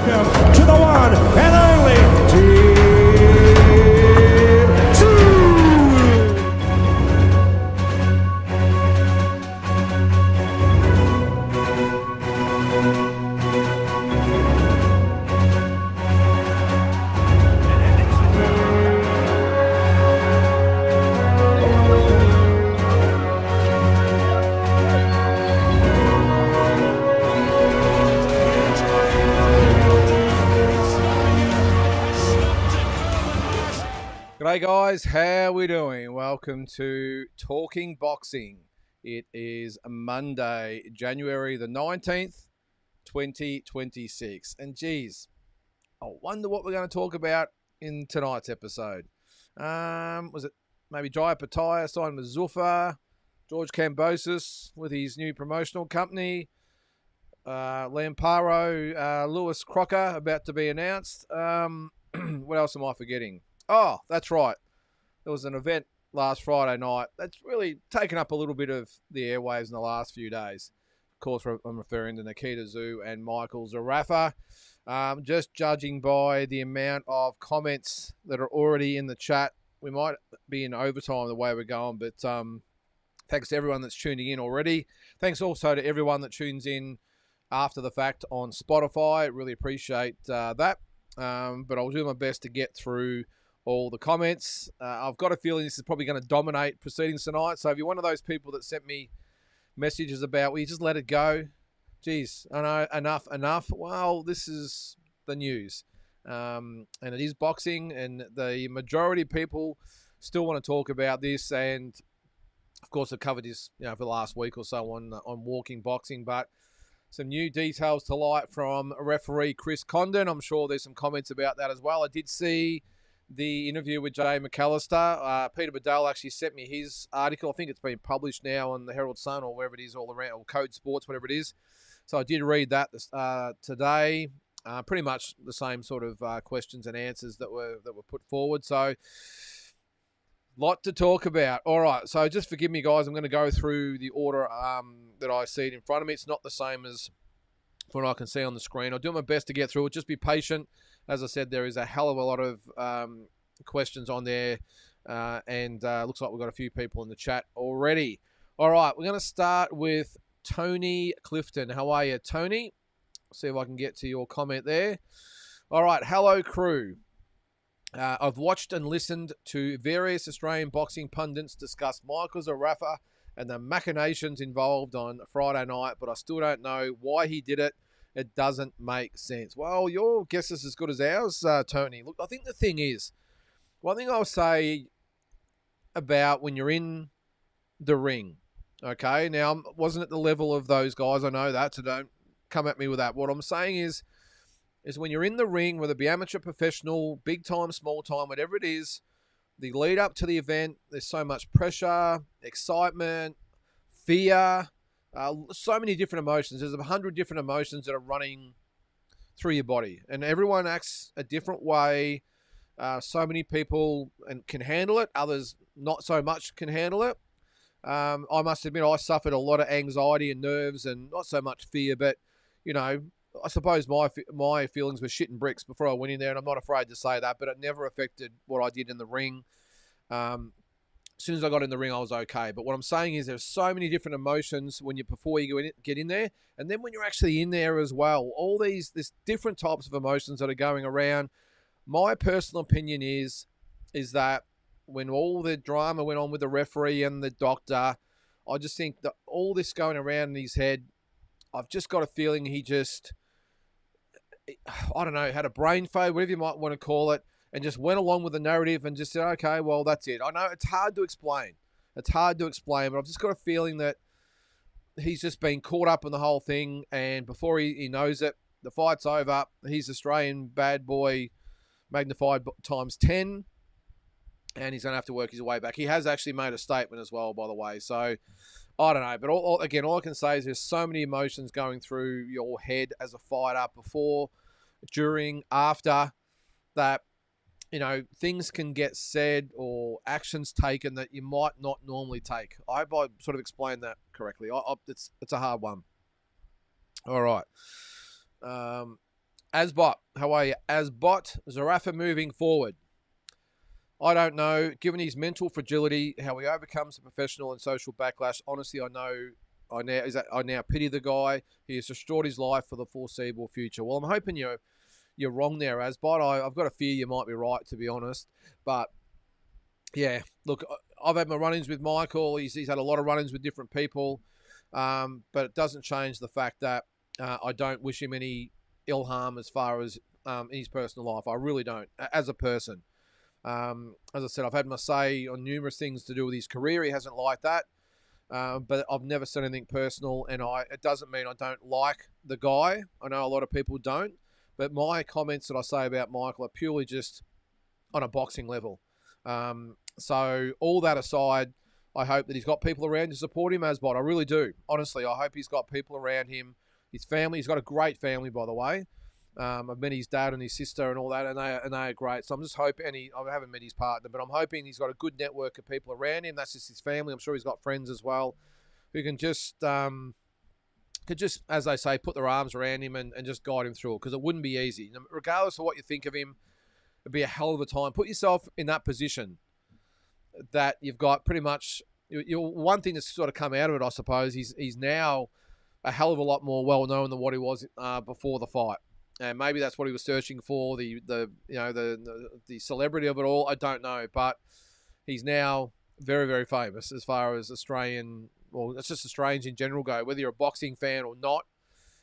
Welcome to the one and only Team 2. G'day guys, how we doing? Welcome to Talking Boxing. It is Monday, January the 19th, 2026. And geez, I wonder what we're going to talk about in tonight's episode. Was it maybe Jaya Pattaya signed with Zuffa, George Kambosos with his new promotional company, Lamparo, Lewis Crocker about to be announced. What else am I forgetting? Oh, that's right. There was an event last Friday night that's really taken up a little bit of the airwaves in the last few days. Of course, I'm referring to Nikita Zoo and Michael Zarafa. Just judging by the amount of comments that are already in the chat, we might be in overtime the way we're going, but thanks to everyone that's tuning in already. Thanks also to everyone that tunes in after the fact on Spotify. Really appreciate that. But I'll do my best to get through all the comments. I've got a feeling this is probably going to dominate proceedings tonight. So if you're one of those people that sent me messages about, well, you just let it go. Geez, I know, enough. Well, this is the news. And it is boxing, and the majority of people still want to talk about this. And of course, I've covered this, for the last week or so on Walking Boxing, but some new details to light from referee Chris Condon. I'm sure there's some comments about that as well. I did see the interview with Jay McAllister. Peter Bedell actually sent me his article. I think it's been published now on the Herald Sun or wherever it is, all around, or Code Sports, whatever it is. So I did read that today. Pretty much the same sort of questions and answers that were put forward. So lot to talk about. All right, so just forgive me, guys. I'm going to go through the order that I see it in front of me. It's not the same as what I can see on the screen. I'll do my best to get through it. Just be patient. As I said, there is a hell of a lot of questions on there, and looks like we've got a few people in the chat already. All right, we're going to start with Tony Clifton. How are you, Tony? See if I can get to your comment there. All right, hello, crew. I've watched and listened to various Australian boxing pundits discuss Michael Zarafa and the machinations involved on Friday night, but I still don't know why he did it. It doesn't make sense. Well, your guess is as good as ours, Tony. Look, I think the thing is, one thing I'll say about when you're in the ring, okay? Now, I wasn't at the level of those guys. I know that, so don't come at me with that. What I'm saying is when you're in the ring, whether it be amateur, professional, big time, small time, whatever it is, the lead up to the event, there's so much pressure, excitement, fear, so many different emotions. There's 100 different emotions that are running through your body, and everyone acts a different way. So many people can handle it. Others not so much can handle it. I must admit, I suffered a lot of anxiety and nerves and not so much fear, but, I suppose my feelings were shit and bricks before I went in there, and I'm not afraid to say that, but it never affected what I did in the ring. As soon as I got in the ring, I was okay. But what I'm saying is there's so many different emotions before you get in there, and then when you're actually in there as well, all these different types of emotions that are going around. My personal opinion is that when all the drama went on with the referee and the doctor, I just think that all this going around in his head, I've just got a feeling he just, I don't know, had a brain fade, whatever you might want to call it, and just went along with the narrative and just said, okay, well, that's it. I know it's hard to explain. But I've just got a feeling that he's just been caught up in the whole thing, and before he knows it, the fight's over. He's Australian bad boy magnified times 10, and he's going to have to work his way back. He has actually made a statement as well, by the way. So, I don't know. But all I can say is there's so many emotions going through your head as a fighter before, during, after, that things can get said or actions taken that you might not normally take. I hope I sort of explained that correctly. It's a hard one. All right. Asbot, how are you? Asbot, Zarafa moving forward. I don't know. Given his mental fragility, how he overcomes the professional and social backlash, honestly, I now pity the guy. He has destroyed his life for the foreseeable future. Well, I'm hoping you're wrong there, Asbot. I've got a fear you might be right, to be honest. But yeah, look, I've had my run-ins with Michael. He's had a lot of run-ins with different people, but it doesn't change the fact that I don't wish him any ill harm as far as his personal life. I really don't, as a person. As I said, I've had my say on numerous things to do with his career. He hasn't liked that, but I've never said anything personal, and it doesn't mean I don't like the guy. I know a lot of people don't, but my comments that I say about Michael are purely just on a boxing level. So all that aside, I hope that he's got people around to support him, Asbot. I really do. Honestly, I hope he's got people around him. His family, he's got a great family, by the way. I've met his dad and his sister and all that, and they are great. So I'm just hoping, I haven't met his partner, but I'm hoping he's got a good network of people around him. That's just his family. I'm sure he's got friends as well who can just, as they say, put their arms around him and just guide him through it, because it wouldn't be easy. Regardless of what you think of him, it'd be a hell of a time. Put yourself in that position that you've got pretty much. One thing that's sort of come out of it, I suppose, he's now a hell of a lot more well known than what he was before the fight. And maybe that's what he was searching for, the celebrity of it all. I don't know, but he's now very, very famous as far as Australian, well, it's just Australians in general go. Whether you're a boxing fan or not,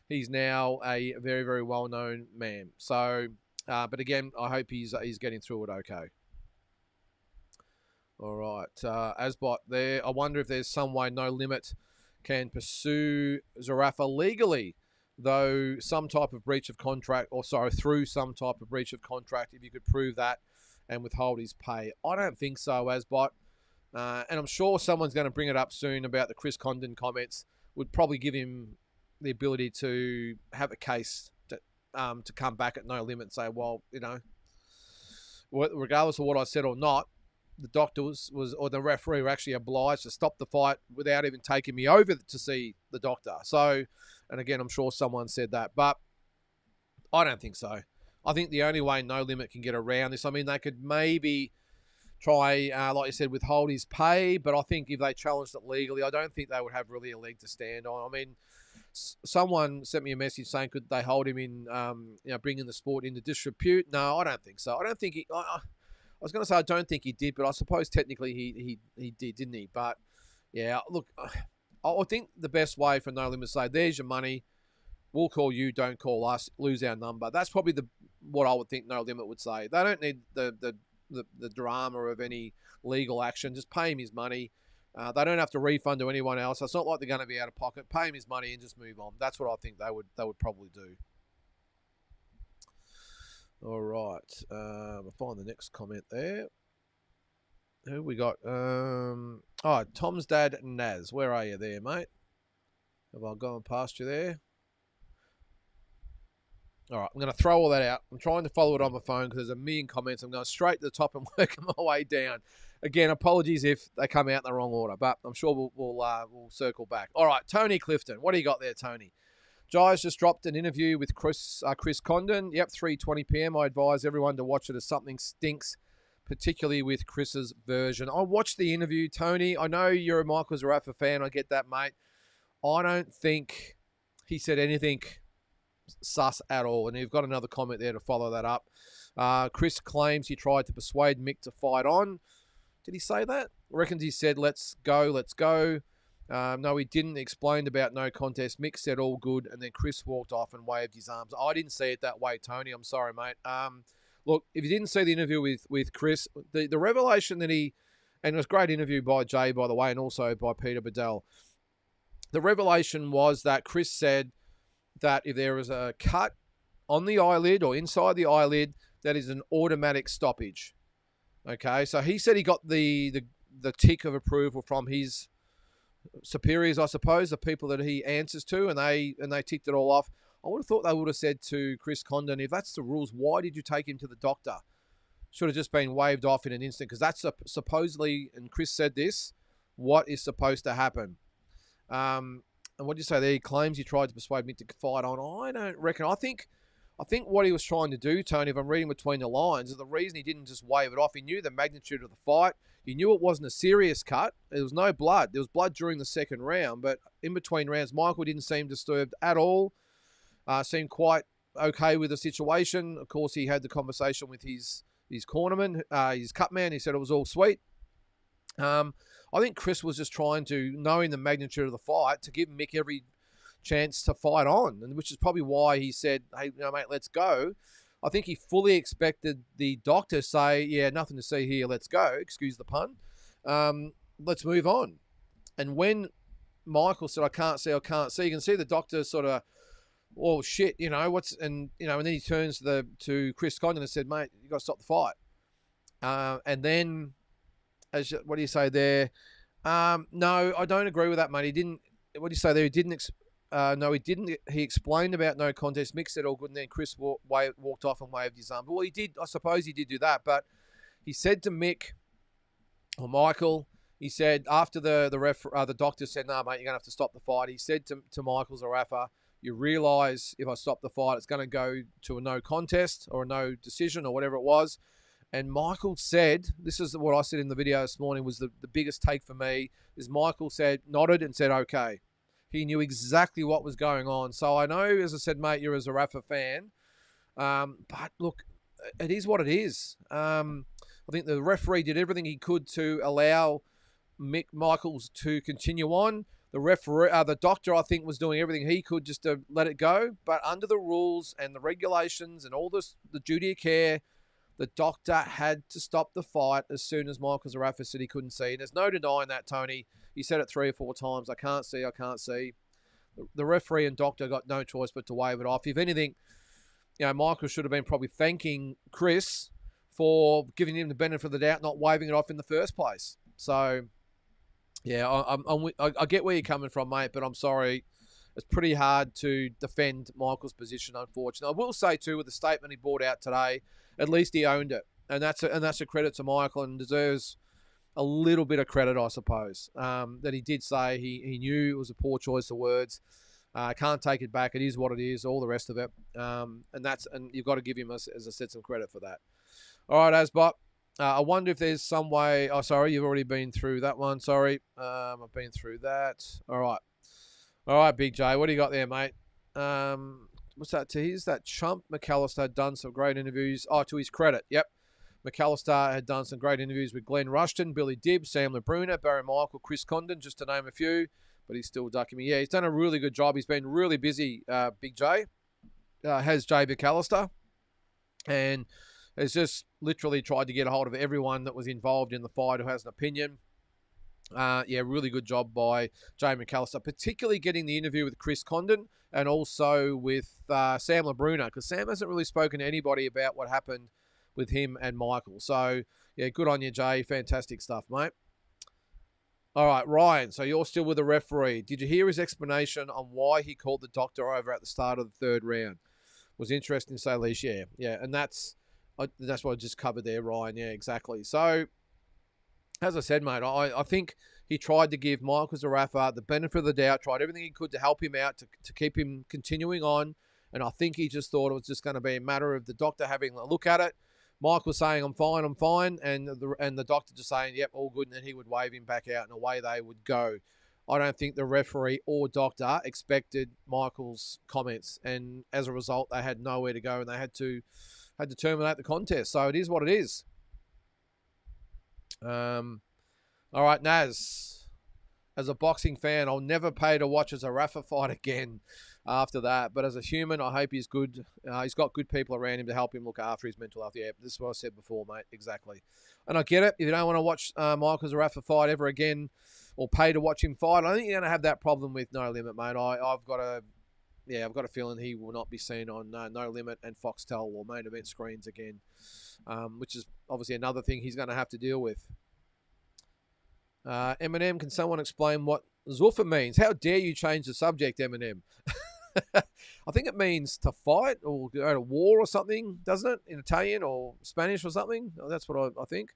he's now a very, very well-known man. So, but again, I hope he's getting through it okay. All right, Asbot there. I wonder if there's some way No Limit can pursue Zarafa legally, though some type of breach of contract, through some type of breach of contract, if you could prove that and withhold his pay. I don't think so, Asbot. And I'm sure someone's going to bring it up soon about the Chris Condon comments. Would probably give him the ability to have a case to come back at No Limit and say, well, regardless of what I said or not, the doctor or the referee were actually obliged to stop the fight without even taking me over to see the doctor. So, and again, I'm sure someone said that, but I don't think so. I think the only way No Limit can get around this, I mean, they could maybe try, like you said, withhold his pay, but I think if they challenged it legally, I don't think they would have really a leg to stand on. I mean, someone sent me a message saying, could they hold him in, bringing the sport into disrepute? No, I don't think so. I don't think he... I was going to say I don't think he did, but I suppose technically he did, didn't he? But, yeah, look, I think the best way for No Limit to say, there's your money, we'll call you, don't call us, lose our number. That's probably what I would think No Limit would say. They don't need the drama of any legal action. Just pay him his money. They don't have to refund to anyone else. It's not like they're going to be out of pocket. Pay him his money and just move on. That's what I think they would probably do. All right. We'll find the next comment there. Who we got? Tom's dad, Naz. Where are you there, mate? Have I gone past you there? All right. I'm going to throw all that out. I'm trying to follow it on my phone because there's a million comments. I'm going straight to the top and working my way down. Again, apologies if they come out in the wrong order, but I'm sure we'll circle back. All right. Tony Clifton. What do you got there, Tony? Jai's just dropped an interview with Chris Condon. Yep, 3:20 p.m. I advise everyone to watch it as something stinks, particularly with Chris's version. I watched the interview, Tony. I know you're a Michael Zarafa fan. I get that, mate. I don't think he said anything sus at all. And you've got another comment there to follow that up. Chris claims he tried to persuade Mick to fight on. Did he say that? I reckon he said, let's go, let's go. No, he didn't. Explained about no contest. Mick said all good, and then Chris walked off and waved his arms. I didn't see it that way, Tony. I'm sorry, mate. Look, if you didn't see the interview with Chris, the revelation that and it was a great interview by Jay, by the way, and also by Peter Bedell. The revelation was that Chris said that if there was a cut on the eyelid or inside the eyelid, that is an automatic stoppage. Okay, so he said he got the tick of approval from his superiors, I suppose, the people that he answers to, and they ticked it all off. I would have thought they would have said to Chris Condon, if that's the rules, why did you take him to the doctor? Should have just been waved off in an instant, because that's supposedly, and Chris said this, what is supposed to happen. And what did you say there? He claims he tried to persuade me to fight on. I don't reckon. I think I think what he was trying to do, Tony, if I'm reading between the lines, is the reason he didn't just wave it off. He knew the magnitude of the fight. He knew it wasn't a serious cut. There was no blood. There was blood during the second round, but in between rounds, Michael didn't seem disturbed at all. Seemed quite okay with the situation. Of course, he had the conversation with his cornerman, his cut man. He said it was all sweet. I think Chris was just trying to, knowing the magnitude of the fight, to give Mick every chance to fight on, and which is probably why he said, "Hey, mate, let's go." I think he fully expected the doctor to say, "Yeah, nothing to see here. Let's go." Excuse the pun. Let's move on. And when Michael said, "I can't see," you can see the doctor sort of, "Oh shit, what's?" And and then he turns to Chris Condon and said, "Mate, you got to stop the fight." And then, what do you say there? No, I don't agree with that, mate. He didn't. What do you say there? He didn't. No, he didn't. He explained about no contest. Mick said all good, and then Chris walked off and waved his arm. Well, he did. I suppose he did do that, but he said to Mick or Michael, he said after the doctor said, "No, mate, you're gonna have to stop the fight." He said to Michael Zarafa, "You realise if I stop the fight, it's going to go to a no contest or a no decision or whatever it was." And Michael said, this is what I said in the video this morning, was the biggest take for me, is Michael nodded and said, okay. He knew exactly what was going on. So I know, as I said, mate, you're a Zarafa fan. But look, it is what it is. I think the referee did everything he could to allow Mick Michaels to continue on. The doctor, I think, was doing everything he could just to let it go. But under the rules and the regulations and all this, the duty of care, the doctor had to stop the fight as soon as Michael Zarafa said he couldn't see. And there's no denying that, Tony. He said it 3 or 4 times. I can't see. The referee and doctor got no choice but to wave it off. If anything, Michael should have been probably thanking Chris for giving him the benefit of the doubt, not waving it off in the first place. So, yeah, I get where you're coming from, mate, but I'm sorry. It's pretty hard to defend Michael's position, unfortunately. I will say, too, with the statement he brought out today, at least he owned it. And that's a credit to Michael and deserves a little bit of credit, I suppose, that he did say he knew it was a poor choice of words. Can't take it back. It is what it is, all the rest of it. And you've got to give him, as I said, some credit for that. All right, Asbot. I wonder if there's some way... Oh, sorry, you've already been through that one. Sorry. I've been through that. All right, Big J. What do you got there, mate? What's that? That chump McAllister had done some great interviews. Oh, to his credit. Yep. McAllister had done some great interviews with Glenn Rushton, Billy Dibb, Sam LeBruna, Barry Michael, Chris Condon, just to name a few. But he's still ducking me. Yeah, he's done a really good job. He's been really busy, Big J. Has Jay McAllister. And has just literally tried to get a hold of everyone that was involved in the fight who has an opinion. Really good job by Jay McAllister, particularly getting the interview with Chris Condon and also with Sam LeBruna, because Sam hasn't really spoken to anybody about what happened with him and Michael. So, yeah, good on you, Jay. Fantastic stuff, mate. All right, Ryan, so you're still with the referee. Did you hear his explanation on why he called the doctor over at the start of the third round? Was interesting to say least, yeah. Yeah, and that's what I just covered there, Ryan. Yeah, exactly. So, as I said, mate, I think he tried to give Michael Zarafa the benefit of the doubt, tried everything he could to help him out, to keep him continuing on. And I think he just thought it was just going to be a matter of the doctor having a look at it. Michael saying, I'm fine. And the doctor just saying, yep, all good. And then he would wave him back out and away they would go. I don't think the referee or doctor expected Michael's comments. And as a result, they had nowhere to go and they had to terminate the contest. So it is what it is. All right, Naz. As a boxing fan, I'll never pay to watch a Zarafa fight again after that. But as a human, I hope he's good. He's got good people around him to help him look after his mental health. Yeah, this is what I said before, mate. Exactly. And I get it. If you don't want to watch Michael Zarafa fight ever again or pay to watch him fight, I think you're going to have that problem with No Limit, mate. I've got a feeling he will not be seen on No Limit and Foxtel or main event screens again, which is obviously another thing he's going to have to deal with. Eminem, can someone explain what Zuffa means? How dare you change the subject, Eminem? I think it means to fight or go to war or something, doesn't it? In Italian or Spanish or something. That's what I think.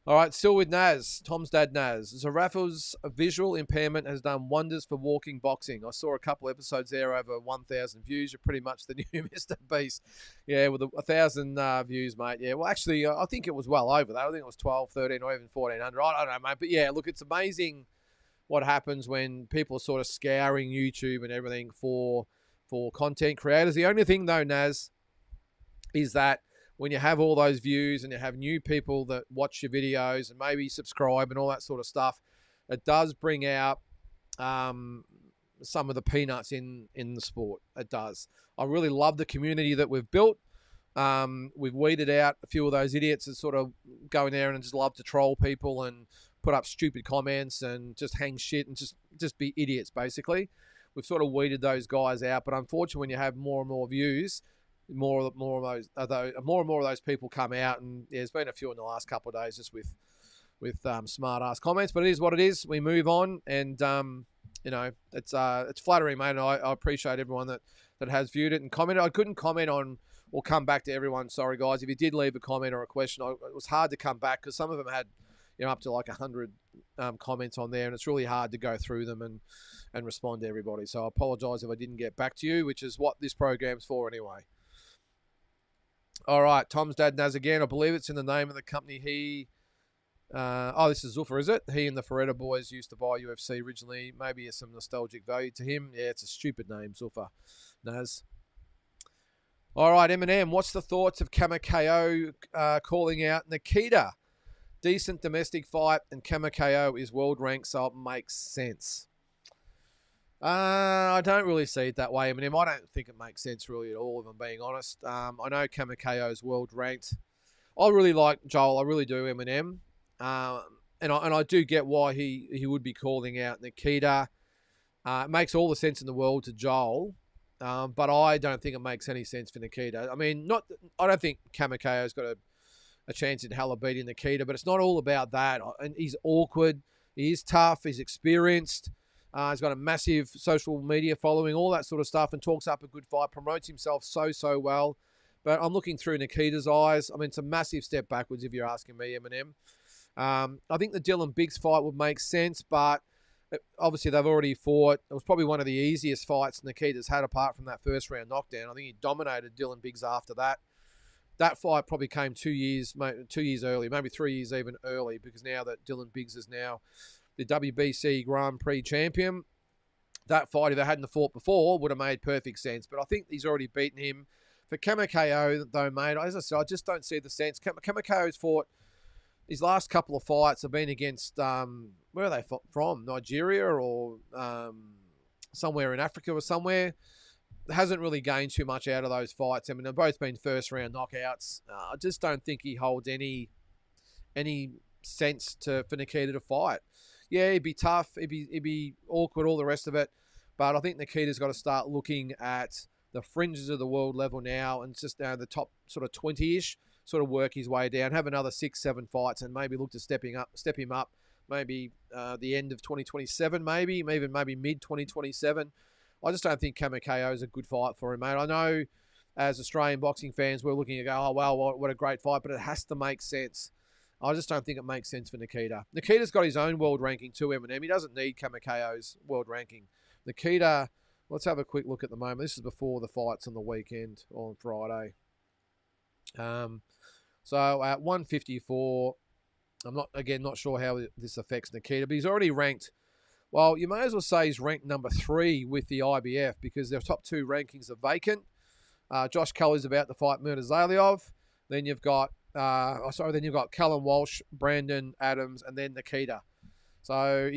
All right, still with Naz, Tom's dad Naz. Zarafa's visual impairment has done wonders for walking boxing. I saw a couple episodes there, over 1,000 views. You're pretty much the new Mr. Beast. Yeah, with 1,000 views, mate. Yeah, well, actually, I think it was well over that. I think it was 12, 13, or even 1,400. I don't know, mate. But yeah, look, it's amazing what happens when people are sort of scouring YouTube and everything for content creators. The only thing, though, Naz, is that when you have all those views and you have new people that watch your videos and maybe subscribe and all that sort of stuff, it does bring out some of the peanuts in the sport. It does. I really love the community that we've built. We've weeded out a few of those idiots that sort of go in there and just love to troll people and put up stupid comments and just hang shit and just be idiots, basically. We've sort of weeded those guys out, but unfortunately, when you have more and more views, more and more of those people come out, and yeah, there's been a few in the last couple of days just with smart ass comments. But it is what it is. We move on, and it's flattering, mate. And I appreciate everyone that has viewed it and commented. I couldn't comment on or come back to everyone. Sorry, guys. If you did leave a comment or a question, it was hard to come back because some of them had up to like 100 comments on there, and it's really hard to go through them and respond to everybody. So I apologise if I didn't get back to you, which is what this program's for anyway. All right, Tom's dad Naz again. I believe it's in the name of the company. This is Zuffa, is it? He and the Ferretta boys used to buy UFC originally. Maybe there's some nostalgic value to him. Yeah, it's a stupid name, Zuffa, Naz. All right, Eminem, what's the thoughts of Kamakayo calling out Nikita? Decent domestic fight, and Kamakayo is world ranked, so it makes sense. I don't really see it that way, Eminem. I don't think it makes sense really at all, if I'm being honest. I know Kamakayo's world ranked. I really like Joel. I really do, Eminem. And I do get why he would be calling out Nikita. It makes all the sense in the world to Joel, but I don't think it makes any sense for Nikita. I mean, I don't think Kamakayo's got a chance in hell of beating Nikita, but it's not all about that. And he's awkward. He is tough. He's experienced. He's got a massive social media following, all that sort of stuff, and talks up a good fight, promotes himself so well. But I'm looking through Nikita's eyes. I mean, it's a massive step backwards if you're asking me, Eminem. I think the Dylan Biggs fight would make sense, but obviously they've already fought. It was probably one of the easiest fights Nikita's had apart from that first round knockdown. I think he dominated Dylan Biggs after that. That fight probably came 2 years early, maybe 3 years even early, because now that Dylan Biggs is now the WBC Grand Prix champion, that fight, if they hadn't fought before, would have made perfect sense. But I think he's already beaten him. For Kamakayo, though, mate, as I said, I just don't see the sense. Kamakayo's fought, his last couple of fights have been against, where are they from? Nigeria or somewhere in Africa or somewhere. Hasn't really gained too much out of those fights. I mean, they've both been first round knockouts. I just don't think he holds any sense for Nikita to fight. Yeah, he'd be tough. He'd be awkward, all the rest of it. But I think Nikita's got to start looking at the fringes of the world level now and just down the top sort of 20-ish, sort of work his way down, have another 6-7 fights and maybe look to step him up, maybe the end of 2027, maybe mid-2027. I just don't think Kamakayo is a good fight for him, mate. I know as Australian boxing fans, we're looking at go, oh, well, what a great fight, but it has to make sense. I just don't think it makes sense for Nikita. Nikita's got his own world ranking too, Eminem. He doesn't need Kamakayo's world ranking. Nikita, let's have a quick look at the moment. This is before the fights on the weekend on Friday. So at 154, I'm not sure how this affects Nikita, but he's already ranked. Well, you may as well say he's ranked number 3 with the IBF because their top 2 rankings are vacant. Josh Kelly's about to fight Murtazaliev. Then you've got Callum Walsh, Brandon Adams, and then Nikita. So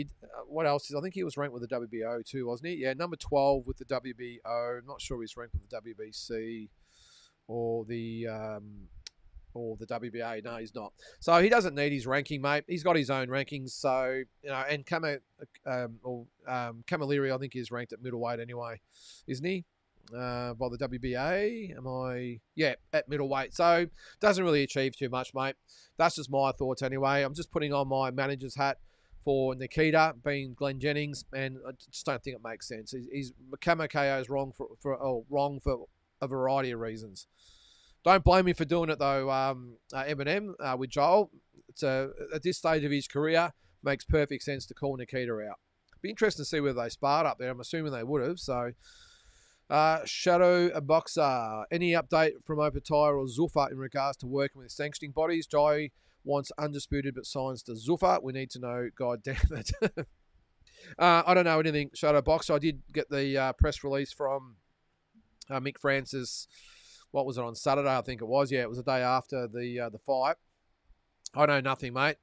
what else? I think he was ranked with the WBO too, wasn't he? Yeah, number 12 with the WBO. I'm not sure he's ranked with the WBC or the WBA. No, he's not. So he doesn't need his ranking, mate. He's got his own rankings. So, and Camilleri, I think, is ranked at middleweight anyway, isn't he? By the WBA. Yeah, at middleweight. So doesn't really achieve too much, mate. That's just my thoughts anyway. I'm just putting on my manager's hat for Nikita, being Glenn Jennings, and I just don't think it makes sense. Kamakayo is wrong for a variety of reasons. Don't blame me for doing it though, Eminem, with Joel. It's at this stage of his career, makes perfect sense to call Nikita out. Be interesting to see whether they sparred up there. I'm assuming they would have. So, Shadow Boxer. Any update from Opataya or Zuffa in regards to working with sanctioning bodies? Jai wants undisputed but signs to Zuffa. We need to know. God damn it. I don't know anything. Shadow Boxer. I did get the press release from Mick Francis. What was it, on Saturday? I think it was. Yeah, it was the day after the fight. I know nothing, mate.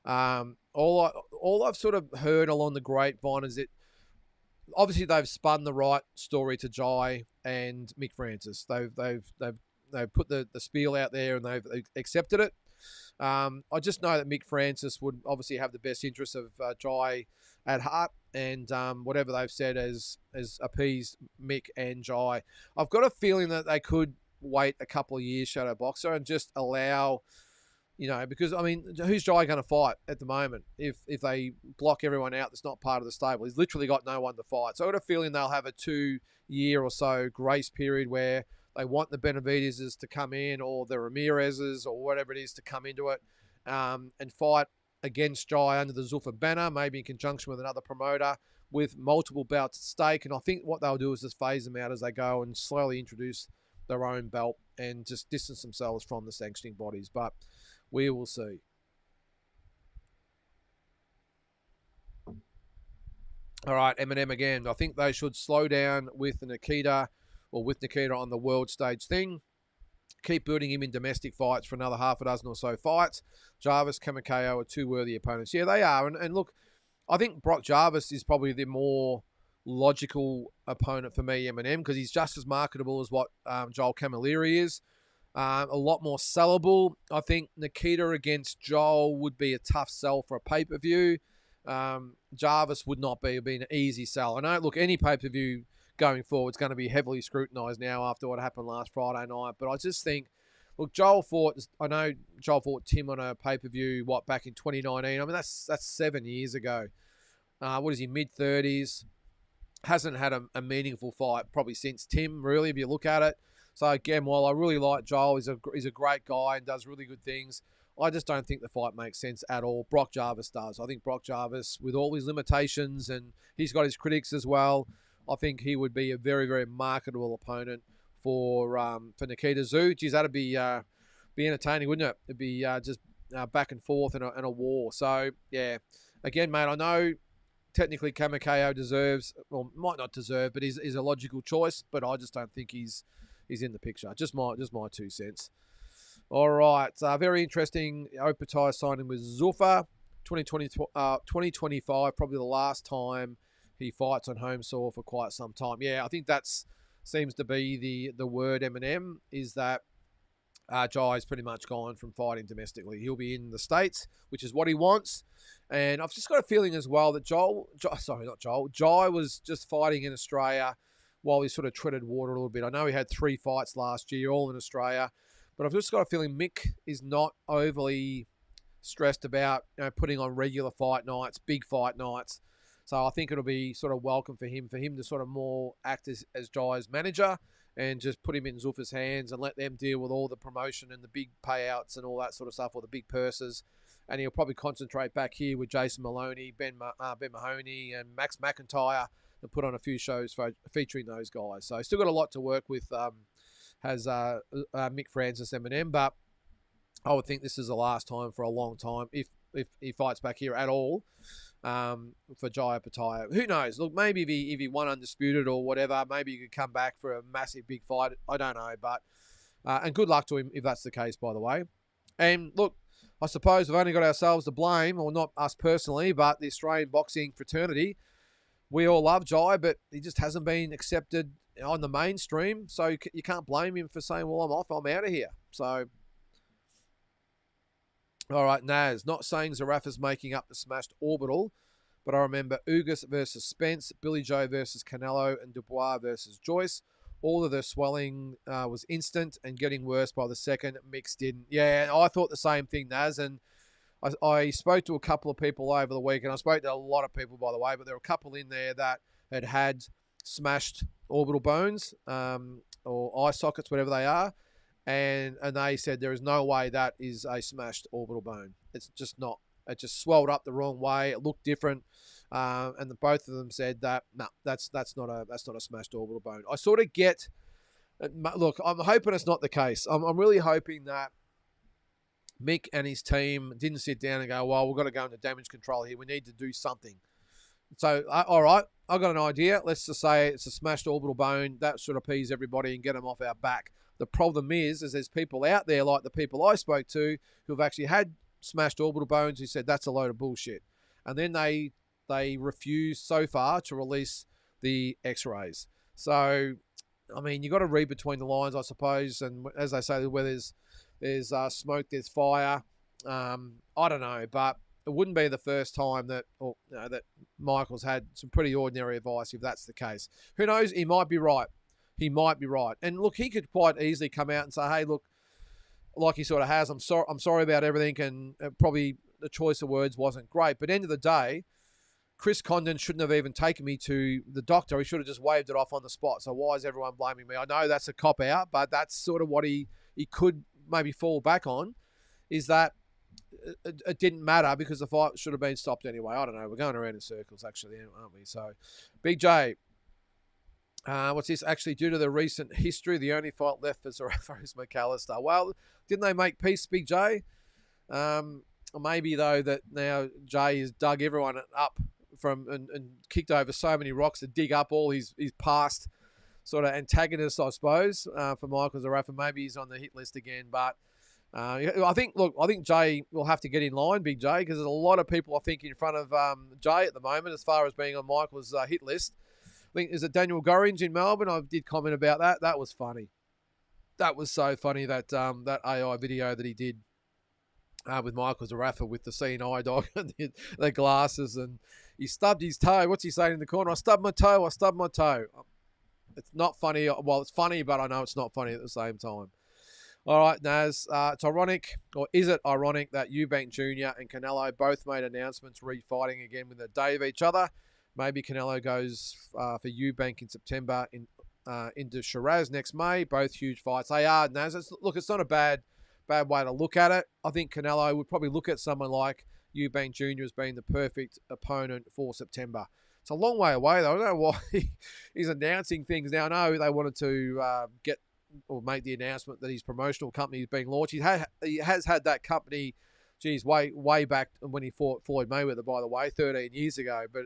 All I've sort of heard along the grapevine is that obviously they've spun the right story to Jai and Mick Francis. They've put the spiel out there and they've accepted it. I just know that Mick Francis would obviously have the best interests of Jai at heart, and whatever they've said has appeased Mick and Jai. I've got a feeling that they could wait a couple of years, Shadow Boxer, and just allow, because, I mean, who's Jai going to fight at the moment if they block everyone out that's not part of the stable? He's literally got no one to fight. So I've got a feeling they'll have a 2-year or so grace period where they want the Benavidez's to come in, or the Ramirez's, or whatever it is, to come into it and fight against Jai under the Zuffa banner, maybe in conjunction with another promoter with multiple bouts at stake. And I think what they'll do is just phase them out as they go and slowly introduce their own belt and just distance themselves from the sanctioning bodies. But we will see. All right, Eminem again. I think they should slow down with Nikita on the world stage thing. Keep building him in domestic fights for another half a dozen or so fights. Jarvis, Kamikayo are two worthy opponents. Yeah, they are. And look, I think Brock Jarvis is probably the more logical opponent for me, Eminem, because he's just as marketable as what Joel Camilleri is. A lot more sellable. I think Nikita against Joel would be a tough sell for a pay-per-view. Jarvis would not be an easy sell. I know, look, any pay-per-view going forward is going to be heavily scrutinised now after what happened last Friday night. But I just think, look, I know Joel fought Tim on a pay-per-view, back in 2019. I mean, that's 7 years ago. What is he, mid-30s? Hasn't had a meaningful fight probably since Tim, really, if you look at it. So again, while I really like Joel, he's a great guy and does really good things, I just don't think the fight makes sense at all. Brock Jarvis does. I think Brock Jarvis, with all his limitations, and he's got his critics as well, I think he would be a very, very marketable opponent for Nikita Zoo. Geez, that'd be entertaining, wouldn't it? It'd be just back and forth in a war. So yeah, again, mate, I know technically Kamikayo deserves, or might not deserve, but is a logical choice. But I just don't think he's in the picture. Just my 2 cents. All right, very interesting. Opataya signing with Zuffa, 2025, probably the last time he fights on home soil for quite some time. Yeah, I think that's seems to be the word, Eminem, is that Jai's pretty much gone from fighting domestically. He'll be in the States, which is what he wants. And I've just got a feeling as well that Jai was just fighting in Australia while he sort of treaded water a little bit. I know he had 3 fights last year, all in Australia. But I've just got a feeling Mick is not overly stressed about putting on regular fight nights, big fight nights. So I think it'll be sort of welcome for him to sort of more act as Jai's manager and just put him in Zuffa's hands and let them deal with all the promotion and the big payouts and all that sort of stuff, or the big purses. And he'll probably concentrate back here with Jason Maloney, Ben Mahoney, and Max McIntyre, and put on a few shows featuring those guys. So he's still got a lot to work with. Has Mick Francis, Eminem, but I would think this is the last time for a long time if he fights back here at all for Jai Opataya. Who knows? Look, maybe if he won undisputed or whatever, maybe he could come back for a massive big fight. I don't know, but and good luck to him if that's the case, by the way. And look, I suppose we've only got ourselves to blame, or not us personally, but the Australian boxing fraternity. We all love Jai, but he just hasn't been accepted on the mainstream, so you can't blame him for saying, well, I'm off, I'm out of here. So, all right, Naz, not saying Zarafa's making up the smashed orbital, but I remember Ugas versus Spence, Billy Joe versus Canelo, and Dubois versus Joyce. All of their swelling was instant and getting worse by the second. Mix didn't. Yeah, I thought the same thing, Naz, and I spoke to a couple of people over the week, and I spoke to a lot of people, by the way, but there were a couple in there that had smashed orbital bones or eye sockets, whatever they are, and they said there is no way that is a smashed orbital bone. It's just not. It just swelled up the wrong way. It looked different, and both of them said that no, that's not a smashed orbital bone. I sort of get. Look, I'm hoping it's not the case. I'm really hoping that Mick and his team didn't sit down and go, well, we've got to go into damage control here. We need to do something. So, all right, I've got an idea. Let's just say it's a smashed orbital bone. That should appease everybody and get them off our back. The problem is there's people out there like the people I spoke to who've actually had smashed orbital bones who said that's a load of bullshit. And then they refused so far to release the x-rays. So, I mean, you got to read between the lines, I suppose. And as they say, where there's smoke, there's fire. I don't know, but it wouldn't be the first time that that Michael's had some pretty ordinary advice if that's the case. Who knows? He might be right. He might be right. And look, he could quite easily come out and say, hey, look, like he sort of has, I'm sorry about everything, and probably the choice of words wasn't great. But at the end of the day, Chris Condon shouldn't have even taken me to the doctor. He should have just waved it off on the spot. So why is everyone blaming me? I know that's a cop-out, but that's sort of what he could maybe fall back on, is that it didn't matter because the fight should have been stopped anyway. I don't know. We're going around in circles, actually, aren't we? So, Big J, what's this? Actually, due to the recent history, the only fight left for Zerafa is McAllister. Well, didn't they make peace, Big J? Maybe, though, that now Jay has dug everyone up from and kicked over so many rocks to dig up all his past sort of antagonists, I suppose, for Michael Zerafa. Maybe he's on the hit list again, but I think Jay will have to get in line, Big Jay, because there's a lot of people, I think, in front of Jay at the moment as far as being on Michael's hit list. I think, is it Daniel Gorringe in Melbourne? I did comment about that. That was funny. That was so funny, that AI video that he did with Michael Zerafa with the seeing eye dog and the glasses, and he stubbed his toe. What's he saying in the corner? I stubbed my toe. It's not funny. Well, it's funny, but I know it's not funny at the same time. All right, Naz, it's ironic, or is it ironic, that Eubank Jr. and Canelo both made announcements refighting again within a day of each other? Maybe Canelo goes for Eubank in September, into Shiraz next May. Both huge fights. They are, Naz. It's not a bad way to look at it. I think Canelo would probably look at someone like Eubank Jr. as being the perfect opponent for September. It's a long way away, though. I don't know why he's announcing things now. I know they wanted to get or make the announcement that his promotional company is being launched. He has had that company, geez, way back when he fought Floyd Mayweather, by the way, 13 years ago. But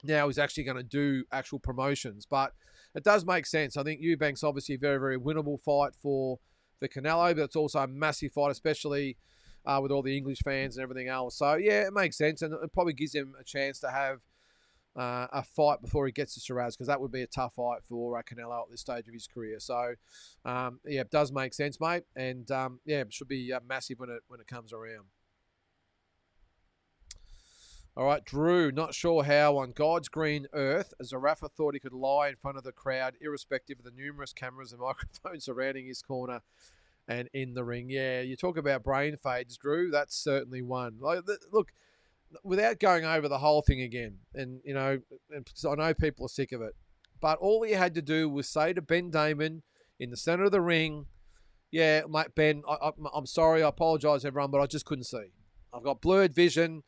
now he's actually going to do actual promotions. But it does make sense. I think Eubank's obviously a very, very winnable fight for Canelo, but it's also a massive fight, especially with all the English fans and everything else. So, yeah, it makes sense, and it probably gives him a chance to have a fight before he gets to Shiraz, because that would be a tough fight for Canelo at this stage of his career. So, yeah, it does make sense, mate, and yeah, it should be massive when it comes around. All right, Drew, not sure how on God's green earth Zerafa thought he could lie in front of the crowd, irrespective of the numerous cameras and microphones surrounding his corner and in the ring. Yeah, you talk about brain fades, Drew. That's certainly one. Look, without going over the whole thing again, and because I know people are sick of it, but all he had to do was say to Ben Damon in the center of the ring, "Yeah, mate, Ben, I'm sorry, I apologize, everyone, but I just couldn't see. I've got blurred vision.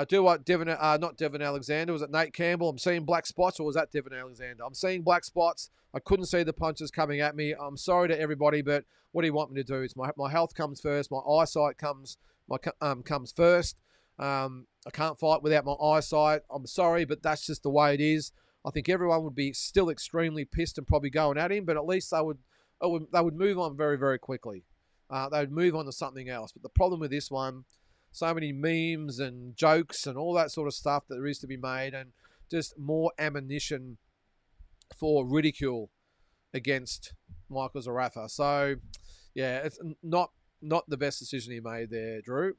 Do what not Devin Alexander, was it Nate Campbell? I'm seeing black spots, or was that Devin Alexander? I'm seeing black spots. I couldn't see the punches coming at me. I'm sorry to everybody, but what do you want me to do? It's my health comes first. My eyesight comes first. I can't fight without my eyesight. I'm sorry, but that's just the way it is." I think everyone would be still extremely pissed and probably going at him, but at least they would move on very, very quickly. They would move on to something else. But the problem with this one, so many memes and jokes and all that sort of stuff that there is to be made, and just more ammunition for ridicule against Michael Zerafa. So, yeah, it's not the best decision he made there, Drew.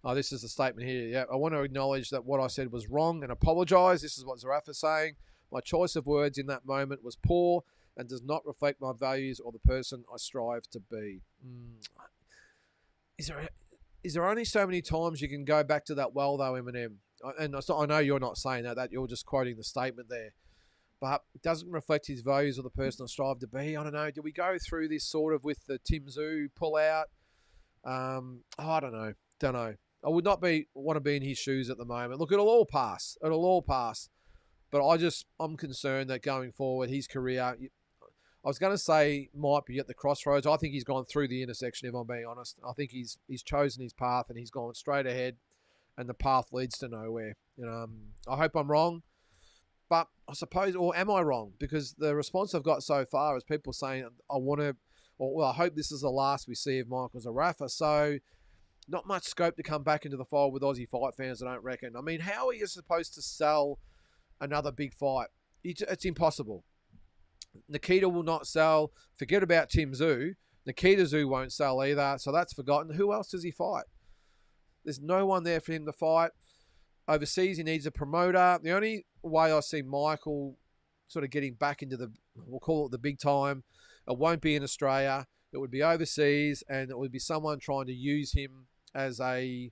Oh, this is the statement here. Yeah, I want to acknowledge that what I said was wrong and apologise. This is what Zerafa's saying. My choice of words in that moment was poor and does not reflect my values or the person I strive to be. Is there only so many times you can go back to that well, though, Eminem? And I know you're not saying that you're just quoting the statement there. but it doesn't reflect his values or the person I strive to be. I don't know. Do we go through this sort of with the Tim Tszyu pull out? I don't know. Don't know. I would not want to be in his shoes at the moment. Look, it'll all pass. It'll all pass. But I'm concerned that going forward, his career, I was going to say might be at the crossroads. I think he's gone through the intersection, if I'm being honest. I think he's chosen his path and he's gone straight ahead, and the path leads to nowhere. I hope I'm wrong, but I suppose, or am I wrong? Because the response I've got so far is people saying, I hope this is the last we see of Michael Zarafa. So not much scope to come back into the fold with Aussie fight fans, I don't reckon. I mean, how are you supposed to sell another big fight? It's impossible. Nikita will not sell. Forget about Tim Tszyu. Nikita Tszyu won't sell either, so that's forgotten. Who else does he fight? There's no one there for him to fight. Overseas, he needs a promoter. The only way I see Michael sort of getting back into we'll call it the big time, it won't be in Australia. It would be overseas, and it would be someone trying to use him as a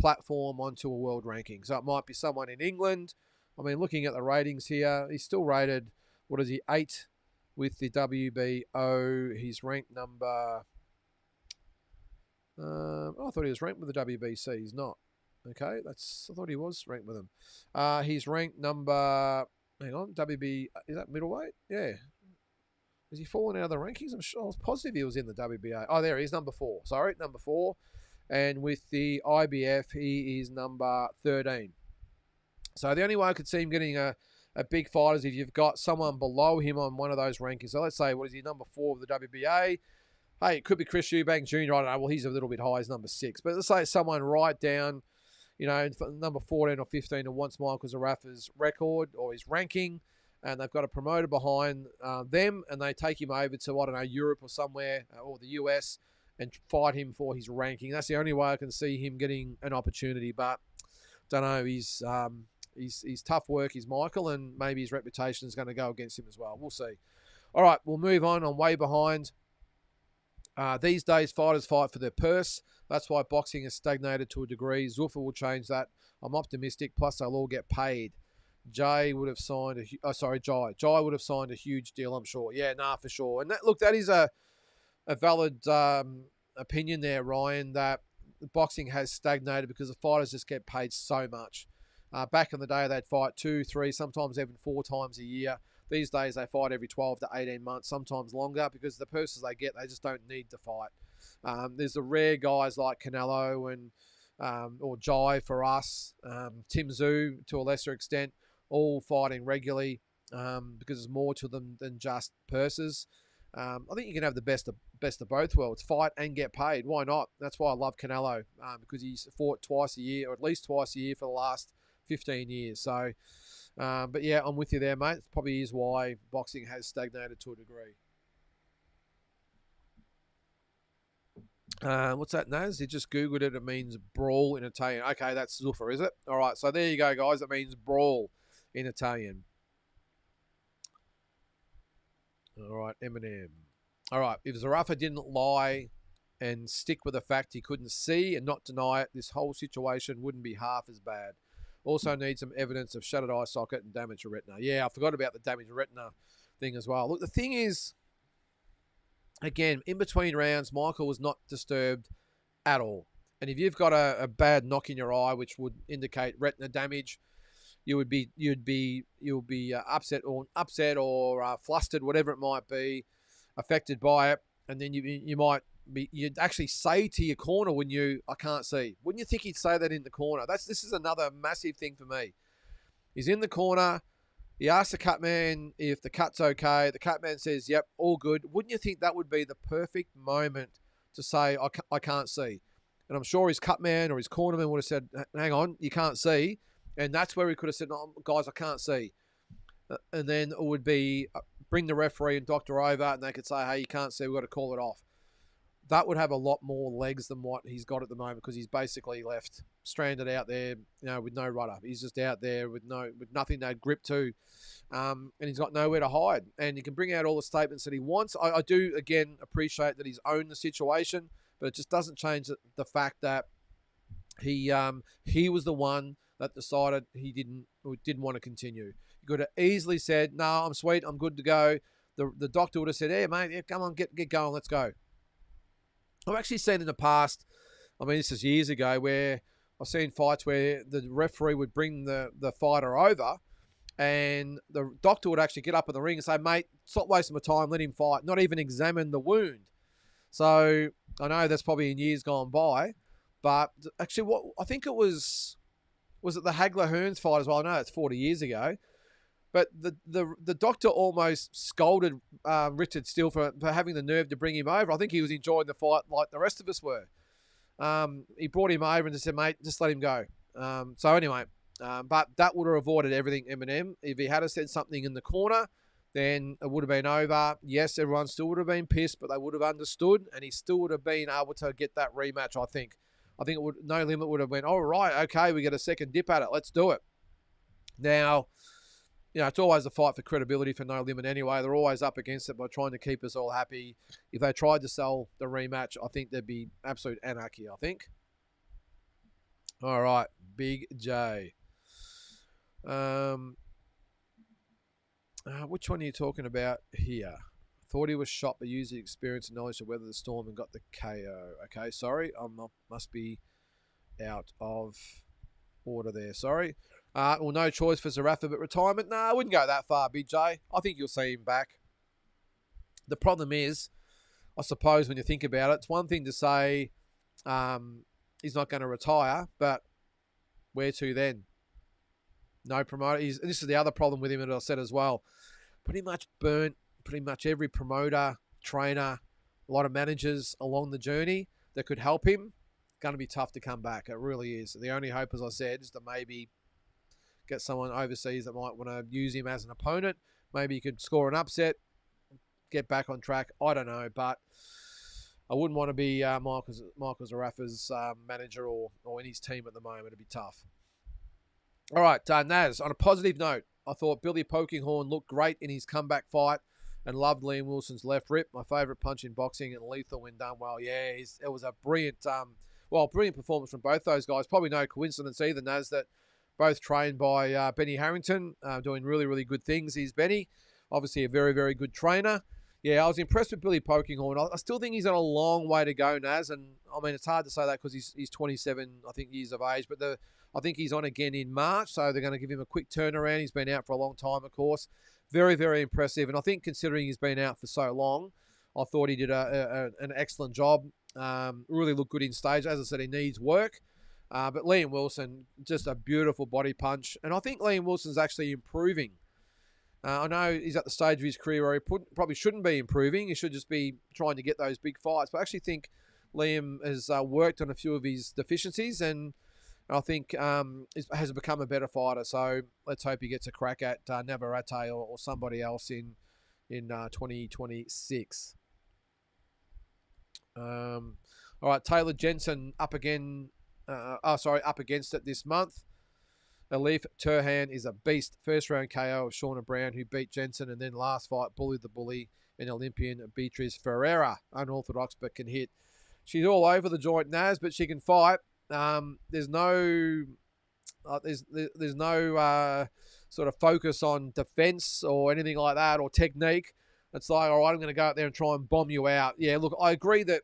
platform onto a world ranking. So it might be someone in England. I mean, looking at the ratings here, he's still rated, 8 with the WBO. He's ranked number... I thought he was ranked with the WBC. He's not. Okay, I thought he was ranked with them. He's ranked number... Hang on, WB... Is that middleweight? Yeah. Has he fallen out of the rankings? I was positive he was in the WBA. Oh, there he is, number 4. Sorry, number 4. And with the IBF, he is number 13. So the only way I could see him getting a big fight is if you've got someone below him on one of those rankings. So let's say, what is he, number 4 of the WBA? Hey, it could be Chris Eubank Jr. I don't know. Well, he's a little bit high. He's number 6. But let's say someone right down, number 14 or 15 who wants Michael Zarafa's record or his ranking, and they've got a promoter behind them, and they take him over to, I don't know, Europe or somewhere, or the US, and fight him for his ranking. That's the only way I can see him getting an opportunity. But, don't know, he's tough work, he's Michael, and maybe his reputation is going to go against him as well. We'll see. All right, we'll move on. I'm way behind. These days, fighters fight for their purse. That's why boxing has stagnated to a degree. Zuffa will change that. I'm optimistic. Plus, they'll all get paid. Jai would have signed Jai would have signed a huge deal, I'm sure. Yeah, for sure. And that is a valid opinion there, Ryan, that boxing has stagnated because the fighters just get paid so much. Back in the day, they'd fight 2, 3, sometimes even 4 times a year. These days, they fight every 12 to 18 months, sometimes longer, because the purses they get, they just don't need to fight. There's the rare guys like Canelo and or Jai for us, Tim Tszyu to a lesser extent, all fighting regularly because there's more to them than just purses. I think you can have the best of both worlds, fight and get paid. Why not? That's why I love Canelo, because he's fought twice a year, or at least twice a year for the last 15 years. So, but yeah, I'm with you there, mate. It probably is why boxing has stagnated to a degree. What's that, Naz? You just Googled it. It means brawl in Italian. Okay, that's Zuffa, is it? All right, so there you go, guys. It means brawl in Italian. All right, Eminem. All right, if Zarafa didn't lie and stick with the fact he couldn't see and not deny it, this whole situation wouldn't be half as bad. Also need some evidence of shattered eye socket and damaged retina. Yeah, I forgot about the damaged retina thing as well. Look, the thing is, again, in between rounds, Michael was not disturbed at all. And if you've got a bad knock in your eye, which would indicate retina damage, you'd be upset or flustered, whatever it might be, affected by it, and then you'd actually say to your corner when I can't see. Wouldn't you think he'd say that in the corner? This is another massive thing for me. He's in the corner. He asks the cut man if the cut's okay. The cut man says, yep, all good. Wouldn't you think that would be the perfect moment to say, I can't see? And I'm sure his cut man or his cornerman would have said, hang on, you can't see. And that's where he could have said, no, guys, I can't see. And then it would be bring the referee and doctor over, and they could say, hey, you can't see, we've got to call it off. That would have a lot more legs than what he's got at the moment, because he's basically left stranded out there, with no rudder. He's just out there with nothing to grip to, and he's got nowhere to hide. And he can bring out all the statements that he wants. I do, again, appreciate that he's owned the situation, but it just doesn't change the fact that he was the one that decided he didn't want to continue. Could have easily said, no, I'm sweet, I'm good to go. The doctor would have said, hey, mate, yeah, come on, get going, let's go. I've actually seen in the past, I mean, this is years ago, where I've seen fights where the referee would bring the fighter over and the doctor would actually get up in the ring and say, mate, stop wasting my time, let him fight, not even examine the wound. So I know that's probably in years gone by, but actually what I think it was it the Hagler Hearns fight as well? I know it's 40 years ago, but the doctor almost scolded Richard Steele for having the nerve to bring him over. I think he was enjoying the fight like the rest of us were. He brought him over and just said, mate, just let him go. So anyway, but that would have avoided everything, Eminem. If he had said something in the corner, then it would have been over. Yes, everyone still would have been pissed, but they would have understood, and he still would have been able to get that rematch, I think. I think No Limit would have went, all right, okay, we get a second dip at it. Let's do it. Now, it's always a fight for credibility for No Limit anyway. They're always up against it by trying to keep us all happy. If they tried to sell the rematch, I think there'd be absolute anarchy, I think. All right, Big J. Which one are you talking about here? Thought he was shot but used the experience and knowledge to weather the storm and got the KO. Okay, sorry. Must be out of order there. Sorry. Well, no choice for Zarafa but retirement. No, I wouldn't go that far, Big J. I think you'll see him back. The problem is, I suppose, when you think about it, it's one thing to say he's not going to retire, but where to then? No promoter. And this is the other problem with him that I said as well. Pretty much burnt pretty much every promoter, trainer, a lot of managers along the journey that could help him. Going to be tough to come back. It really is. The only hope, as I said, is to maybe get someone overseas that might want to use him as an opponent. Maybe he could score an upset, get back on track. I don't know, but I wouldn't want to be Michael Zarafa's manager or in his team at the moment. It'd be tough. All right, Naz, on a positive note, I thought Billy Polkinghorne looked great in his comeback fight and loved Liam Wilson's left rip. My favourite punch in boxing and lethal when done well. Yeah, it was a brilliant performance from both those guys. Probably no coincidence either, Naz, that both trained by Benny Harrington, doing really, really good things. He's Benny, obviously a very, very good trainer. Yeah, I was impressed with Billy Polkinghorne. I still think he's got a long way to go, Naz, and I mean, it's hard to say that because he's 27, I think, years of age, but I think he's on again in March, so they're going to give him a quick turnaround. He's been out for a long time, of course. Very, very impressive. And I think considering he's been out for so long, I thought he did an excellent job. Really looked good in stage. As I said, he needs work. But Liam Wilson, just a beautiful body punch. And I think Liam Wilson's actually improving. I know he's at the stage of his career where he probably shouldn't be improving. He should just be trying to get those big fights. But I actually think Liam has worked on a few of his deficiencies and I think has become a better fighter. So let's hope he gets a crack at Navarrete or somebody else in 2026. All right, Taylor Jensen up again. Up against it this month. Alif Turhan is a beast. First round KO of Shauna Brown, who beat Jensen, and then last fight bullied the bully in Olympian Beatriz Ferreira. Unorthodox but can hit. She's all over the joint, Naz, but she can fight. There's no sort of focus on defense or anything like that or technique. It's like, all right, I'm going to go out there and try and bomb you out. Yeah, look, I agree that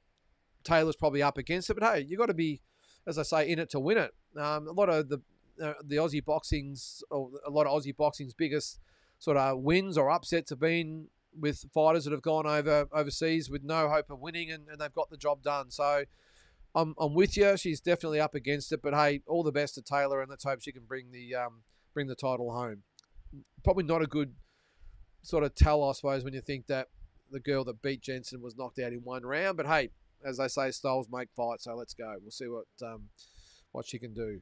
Taylor's probably up against it, but hey, you got to be, as I say, in it to win it. A lot of the Aussie boxing's biggest sort of wins or upsets have been with fighters that have gone overseas with no hope of winning, and they've got the job done. So I'm with you. She's definitely up against it, but hey, all the best to Taylor, and let's hope she can bring the title home. Probably not a good sort of tell, I suppose, when you think that the girl that beat Jensen was knocked out in one round. But hey, as they say, styles make fights, so let's go. We'll see what she can do.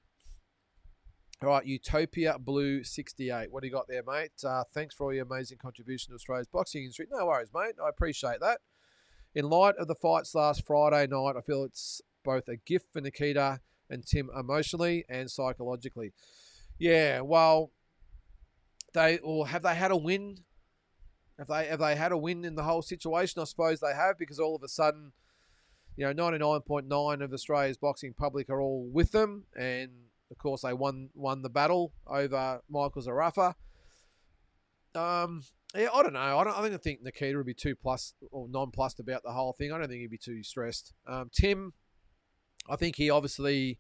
All right, Utopia Blue 68. What do you got there, mate? Thanks for all your amazing contribution to Australia's boxing industry. No worries, mate. I appreciate that. In light of the fights last Friday night, I feel it's both a gift for Nikita and Tim emotionally and psychologically. Yeah, well, have they had a win? Have they had a win in the whole situation? I suppose they have, because all of a sudden, 99.9% of Australia's boxing public are all with them, and of course they won the battle over Michael Zarafa. Yeah, I don't know. I don't think Nikita would be too plus or nonplussed about the whole thing. I don't think he'd be too stressed. Tim, I think he obviously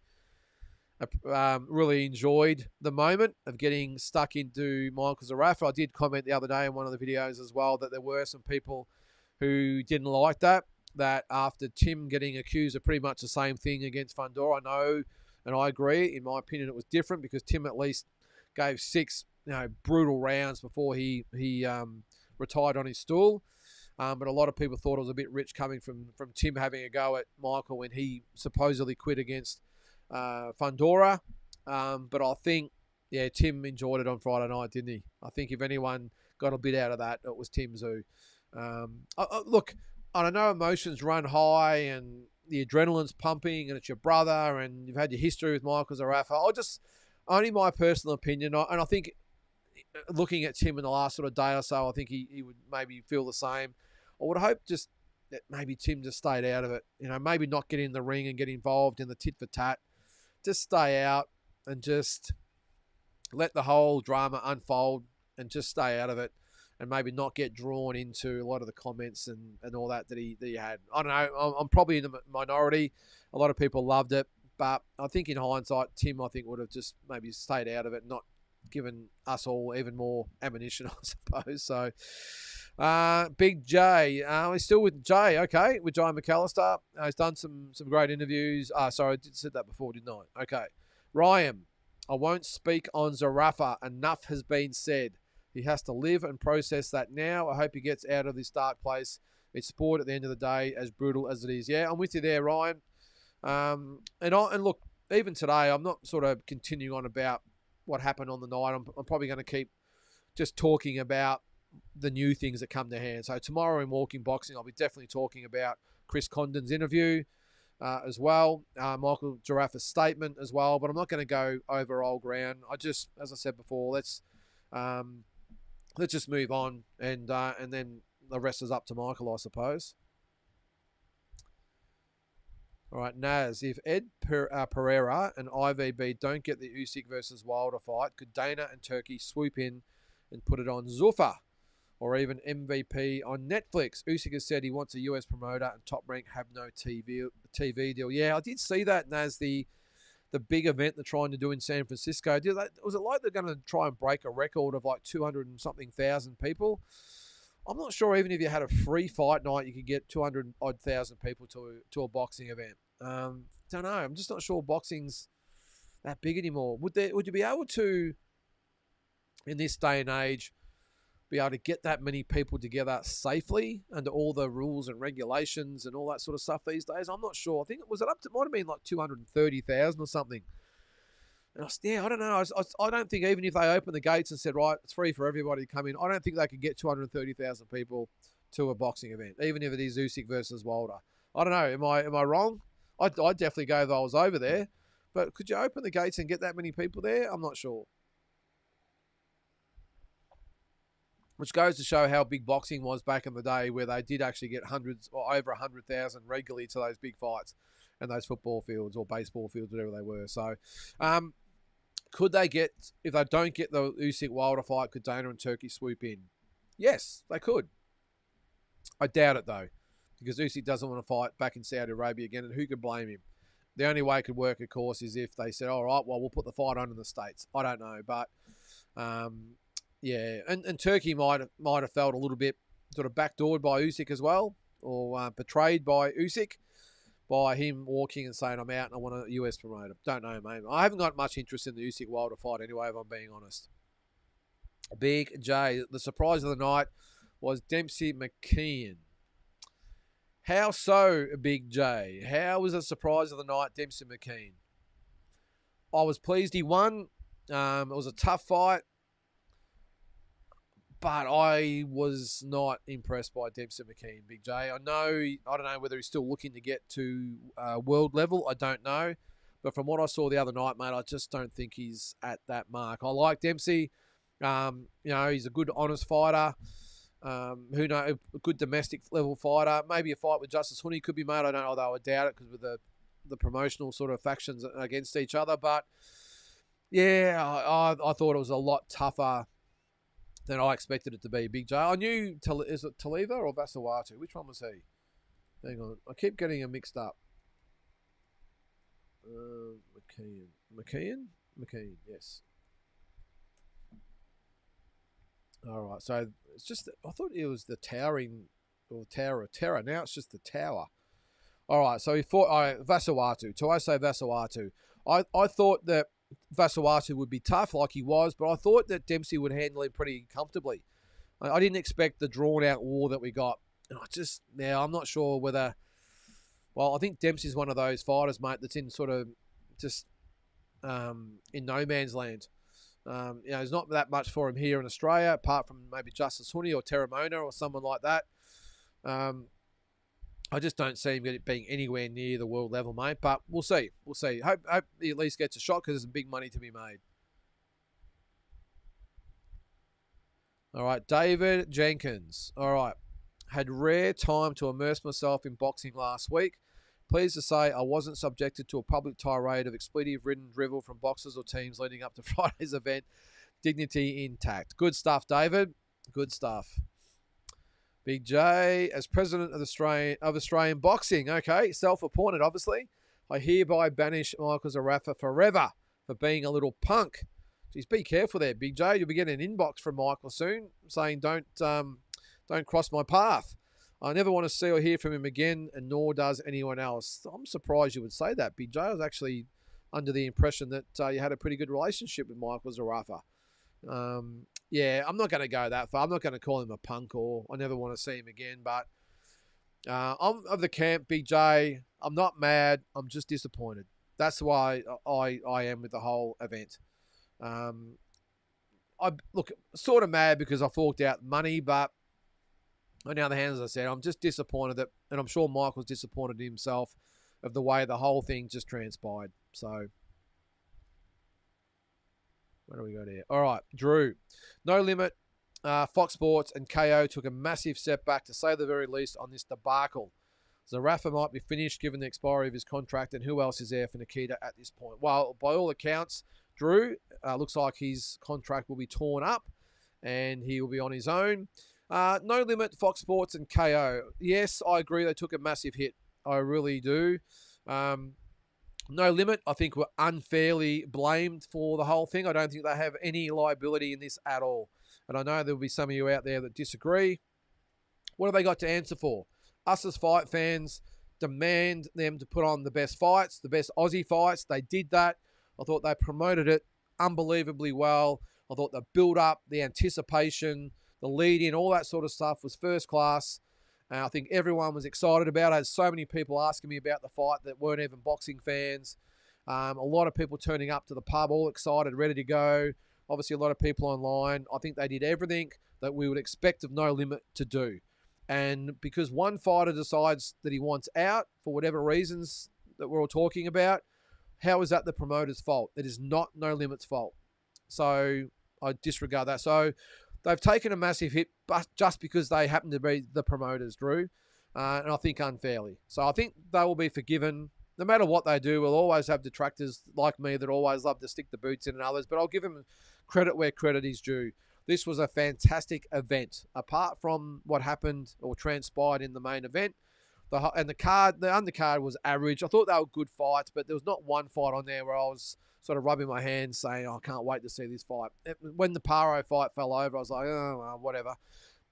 really enjoyed the moment of getting stuck into Michael Zarafa. I did comment the other day in one of the videos as well that there were some people who didn't like that after Tim getting accused of pretty much the same thing against Fundora. I know, and I agree. In my opinion, it was different because Tim at least gave 6 brutal rounds before he retired on his stool. But a lot of people thought it was a bit rich coming from Tim having a go at Michael when he supposedly quit against Fundora. But I think, Tim enjoyed it on Friday night, didn't he? I think if anyone got a bit out of that, it was Tim Zoo. Look, I know emotions run high and the adrenaline's pumping and it's your brother and you've had your history with Michael Zarafa. Only my personal opinion, and I think looking at Tim in the last sort of day or so, I think he would maybe feel the same. I would hope just that maybe Tim just stayed out of it. Maybe not get in the ring and get involved in the tit for tat. Just stay out and just let the whole drama unfold and just stay out of it and maybe not get drawn into a lot of the comments and all that he had. I don't know. I'm probably in the minority. A lot of people loved it. But I think in hindsight, Tim, I think, would have just maybe stayed out of it, not given us all even more ammunition, I suppose. So, Big J. He's still with Jay, okay, with Jay McAllister. He's done some great interviews. Sorry, I said that before, didn't I? Okay. Ryan, I won't speak on Zarafa. Enough has been said. He has to live and process that now. I hope he gets out of this dark place. It's sport at the end of the day, as brutal as it is. Yeah, I'm with you there, Ryan. And look, even today, I'm not sort of continuing on about what happened on the night. I'm probably going to keep just talking about the new things that come to hand. So tomorrow in Walking Boxing, I'll be definitely talking about Chris Condon's interview as well, Michael Zarafa's statement as well. But I'm not going to go over old ground. As I said before, let's just move on, and then the rest is up to Michael, I suppose. All right, Naz, if Ed Pereira and IVB don't get the Usyk versus Wilder fight, could Dana and Turkey swoop in and put it on Zuffa or even MVP on Netflix? Usyk has said he wants a US promoter and Top Rank have no TV deal. Yeah, I did see that, Naz, the big event they're trying to do in San Francisco. Was it like they're going to try and break a record of like 200 and something thousand people? I'm not sure even if you had a free fight night, you could get 200 odd thousand people to a boxing event. Don't know. I'm just not sure boxing's that big anymore. Would you be able to, in this day and age, be able to get that many people together safely under all the rules and regulations and all that sort of stuff these days? I'm not sure. I think it might have been like 230,000 or something. And I don't know. I don't think even if they opened the gates and said, right, it's free for everybody to come in, I don't think they could get 230,000 people to a boxing event, even if it is Usyk versus Wilder. I don't know. Am I wrong? I'd definitely go if I was over there. But could you open the gates and get that many people there? I'm not sure. Which goes to show how big boxing was back in the day, where they did actually get hundreds or over 100,000 regularly to those big fights and those football fields or baseball fields, whatever they were. So, could they get, if they don't get the Usyk Wilder fight, could Dana and Turkey swoop in? Yes, they could. I doubt it though, because Usyk doesn't want to fight back in Saudi Arabia again, and who could blame him? The only way it could work, of course, is if they said, all right, well, we'll put the fight on in the States. I don't know, but yeah, and Turkey might have felt a little bit sort of backdoored by Usyk as well, or betrayed by Usyk by him walking and saying, I'm out and I want a US promoter. Don't know, mate. I haven't got much interest in the Usyk Wilder fight anyway, if I'm being honest. Big J, the surprise of the night was Dempsey McKeon. How so, Big J? How was the surprise of the night, Dempsey McKeon? I was pleased he won. It was a tough fight, but I was not impressed by Dempsey McKeon, Big J. I don't know whether he's still looking to get to world level. I don't know. But from what I saw the other night, mate, I just don't think he's at that mark. I like Dempsey. He's a good, honest fighter. Who knows? A good domestic level fighter. Maybe a fight with Justice Honey could be made. I don't know, although I doubt it because with the promotional sort of factions against each other. But yeah, I thought it was a lot tougher than I expected it to be, Big J. I knew, is it Taliva or Vasilatu? Which one was he? Hang on. I keep getting them mixed up. McKeon, yes. All right. So it's just, I thought it was the towering, or Tower of Terror. Now it's just the Tower. All right. So he fought Vasilatu. So I say Vasilatu. I thought that Vasilatu would be tough like he was, but I thought that Dempsey would handle him pretty comfortably. I didn't expect the drawn-out war that we got. Now I'm not sure whether... Well, I think Dempsey's one of those fighters, mate, that's in sort of just in no man's land. There's not that much for him here in Australia, apart from maybe Justice Huni or Terramona or someone like that. I just don't see him being anywhere near the world level, mate. But we'll see. We'll see. Hope he at least gets a shot because there's some big money to be made. All right, David Jenkins. All right. Had rare time to immerse myself in boxing last week. Pleased to say I wasn't subjected to a public tirade of expletive-ridden drivel from boxers or teams leading up to Friday's event. Dignity intact. Good stuff, David. Good stuff. Big J, as president of Australian boxing, okay, self-appointed, obviously, I hereby banish Michael Zarafa forever for being a little punk. Jeez, be careful there, Big J. You'll be getting an inbox from Michael soon saying don't cross my path. I never want to see or hear from him again, and nor does anyone else. I'm surprised you would say that, Big J. I was actually under the impression that you had a pretty good relationship with Michael Zarafa. Yeah, I'm not going to go that far. I'm not going to call him a punk or I never want to see him again. But I'm of the camp, Big J. I'm not mad. I'm just disappointed. That's why I am with the whole event. I look sort of mad because I forked out money, but on the other hand, as I said, I'm just disappointed that, and I'm sure Michael's disappointed in himself of the way the whole thing just transpired. So, where do we go there? All right, Drew. No Limit, Fox Sports and KO took a massive step back, to say the very least, on this debacle. Zarafa might be finished given the expiry of his contract, and who else is there for Nikita at this point? Well, by all accounts, Drew, looks like his contract will be torn up and he will be on his own. No Limit, Fox Sports and KO. Yes, I agree they took a massive hit. I really do. No Limit, I think, were unfairly blamed for the whole thing. I don't think they have any liability in this at all. And I know there will be some of you out there that disagree. What have they got to answer for? Us as fight fans demand them to put on the best fights, the best Aussie fights. They did that. I thought they promoted it unbelievably well. I thought the build-up, the anticipation, the lead-in, all that sort of stuff was first class. I think everyone was excited about it. I had so many people asking me about the fight that weren't even boxing fans. A lot of people turning up to the pub, all excited, ready to go. Obviously, a lot of people online. I think they did everything that we would expect of No Limit to do. And because one fighter decides that he wants out for whatever reasons that we're all talking about, how is that the promoter's fault? It is not No Limit's fault. So I disregard that. So they've taken a massive hit but just because they happen to be the promoters, Drew, and I think unfairly. So I think they will be forgiven. No matter what they do, we'll always have detractors like me that always love to stick the boots in and others, but I'll give them credit where credit is due. This was a fantastic event. Apart from what happened or transpired in the main event, the undercard was average. I thought they were good fights, but there was not one fight on there where I was sort of rubbing my hands saying, oh, I can't wait to see this fight. When the Paro fight fell over, I was like, oh, well, whatever.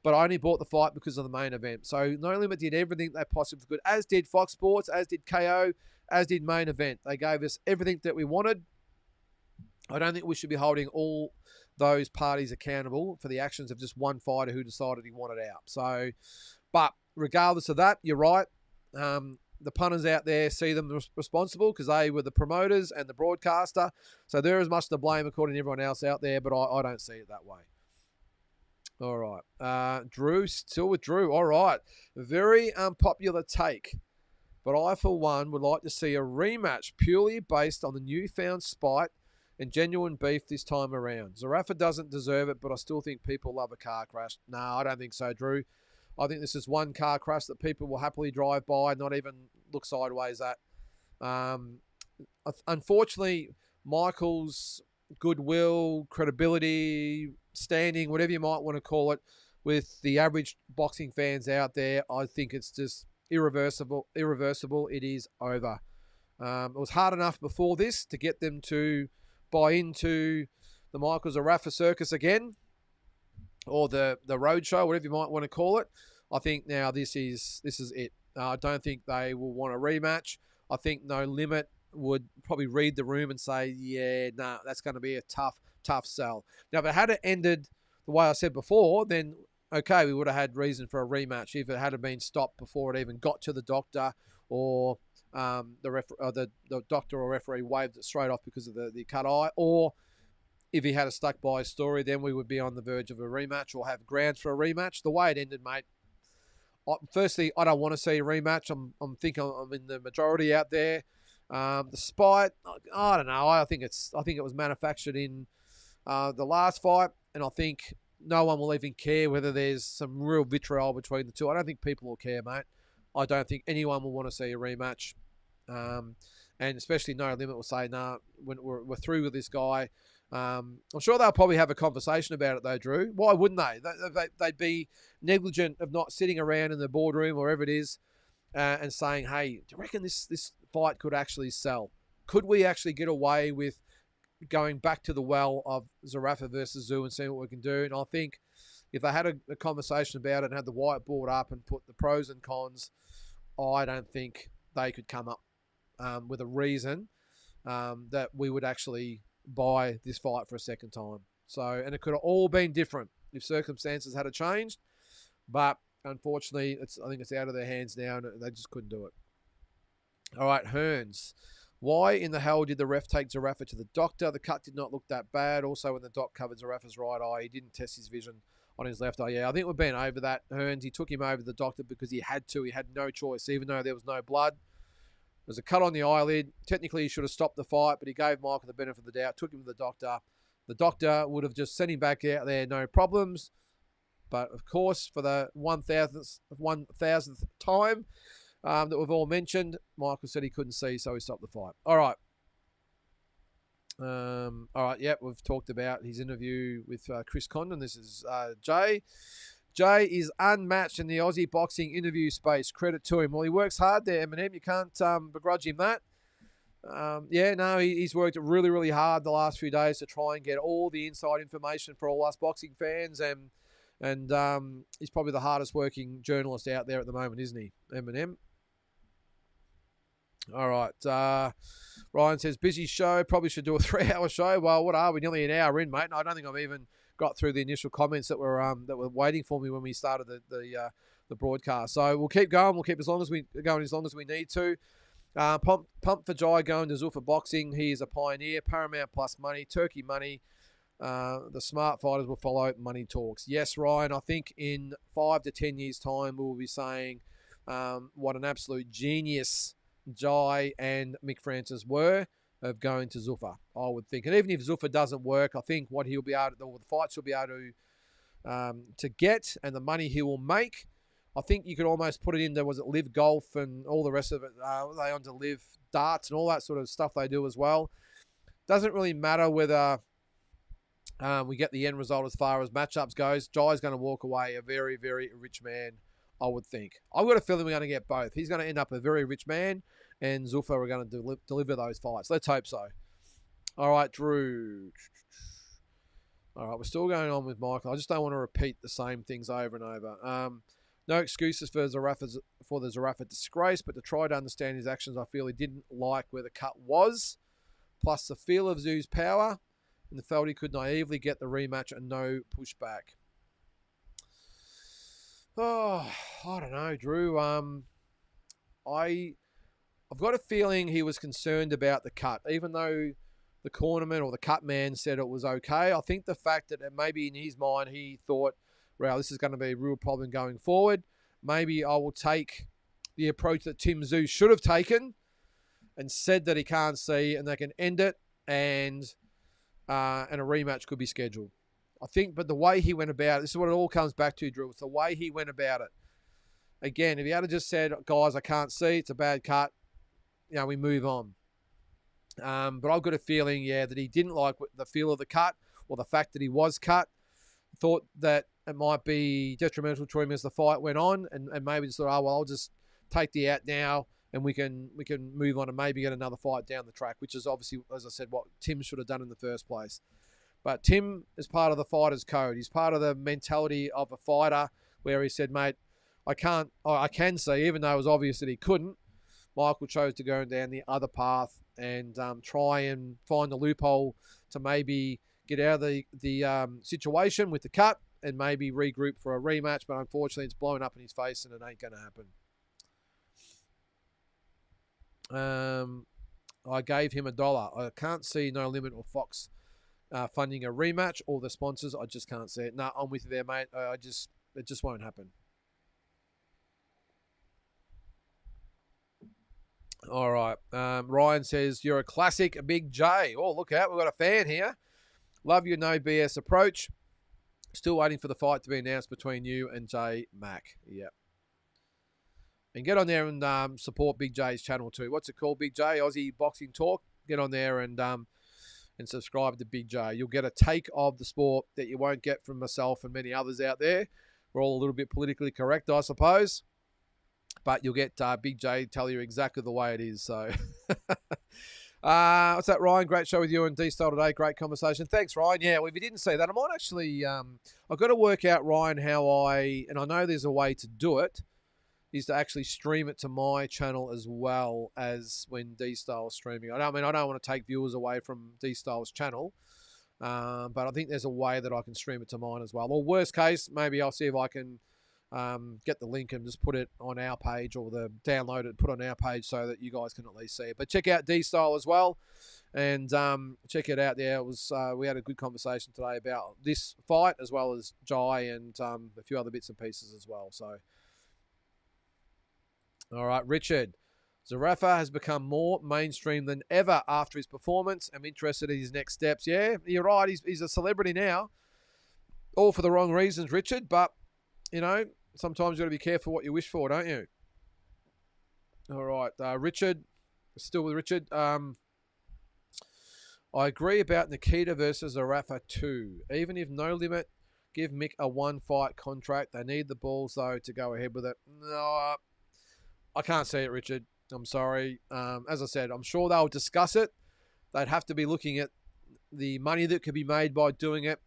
But I only bought the fight because of the main event. So No Limit did everything they possibly could, as did Fox Sports, as did KO, as did main event. They gave us everything that we wanted. I don't think we should be holding all those parties accountable for the actions of just one fighter who decided he wanted out. So, but regardless of that, you're right. The punters out there see them responsible because they were the promoters and the broadcaster. So they're as much to blame according to everyone else out there, but I don't see it that way. All right. Drew, still with Drew. All right. Very unpopular take, but I, for one, would like to see a rematch purely based on the newfound spite and genuine beef this time around. Zarafa doesn't deserve it, but I still think people love a car crash. No, I don't think so, Drew. I think this is one car crash that people will happily drive by, not even look sideways at. Unfortunately, Michael's goodwill, credibility, standing, whatever you might want to call it, with the average boxing fans out there, I think it's just irreversible. It is over. It was hard enough before this to get them to buy into the Michael Zarafa circus again, or the roadshow, whatever you might want to call it. I think now this is it. I don't think they will want a rematch. I think No Limit would probably read the room and say, yeah, nah, that's going to be a tough sell. Now, if it had ended the way I said before, then okay, we would have had reason for a rematch if it had been stopped before it even got to the doctor, or the doctor or referee waved it straight off because of the cut eye, or if he had a stuck by story, then we would be on the verge of a rematch or have grounds for a rematch. The way it ended, mate, firstly, I don't want to see a rematch. I'm thinking I'm in the majority out there. The spite, I don't know. I think it was manufactured in the last fight, and I think no one will even care whether there's some real vitriol between the two. I don't think people will care, mate. I don't think anyone will want to see a rematch, and especially No Limit will say, "Nah, we're through with this guy." I'm sure they'll probably have a conversation about it though, Drew. Why wouldn't they? They'd be negligent of not sitting around in the boardroom, wherever it is, and saying, hey, do you reckon this fight could actually sell? Could we actually get away with going back to the well of Zarafa versus Zoo and seeing what we can do? And I think if they had a conversation about it and had the whiteboard up and put the pros and cons, I don't think they could come up with a reason that we would actually buy this fight for a second time. So, and it could have all been different if circumstances had changed, but unfortunately, I think it's out of their hands now, and they just couldn't do it. All right, Hearns. Why in the hell did the ref take Zarafa to the doctor? The cut did not look that bad. Also, when the doc covered Zarafa's right eye, he didn't test his vision on his left eye. Yeah, I think we've been over that, Hearns. He took him over to the doctor because he had to. He had no choice, even though there was no blood. There's a cut on the eyelid. Technically, he should have stopped the fight, but he gave Michael the benefit of the doubt, took him to the doctor. The doctor would have just sent him back out there, no problems. But, of course, for the 1,000th time that we've all mentioned, Michael said he couldn't see, so he stopped the fight. All right. Yep, we've talked about his interview with Chris Condon. This is Jay. Jay is unmatched in the Aussie boxing interview space. Credit to him. Well, he works hard there, Eminem. You can't begrudge him that. He's worked really, really hard the last few days to try and get all the inside information for all us boxing fans, and he's probably the hardest working journalist out there at the moment, isn't he, Eminem? All right. Ryan says, busy show. Probably should do a 3-hour show. Well, what are we? Nearly an hour in, mate. And I don't think I've even got through the initial comments that were waiting for me when we started the broadcast. So we'll keep going. We'll keep as long as we need to. Pump for Jai going to Zuffa Boxing. He is a pioneer. Paramount Plus money, Turkey money. The smart fighters will follow. Money talks. Yes, Ryan. I think in 5 to 10 years' time, we will be saying what an absolute genius Jai and Mick Francis were of going to Zuffa, I would think. And even if Zuffa doesn't work, I think what he'll be able to, or the fights he'll be able to get, and the money he will make, I think you could almost put it into, was it Live Golf and all the rest of it? They on to Live Darts and all that sort of stuff they do as well. Doesn't really matter whether we get the end result as far as matchups goes. Jai's going to walk away a very, very rich man, I would think. I've got a feeling we're going to get both. He's going to end up a very rich man, and Zuffa are going to deliver those fights. Let's hope so. All right, Drew. All right, we're still going on with Michael. I just don't want to repeat the same things over and over. No excuses for the Zarafa disgrace, but to try to understand his actions, I feel he didn't like where the cut was, plus the feel of Zoo's power, and felt he could naively get the rematch and no pushback. Oh, I don't know, Drew. I've got a feeling he was concerned about the cut, even though the cornerman or the cut man said it was okay. I think the fact that maybe in his mind he thought, well, this is going to be a real problem going forward. Maybe I will take the approach that Tim Tszyu should have taken and said that he can't see, and they can end it, and a rematch could be scheduled. I think, but the way he went about it, this is what it all comes back to, Drew. It's the way he went about it. Again, if he had just said, guys, I can't see, it's a bad cut, we move on. But I've got a feeling, that he didn't like the feel of the cut or the fact that he was cut. Thought that it might be detrimental to him as the fight went on, and maybe just thought, I'll just take the out now, and we can move on and maybe get another fight down the track, which is obviously, as I said, what Tim should have done in the first place. But Tim is part of the fighter's code. He's part of the mentality of a fighter where he said, mate, I can see, even though it was obvious that he couldn't, Michael chose to go down the other path and try and find the loophole to maybe get out of the situation with the cut and maybe regroup for a rematch. But unfortunately, it's blown up in his face and it ain't going to happen. I gave him $1. I can't see No Limit or Fox funding a rematch or the sponsors. I just can't see it. No, I'm with you there, mate. It just won't happen. All right. Ryan says, you're a classic Big J. Oh, look out. We've got a fan here. Love your no BS approach. Still waiting for the fight to be announced between you and J Mac. Yep. And get on there and support Big J's channel too. What's it called, Big J? Aussie Boxing Talk. Get on there and subscribe to Big J. You'll get a take of the sport that you won't get from myself and many others out there. We're all a little bit politically correct, I suppose. But you'll get Big J tell you exactly the way it is. So, what's that, Ryan? Great show with you and D-Style today. Great conversation. Thanks, Ryan. Yeah, well, if you didn't see that, I might actually, I've got to work out, Ryan, and I know there's a way to do it, is to actually stream it to my channel as well as when D-Style's streaming. I don't want to take viewers away from D-Style's channel, but I think there's a way that I can stream it to mine as well. Or worst case, maybe I'll see if I can get the link and just put it on our page, or download it, put it on our page so that you guys can at least see it. But check out D-Style as well, and check it out there. It was we had a good conversation today about this fight as well as Jai and a few other bits and pieces as well. So, all right, Richard. Zarafa has become more mainstream than ever after his performance. I'm interested in his next steps. Yeah, you're right. He's a celebrity now. All for the wrong reasons, Richard, but sometimes you got to be careful what you wish for, don't you? All right, Richard, still with Richard. I agree about Nikita versus Zarafa too. Even if No Limit give Mick a one-fight contract, they need the balls, though, to go ahead with it. No, I can't see it, Richard. I'm sorry. As I said, I'm sure they'll discuss it. They'd have to be looking at the money that could be made by doing it.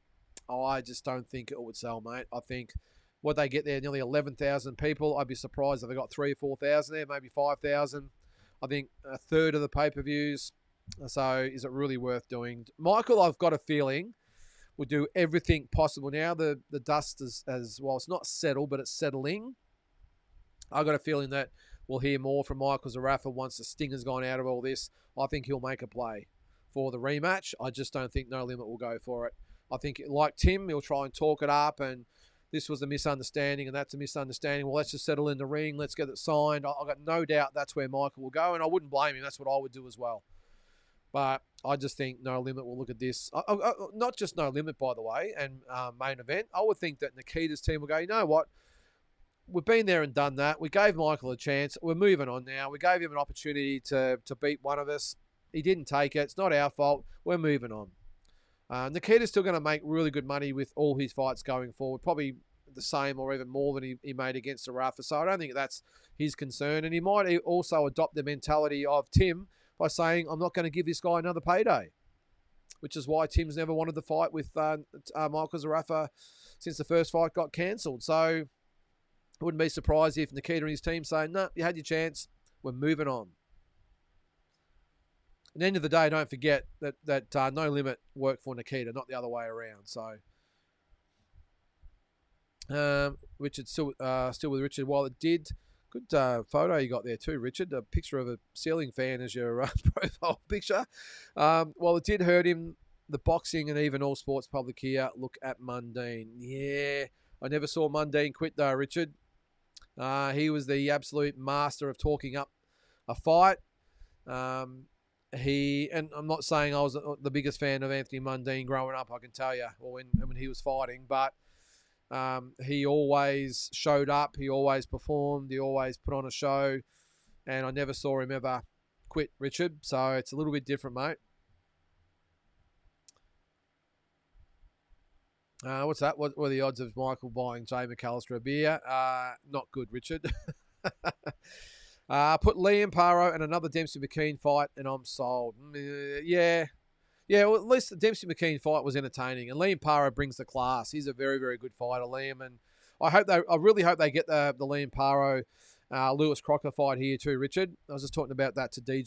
I just don't think it would sell, mate. I think what they get there, nearly 11,000 people. I'd be surprised if they got 3,000 or 4,000 there, maybe 5,000. I think a third of the pay-per-views. So is it really worth doing? Michael, I've got a feeling, will do everything possible. Now the dust is, as well, it's not settled, but it's settling. I've got a feeling that we'll hear more from Michael Zarafa once the sting has gone out of all this. I think he'll make a play for the rematch. I just don't think No Limit will go for it. I think, like Tim, he'll try and talk it up, and this was a misunderstanding and that's a misunderstanding. Well, let's just settle in the ring. Let's get it signed. I've got no doubt that's where Michael will go, and I wouldn't blame him. That's what I would do as well. But I just think No Limit will look at this. Not just No Limit, by the way, and main event. I would think that Nikita's team will go, you know what? We've been there and done that. We gave Michael a chance. We're moving on now. We gave him an opportunity to beat one of us. He didn't take it. It's not our fault. We're moving on. Nikita's still going to make really good money with all his fights going forward. Probably the same or even more than he made against Zarafa. So I don't think that's his concern. And he might also adopt the mentality of Tim by saying, I'm not going to give this guy another payday, which is why Tim's never wanted to fight with Michael Zarafa since the first fight got cancelled. So I wouldn't be surprised if Nikita and his team say, no, you had your chance. We're moving on. At the end of the day, don't forget that No Limit worked for Nikita, not the other way around. So, Richard, still with Richard. While it did, good photo you got there too, Richard. A picture of a ceiling fan as your profile picture. While it did hurt him, the boxing and even all sports public here look at Mundine. Yeah, I never saw Mundine quit though, Richard. He was the absolute master of talking up a fight. And I'm not saying I was the biggest fan of Anthony Mundine growing up, I can tell you, or when he was fighting, but he always showed up, he always performed, he always put on a show, and I never saw him ever quit, Richard. So it's a little bit different, mate. What's that? What were the odds of Michael buying Jay McAllister a beer? Not good, Richard. Put Liam Paro and another Dempsey McKean fight, and I'm sold. Yeah. Well, at least the Dempsey McKean fight was entertaining, and Liam Paro brings the class. He's a very, very good fighter, Liam, and I really hope they get the Liam Paro Lewis Crocker fight here too, Richard. I was just talking about that to D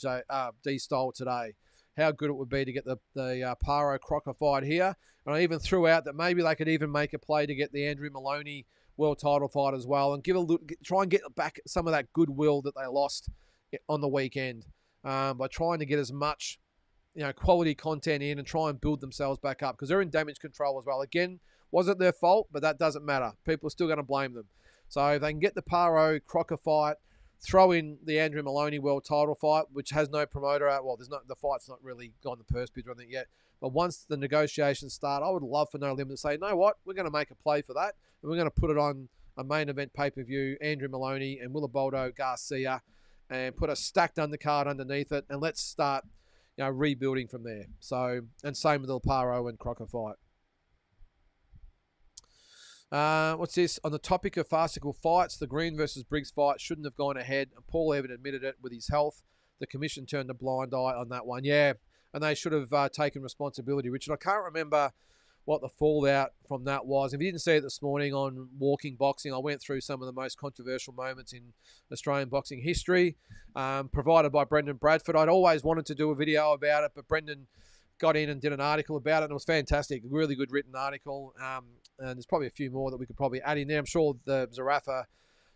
Style today. How good it would be to get the Paro Crocker fight here. And I even threw out that maybe they could even make a play to get the Andrew Maloney world title fight as well, and try and get back some of that goodwill that they lost on the weekend by trying to get as much quality content in and try and build themselves back up, because they're in damage control as well. Again, wasn't their fault, but that doesn't matter. People are still going to blame them. So if they can get the Paro Crocker fight, throw in the Andrew Maloney world title fight, which has no promoter out. Well, the fight's not really gone the purse bid or anything yet. But once the negotiations start, I would love for No Limit to say, you know what, we're going to make a play for that, and we're going to put it on a main event pay-per-view, Andrew Maloney and Willaboldo Garcia, and put a stacked undercard underneath it, and let's start rebuilding from there. So, and same with the Paro and Crocker fight. What's this? On the topic of farcical fights, the Green versus Briggs fight shouldn't have gone ahead, and Paul Evan admitted it with his health. The commission turned a blind eye on that one. Yeah, and they should have taken responsibility, Richard. I can't remember what the fallout from that was. If you didn't see it this morning on Walking Boxing, I went through some of the most controversial moments in Australian boxing history, provided by Brendan Bradford. I'd always wanted to do a video about it, but Brendan got in and did an article about it, and it was fantastic. Really good written article. And there's probably a few more that we could probably add in there. I'm sure the Zarafa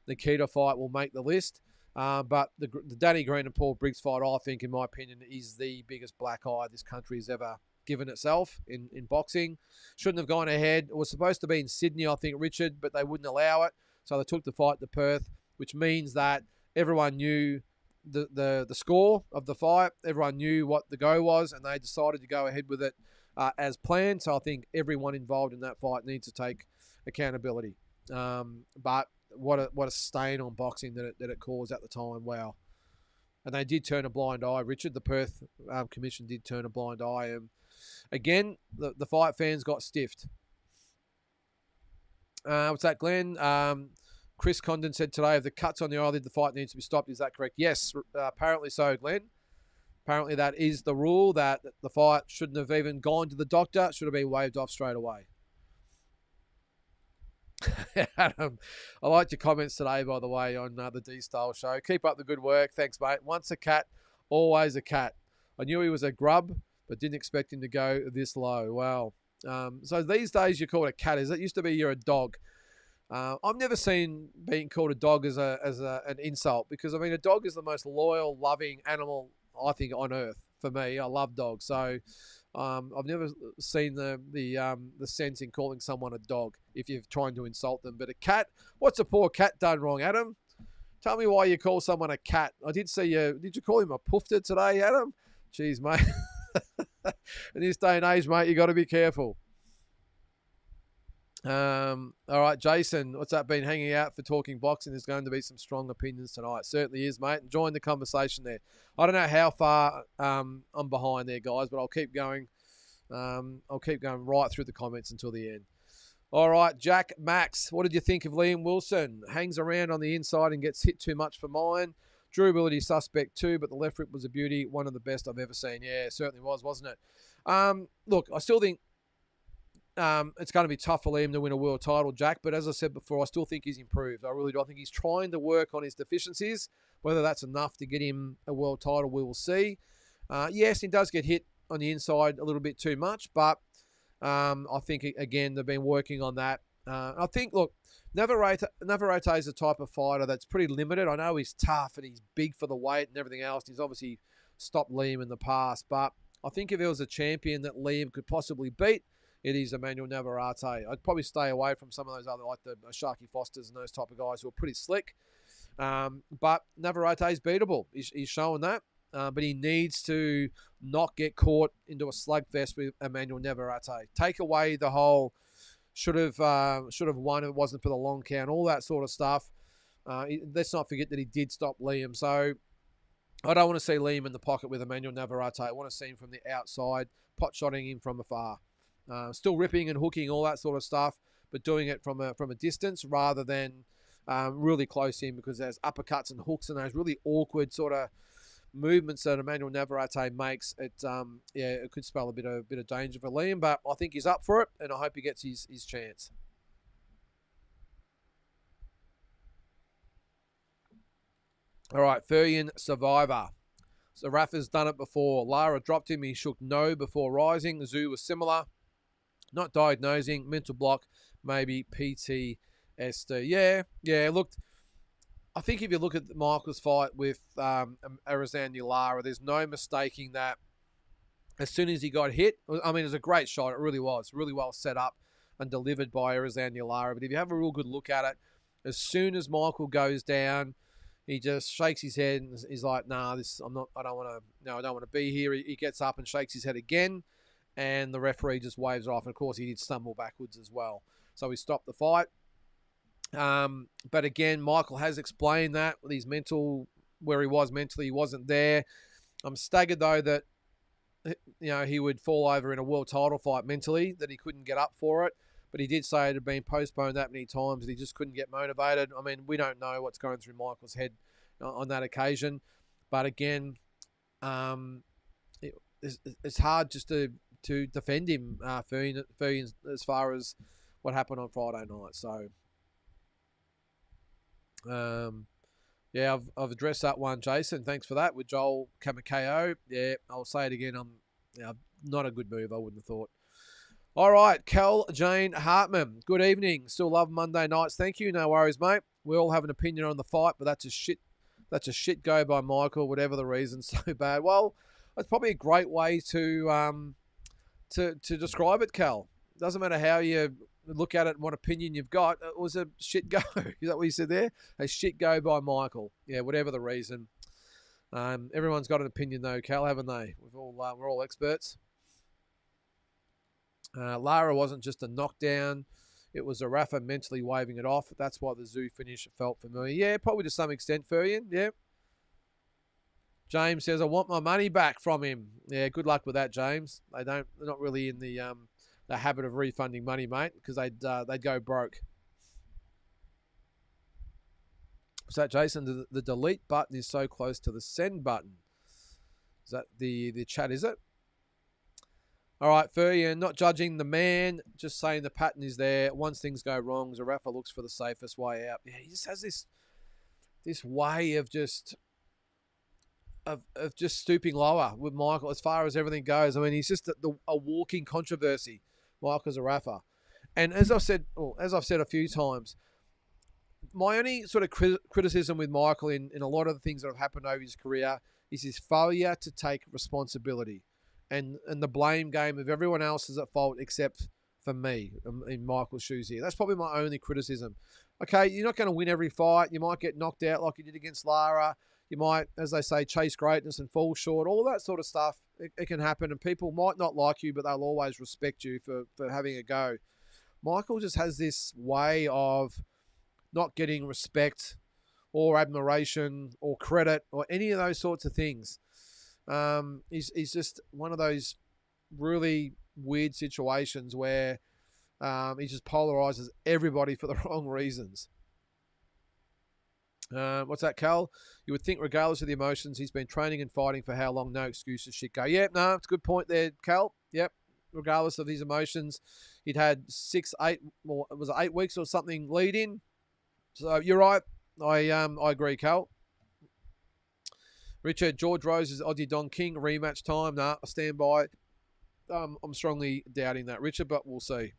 Nikita fight will make the list. But the Danny Green and Paul Briggs fight, I think, in my opinion, is the biggest black eye this country has ever given itself in boxing. Shouldn't have gone ahead. It was supposed to be in Sydney, I think, Richard, but they wouldn't allow it. So they took the fight to Perth, which means that everyone knew the score of the fight. Everyone knew what the go was, and they decided to go ahead with it as planned. So I think everyone involved in that fight needs to take accountability. But what a stain on boxing that it caused at the time. Wow. And they did turn a blind eye, Richard. The Perth Commission did turn a blind eye. And again, the fight fans got stiffed. What's that, Glenn? Chris Condon said today, if the cuts on the eyelid, the fight needs to be stopped. Is that correct? Yes, apparently so, Glenn. Apparently that is the rule, that the fight shouldn't have even gone to the doctor. Should have been waved off straight away. Adam, I liked your comments today, by the way, on the D-Style show. Keep up the good work. Thanks, mate. Once a cat, always a cat. I knew he was a grub, but didn't expect him to go this low. Wow. So these days you call it a cat, is it? Used to be you're a dog. I've never seen being called a dog as an insult, because, I mean, a dog is the most loyal, loving animal, I think, on earth. For me, I love dogs. So I've never seen the sense in calling someone a dog if you're trying to insult them. But a cat, what's a poor cat done wrong, Adam? Tell me why you call someone a cat. I did see you. Did you call him a poofter today, Adam? Jeez, mate. In this day and age, mate, you got to be careful. All right, Jason, what's that, been hanging out for talking boxing? There's going to be some strong opinions tonight. Certainly is, mate. Join the conversation there. I don't know how far I'm behind there, guys, but I'll keep going. I'll keep going right through the comments until the end. All right, Jack Max, what did you think of Liam Wilson? Hangs around on the inside and gets hit too much for mine. Durability suspect too, but the left rip was a beauty. One of the best I've ever seen. Yeah, it certainly was, wasn't it? Look, I still think it's going to be tough for Liam to win a world title, Jack. But as I said before, I still think he's improved. I really do. I think he's trying to work on his deficiencies. Whether that's enough to get him a world title, we will see. Yes, he does get hit on the inside a little bit too much, but I think, again, they've been working on that. I think, look, Navarrete is the type of fighter that's pretty limited. I know he's tough and he's big for the weight and everything else. He's obviously stopped Liam in the past, but I think if there was a champion that Liam could possibly beat, it is Emmanuel Navarrete. I'd probably stay away from some of those other, like the Sharky Fosters and those type of guys who are pretty slick. But Navarrete is beatable. He's showing that. But he needs to not get caught into a slugfest with Emmanuel Navarrete. Take away the whole should have won if it wasn't for the long count, all that sort of stuff. Let's not forget that he did stop Liam. So I don't want to see Liam in the pocket with Emmanuel Navarrete. I want to see him from the outside, pot-shotting him from afar. Still ripping and hooking, all that sort of stuff, but doing it from a distance rather than really close in, because there's uppercuts and hooks and those really awkward sort of movements that Emmanuel Navarrete makes. It could spell a bit of danger for Liam, but I think he's up for it, and I hope he gets his chance. All right, Furian Survivor. So Rafa's done it before. Lara dropped him. He shook no before rising. Zoo was similar. Not diagnosing. Mental block. Maybe PTSD. Yeah. Look, I think if you look at Michael's fight with Arizandi Lara, there's no mistaking that as soon as he got hit, I mean, it was a great shot. It really was. Really well set up and delivered by Arizandi Lara. But if you have a real good look at it, as soon as Michael goes down, he just shakes his head and he's like, "Nah, I don't want to be here." He gets up and shakes his head again, and the referee just waves it off. And of course, he did stumble backwards as well, so he stopped the fight. But again, Michael has explained that with his where he was mentally, he wasn't there. I'm staggered though that he would fall over in a world title fight mentally, that he couldn't get up for it. But he did say it had been postponed that many times and he just couldn't get motivated. I mean, we don't know what's going through Michael's head on that occasion. But again, it's hard just to defend him, Furian, as far as what happened on Friday night. So, I've addressed that one, Jason. Thanks for that with Joel Kamakeo. Yeah, I'll say it again. Not a good move, I wouldn't have thought. All right, Cal Jane Hartman. Good evening. Still love Monday nights. Thank you. No worries, mate. We all have an opinion on the fight, but that's a shit go by Michael, whatever the reason. So bad. Well, that's probably a great way to describe it, Cal. Doesn't matter how you look at it and what opinion you've got. It was a shit go. Is that what you said there? A shit go by Michael. Yeah, whatever the reason. Everyone's got an opinion though, Cal, haven't they? We're all experts. Lara wasn't just a knockdown. It was a Rafa mentally waving it off. That's why the Zoo finish felt familiar. Yeah, probably to some extent, Furian. Yeah. James says, I want my money back from him. Yeah, good luck with that, James. They're not really in the habit of refunding money, mate, because they'd go broke. So, Jason, the delete button is so close to the send button. Is that the chat, is it? All right, Furian, not judging the man, just saying the pattern is there. Once things go wrong, Zarafa looks for the safest way out. Yeah, he just has this way of just stooping lower with Michael as far as everything goes. I mean, he's just a walking controversy, Michael Zarafa. And as I've said a few times, my only sort of criticism with Michael in a lot of the things that have happened over his career is his failure to take responsibility. And the blame game of everyone else is at fault except for me in Michael's shoes here. That's probably my only criticism. Okay, you're not going to win every fight. You might get knocked out like you did against Lara. You might, as they say, chase greatness and fall short. All that sort of stuff, it can happen. And people might not like you, but they'll always respect you for having a go. Michael just has this way of not getting respect or admiration or credit or any of those sorts of things. He's just one of those really weird situations where he just polarizes everybody for the wrong reasons. What's that, Cal? You would think regardless of the emotions, he's been training and fighting for how long? No excuses, shit go. Yeah, no, it's a good point there, Cal. Yep. Regardless of his emotions, he'd had 8 weeks or something lead in. So you're right. I agree, Cal. Richard, George Rose's Aussie Don King rematch time. Nah, I stand by. I'm strongly doubting that, Richard, but we'll see.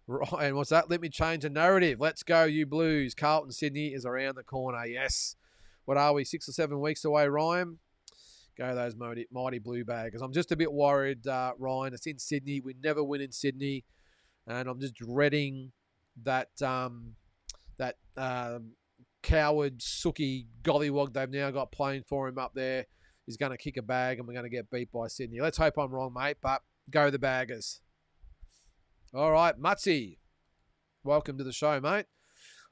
Right, and what's that? Let me change the narrative. Let's go, you Blues. Carlton Sydney is around the corner. Yes. What are we, 6 or 7 weeks away, Ryan? Go those mighty Blue Baggers. I'm just a bit worried, Ryan. It's in Sydney. We never win in Sydney. And I'm just dreading that coward, sooky gollywog they've now got playing for him up there is going to kick a bag and we're going to get beat by Sydney. Let's hope I'm wrong, mate, but go the Baggers. All right, Mutsy, welcome to the show, mate.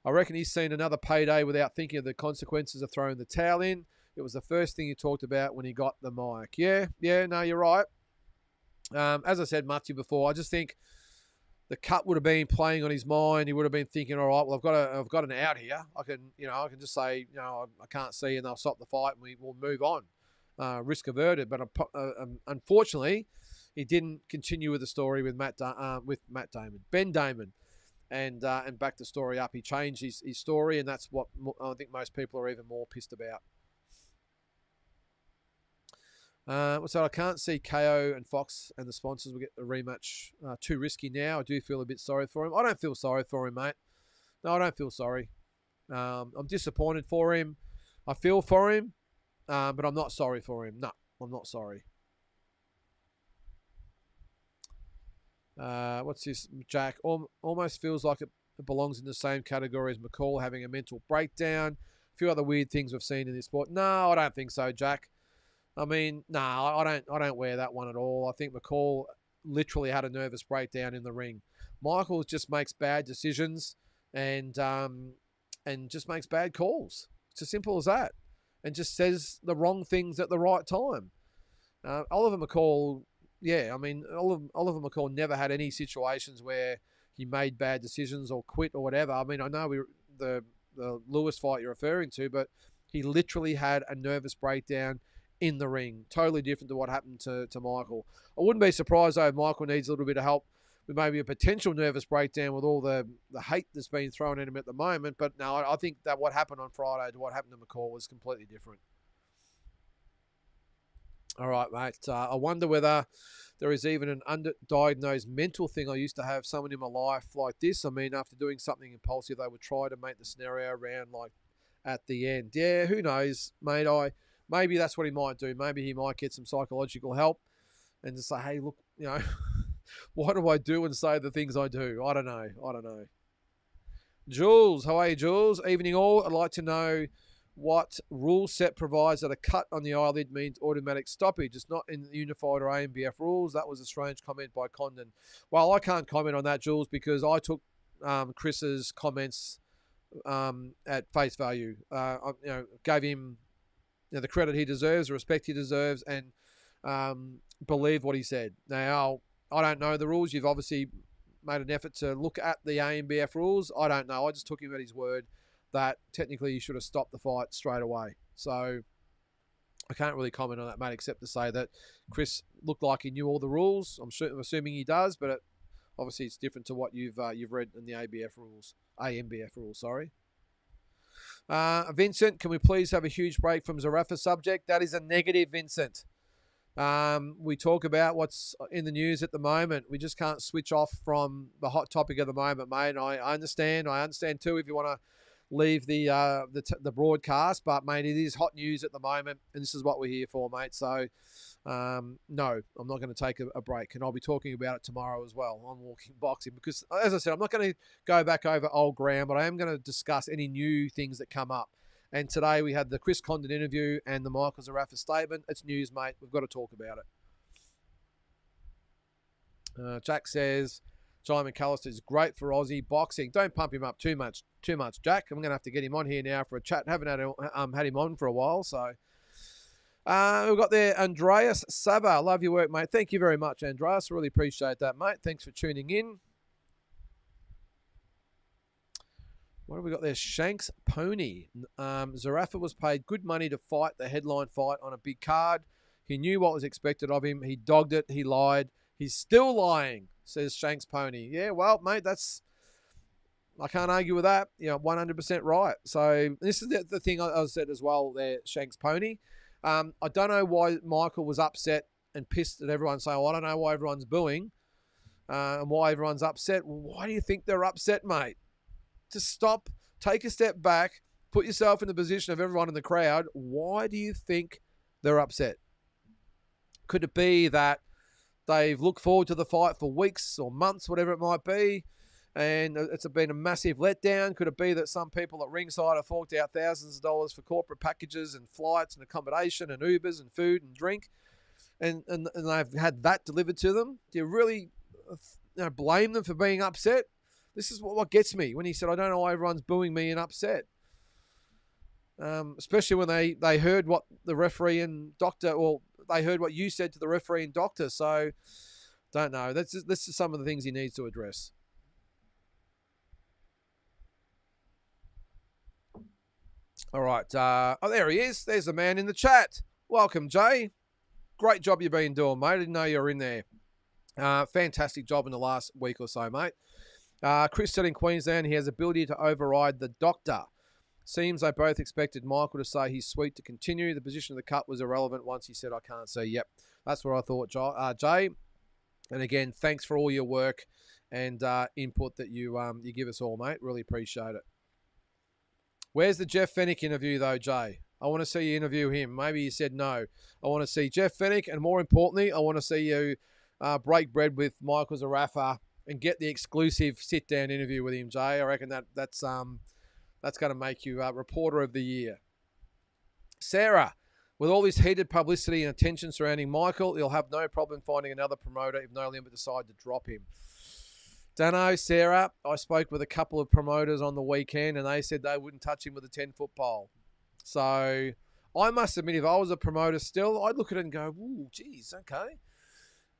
I reckon he's seen another payday without thinking of the consequences of throwing the towel in. It was the first thing he talked about when he got the mic. Yeah, no, you're right. As I said much before, I just think the cut would have been playing on his mind. He would have been thinking, all right, well, I've got an out here. I can just say, I can't see, and they'll stop the fight, and we will move on. Risk averted. But unfortunately, he didn't continue with the story with Ben Damon, and back the story up. He changed his story, and that's what I think most people are even more pissed about. So I can't see KO and Fox and the sponsors will get the rematch too risky now. I do feel a bit sorry for him. I don't feel sorry for him, mate. No, I don't feel sorry. I'm disappointed for him. I feel for him, but I'm not sorry for him. No, I'm not sorry. What's this, Jack? Almost feels like it belongs in the same category as McCall having a mental breakdown. A few other weird things we've seen in this sport. No, I don't think so, Jack. I mean, no, I don't wear that one at all. I think McCall literally had a nervous breakdown in the ring. Michael just makes bad decisions and just makes bad calls. It's as simple as that. And just says the wrong things at the right time. Oliver McCall, Oliver McCall never had any situations where he made bad decisions or quit or whatever. I mean, I know the Lewis fight you're referring to, but he literally had a nervous breakdown in the ring. Totally different to what happened to Michael. I wouldn't be surprised though if Michael needs a little bit of help with maybe a potential nervous breakdown with all the hate that's been thrown at him at the moment. But no, I think that what happened on Friday to what happened to McCall was completely different. All right, mate. I wonder whether there is even an underdiagnosed mental thing. I used to have someone in my life like this. I mean, after doing something impulsive, they would try to make the scenario around like at the end. Yeah, who knows, mate? Maybe that's what he might do. Maybe he might get some psychological help and just say, hey, look, why do I do and say the things I do? I don't know. Jules, how are you, Jules? Evening all. I'd like to know what rule set provides that a cut on the eyelid means automatic stoppage. It's not in the unified or AMBF rules. That was a strange comment by Condon. Well, I can't comment on that, Jules, because I took Chris's comments at face value. Gave him the credit he deserves, the respect he deserves, and believe what he said. Now, I don't know the rules. You've obviously made an effort to look at the AMBF rules. I don't know. I just took him at his word that technically you should have stopped the fight straight away. So I can't really comment on that, mate, except to say that Chris looked like he knew all the rules. I'm assuming he does, but obviously it's different to what you've read in the AMBF rules. Sorry. Vincent, can we please have a huge break from Zarafa subject? That is a negative, Vincent. We talk about what's in the news at the moment. We just can't switch off from the hot topic of the moment, mate. I understand. I understand too if you want to leave the broadcast, but mate, it is hot news at the moment, and this is what we're here for, mate. So, no, I'm not going to take a break, and I'll be talking about it tomorrow as well on Walking Boxing because, as I said, I'm not going to go back over old ground, but I am going to discuss any new things that come up. And today we had the Chris Condon interview and the Michael Zarafa statement. It's news, mate. We've got to talk about it. Jack says, John McAllister is great for Aussie boxing. Don't pump him up too much, Jack. I'm going to have to get him on here now for a chat. Haven't had him on for a while, so. We've got there Andreas Sava. Love your work, mate. Thank you very much, Andreas. Really appreciate that, mate. Thanks for tuning in. What have we got there? Shanks Pony. Zarafa was paid good money to fight the headline fight on a big card. He knew what was expected of him. He dogged it. He lied. He's still lying, says Shanks Pony. Yeah, well, mate, I can't argue with that. 100% right. So this is the thing I said as well there, Shanks Pony. I don't know why Michael was upset and pissed at everyone saying, I don't know why everyone's booing and why everyone's upset. Well, why do you think they're upset, mate? Just stop, take a step back, put yourself in the position of everyone in the crowd. Why do you think they're upset? Could it be that they've looked forward to the fight for weeks or months, whatever it might be, and it's been a massive letdown? Could it be that some people at ringside have forked out thousands of dollars for corporate packages and flights and accommodation and Ubers and food and drink, and they've had that delivered to them? Do you really blame them for being upset? This is what gets me when he said, I don't know why everyone's booing me and upset. Especially when they heard what the referee and doctor, or they heard what you said to the referee and doctor. So, don't know. This is some of the things he needs to address. All right. Oh, there he is. There's the man in the chat. Welcome, Jay. Great job you've been doing, mate. I didn't know you were in there. Fantastic job in the last week or so, mate. Chris said in Queensland he has ability to override the doctor. Seems they both expected Michael to say he's sweet to continue. The position of the cut was irrelevant once he said, I can't see. Yep, that's what I thought, Jay. And again, thanks for all your work and input that you give us all, mate. Really appreciate it. Where's the Jeff Fennick interview, though, Jay? I want to see you interview him. Maybe you said no. I want to see Jeff Fennick, and more importantly, I want to see you break bread with Michael Zarafa and get the exclusive sit-down interview with him, Jay. I reckon that's going to make you Reporter of the Year. Sarah, with all this heated publicity and attention surrounding Michael, he'll have no problem finding another promoter if No Limit decide to drop him. Dunno, Sarah. I spoke with a couple of promoters on the weekend, and they said they wouldn't touch him with a 10-foot pole. So I must admit, if I was a promoter still, I'd look at it and go, ooh, geez, okay.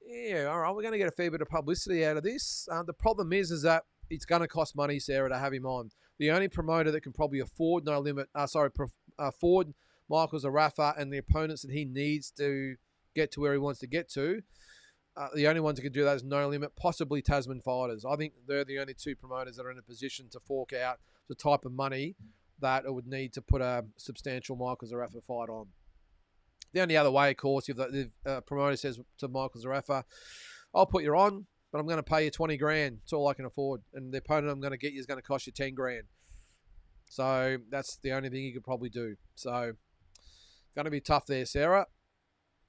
Yeah, all right, we're going to get a fair bit of publicity out of this. The problem is that it's going to cost money, Sarah, to have him on. The only promoter that can probably afford afford Michael Zarafa and the opponents that he needs to get to where he wants to get to, the only ones who can do that is No Limit, possibly Tasman Fighters. I think they're the only two promoters that are in a position to fork out the type of money that it would need to put a substantial Michael Zarafa fight on. The only other way, of course, if the promoter says to Michael Zarafa, I'll put you on, but I'm going to pay you 20 grand. It's all I can afford. And the opponent I'm going to get you is going to cost you 10 grand. So that's the only thing you could probably do. So going to be tough there, Sarah.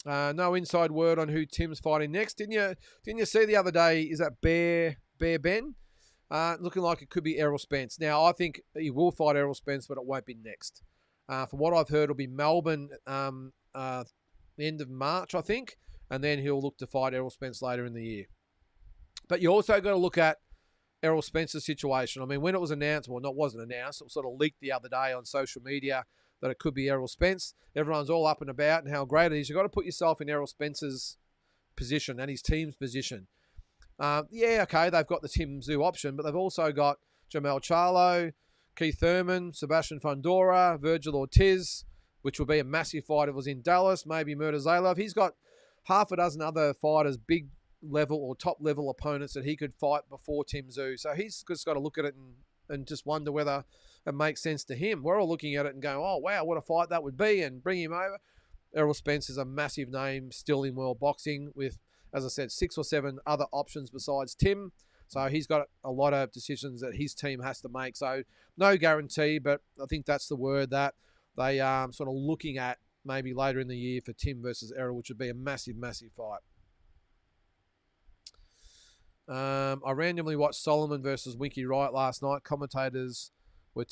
No inside word on who Tim's fighting next. Didn't you see the other day, is that Bear Ben? Looking like it could be Errol Spence. Now, I think he will fight Errol Spence, but it won't be next. From what I've heard, it'll be Melbourne the end of March, I think, and then he'll look to fight Errol Spence later in the year. But you also got to look at Errol Spence's situation. I mean, when it was announced, well, it wasn't announced, it was sort of leaked the other day on social media that it could be Errol Spence. Everyone's all up and about and how great it is. You've got to put yourself in Errol Spence's position and his team's position. Okay, they've got the Tim Tszyu option, but they've also got Jamel Charlo, Keith Thurman, Sebastian Fundora, Virgil Ortiz, which will be a massive fight if it was in Dallas, maybe Murtazalov. He's got half a dozen other fighters, big level or top level opponents that he could fight before Tim Tszyu. So he's just got to look at it and just wonder whether it makes sense to him. We're all looking at it and going, oh, wow, what a fight that would be, and bring him over. Errol Spence is a massive name still in world boxing with, as I said, 6 or 7 other options besides Tim. So he's got a lot of decisions that his team has to make. So no guarantee, but I think that's the word that they are sort of looking at maybe later in the year for Tim versus Errol, which would be a massive, massive fight. I randomly watched Solomon versus Winky Wright last night. Commentators were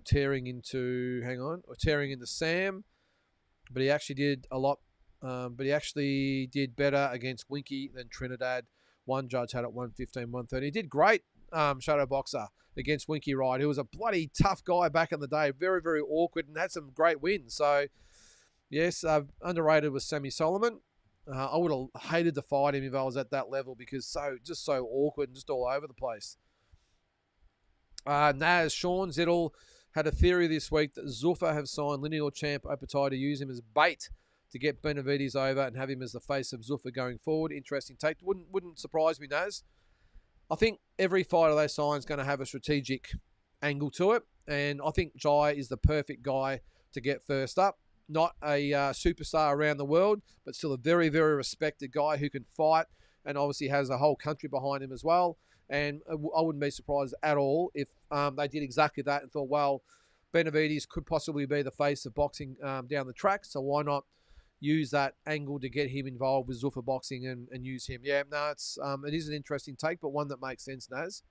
tearing into Sam, but he actually did a lot. But he actually did better against Winky than Trinidad. One judge had it 115, 130. He did great, shadow boxer, against Winky Wright, who was a bloody tough guy back in the day. Very, very awkward and had some great wins. So, yes, underrated was Sammy Solomon. I would have hated to fight him if I was at that level because just so awkward and just all over the place. Sean Ziddle had a theory this week that Zuffa have signed lineal champ Opatai to use him as bait to get Benavides over and have him as the face of Zuffa going forward. Interesting take. Wouldn't surprise me, Naz. I think every fighter they sign is going to have a strategic angle to it, and I think Jai is the perfect guy to get first up. Not a superstar around the world, but still a very, very respected guy who can fight and obviously has a whole country behind him as well. And I wouldn't be surprised at all if they did exactly that and thought, well, Benavides could possibly be the face of boxing down the track, so why not use that angle to get him involved with Zuffa boxing and use him. Yeah, no, it is an interesting take, but one that makes sense, Naz.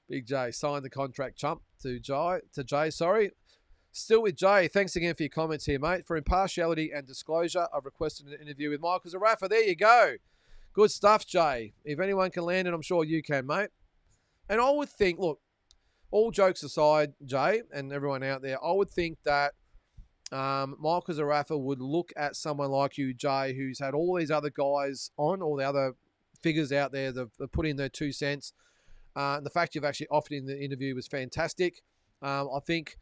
Big J signed the contract, chump, to Jay. Sorry. Still with Jay. Thanks again for your comments here, mate. For impartiality and disclosure, I've requested an interview with Michael Zarafa. There you go. Good stuff, Jay. If anyone can land it, I'm sure you can, mate. And I would think, look, all jokes aside, Jay, and everyone out there, I would think that Michael Zarafa would look at someone like you, Jay, who's had all these other guys on, all the other figures out there that have put in their 2 cents. And the fact you've actually offered in the interview was fantastic. I think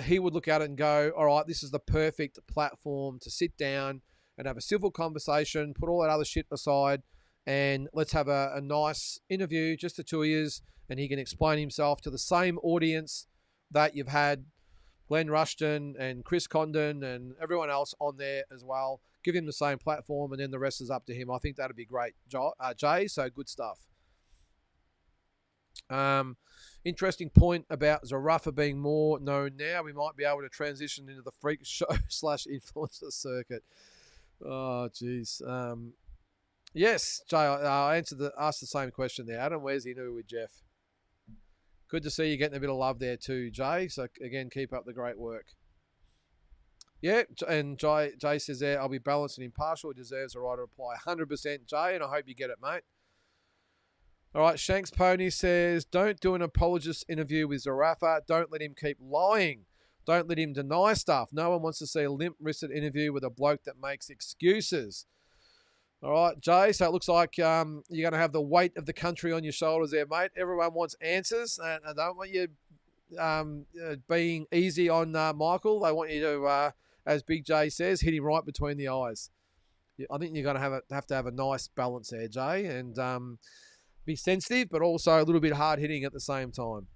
he would look at it and go, all right, this is the perfect platform to sit down and have a civil conversation, put all that other shit aside, and let's have a nice interview, just the two of you, and he can explain himself to the same audience that you've had Glenn Rushton and Chris Condon and everyone else on there as well. Give him the same platform, and then the rest is up to him. I think that'd be great, Jay. So good stuff. Interesting point about Zarafa being more known now. We might be able to transition into the freak show / influencer circuit. Oh, geez. Yes, Jay, I asked the same question there. Adam, where's he new with Jeff? Good to see you getting a bit of love there too, Jay. So, again, keep up the great work. Yeah, and Jay says there, I'll be balanced and impartial. He deserves the right to reply 100%, Jay, and I hope you get it, mate. All right, Shanks Pony says, don't do an apologist interview with Zarafa. Don't let him keep lying. Don't let him deny stuff. No one wants to see a limp-wristed interview with a bloke that makes excuses. All right, Jay, so it looks like you're going to have the weight of the country on your shoulders there, mate. Everyone wants answers, and I don't want you being easy on Michael. They want you to, as Big J says, hit him right between the eyes. I think you're going to have to have a nice balance there, Jay, and be sensitive, but also a little bit hard-hitting at the same time.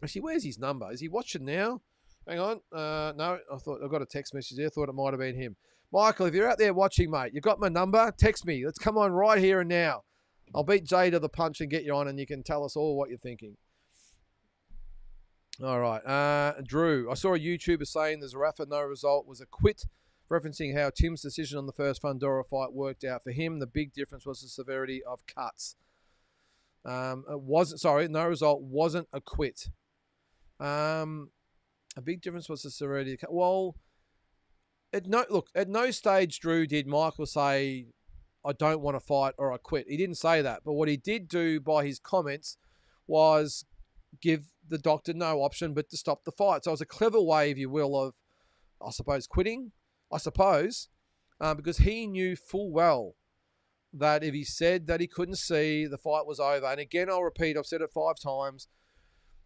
Actually, where's his number? Is he watching now? Hang on. No, I got a text message there. I thought it might have been him. Michael, if you're out there watching, mate, you got my number? Text me. Let's come on right here and now. I'll beat Jay to the punch and get you on, and you can tell us all what you're thinking. All right. Drew, I saw a YouTuber saying the Zarafa no result was a quit, referencing how Tim's decision on the first Fundora fight worked out for him. The big difference was the severity of cuts. No result wasn't a quit. A big difference was the severity of cut. Well, at no stage, Drew, did Michael say, I don't want to fight or I quit. He didn't say that. But what he did do by his comments was give the doctor no option but to stop the fight. So it was a clever way, if you will, of, I suppose, quitting. Because he knew full well that if he said that he couldn't see, the fight was over. And again, I'll repeat, I've said it 5 times.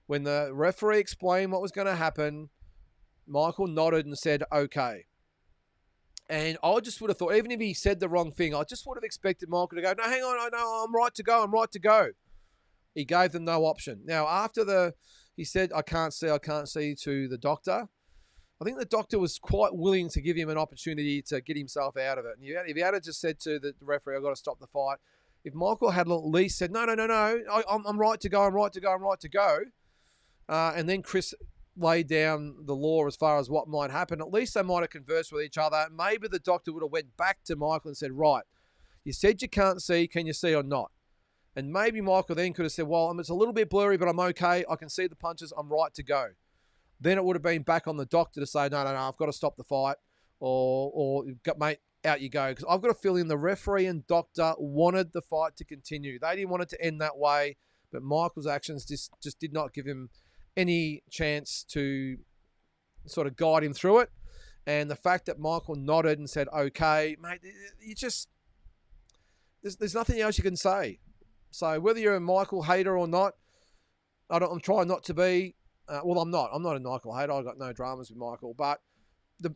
When the referee explained what was going to happen, Michael nodded and said, okay. And I just would have thought, even if he said the wrong thing, I just would have expected Michael to go, no, hang on, I'm right to go. He gave them no option. Now, after he said, I can't see to the doctor, I think the doctor was quite willing to give him an opportunity to get himself out of it. And if he had just said to the referee, I've got to stop the fight, if Michael had at least said, no, I'm right to go, and then Chris laid down the law as far as what might happen, at least they might have conversed with each other. Maybe the doctor would have went back to Michael and said, right, you said you can't see, can you see or not? And maybe Michael then could have said, well, it's a little bit blurry, but I'm okay. I can see the punches. I'm right to go. Then it would have been back on the doctor to say, no, I've got to stop the fight, or mate, out you go. Because I've got a feeling the referee and doctor wanted the fight to continue. They didn't want it to end that way, but Michael's actions just did not give him any chance to sort of guide him through it. And the fact that Michael nodded and said, okay, mate, there's nothing else you can say. So whether you're a Michael hater or not, I'm trying not to be. I'm not a Michael hater. I've got no dramas with Michael. But the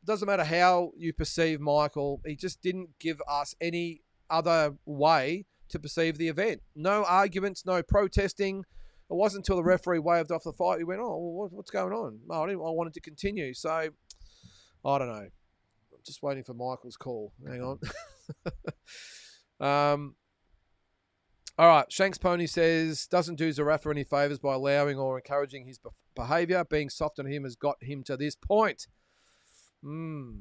doesn't matter how you perceive Michael, he just didn't give us any other way to perceive the event. No arguments, no protesting. It wasn't until the referee waved off the fight, he went, oh, well, what's going on? I wanted to continue. So, I don't know. I'm just waiting for Michael's call. Hang on. All right. Shanks Pony says, doesn't do Zarafa any favours by allowing or encouraging his behaviour. Being soft on him has got him to this point. Paul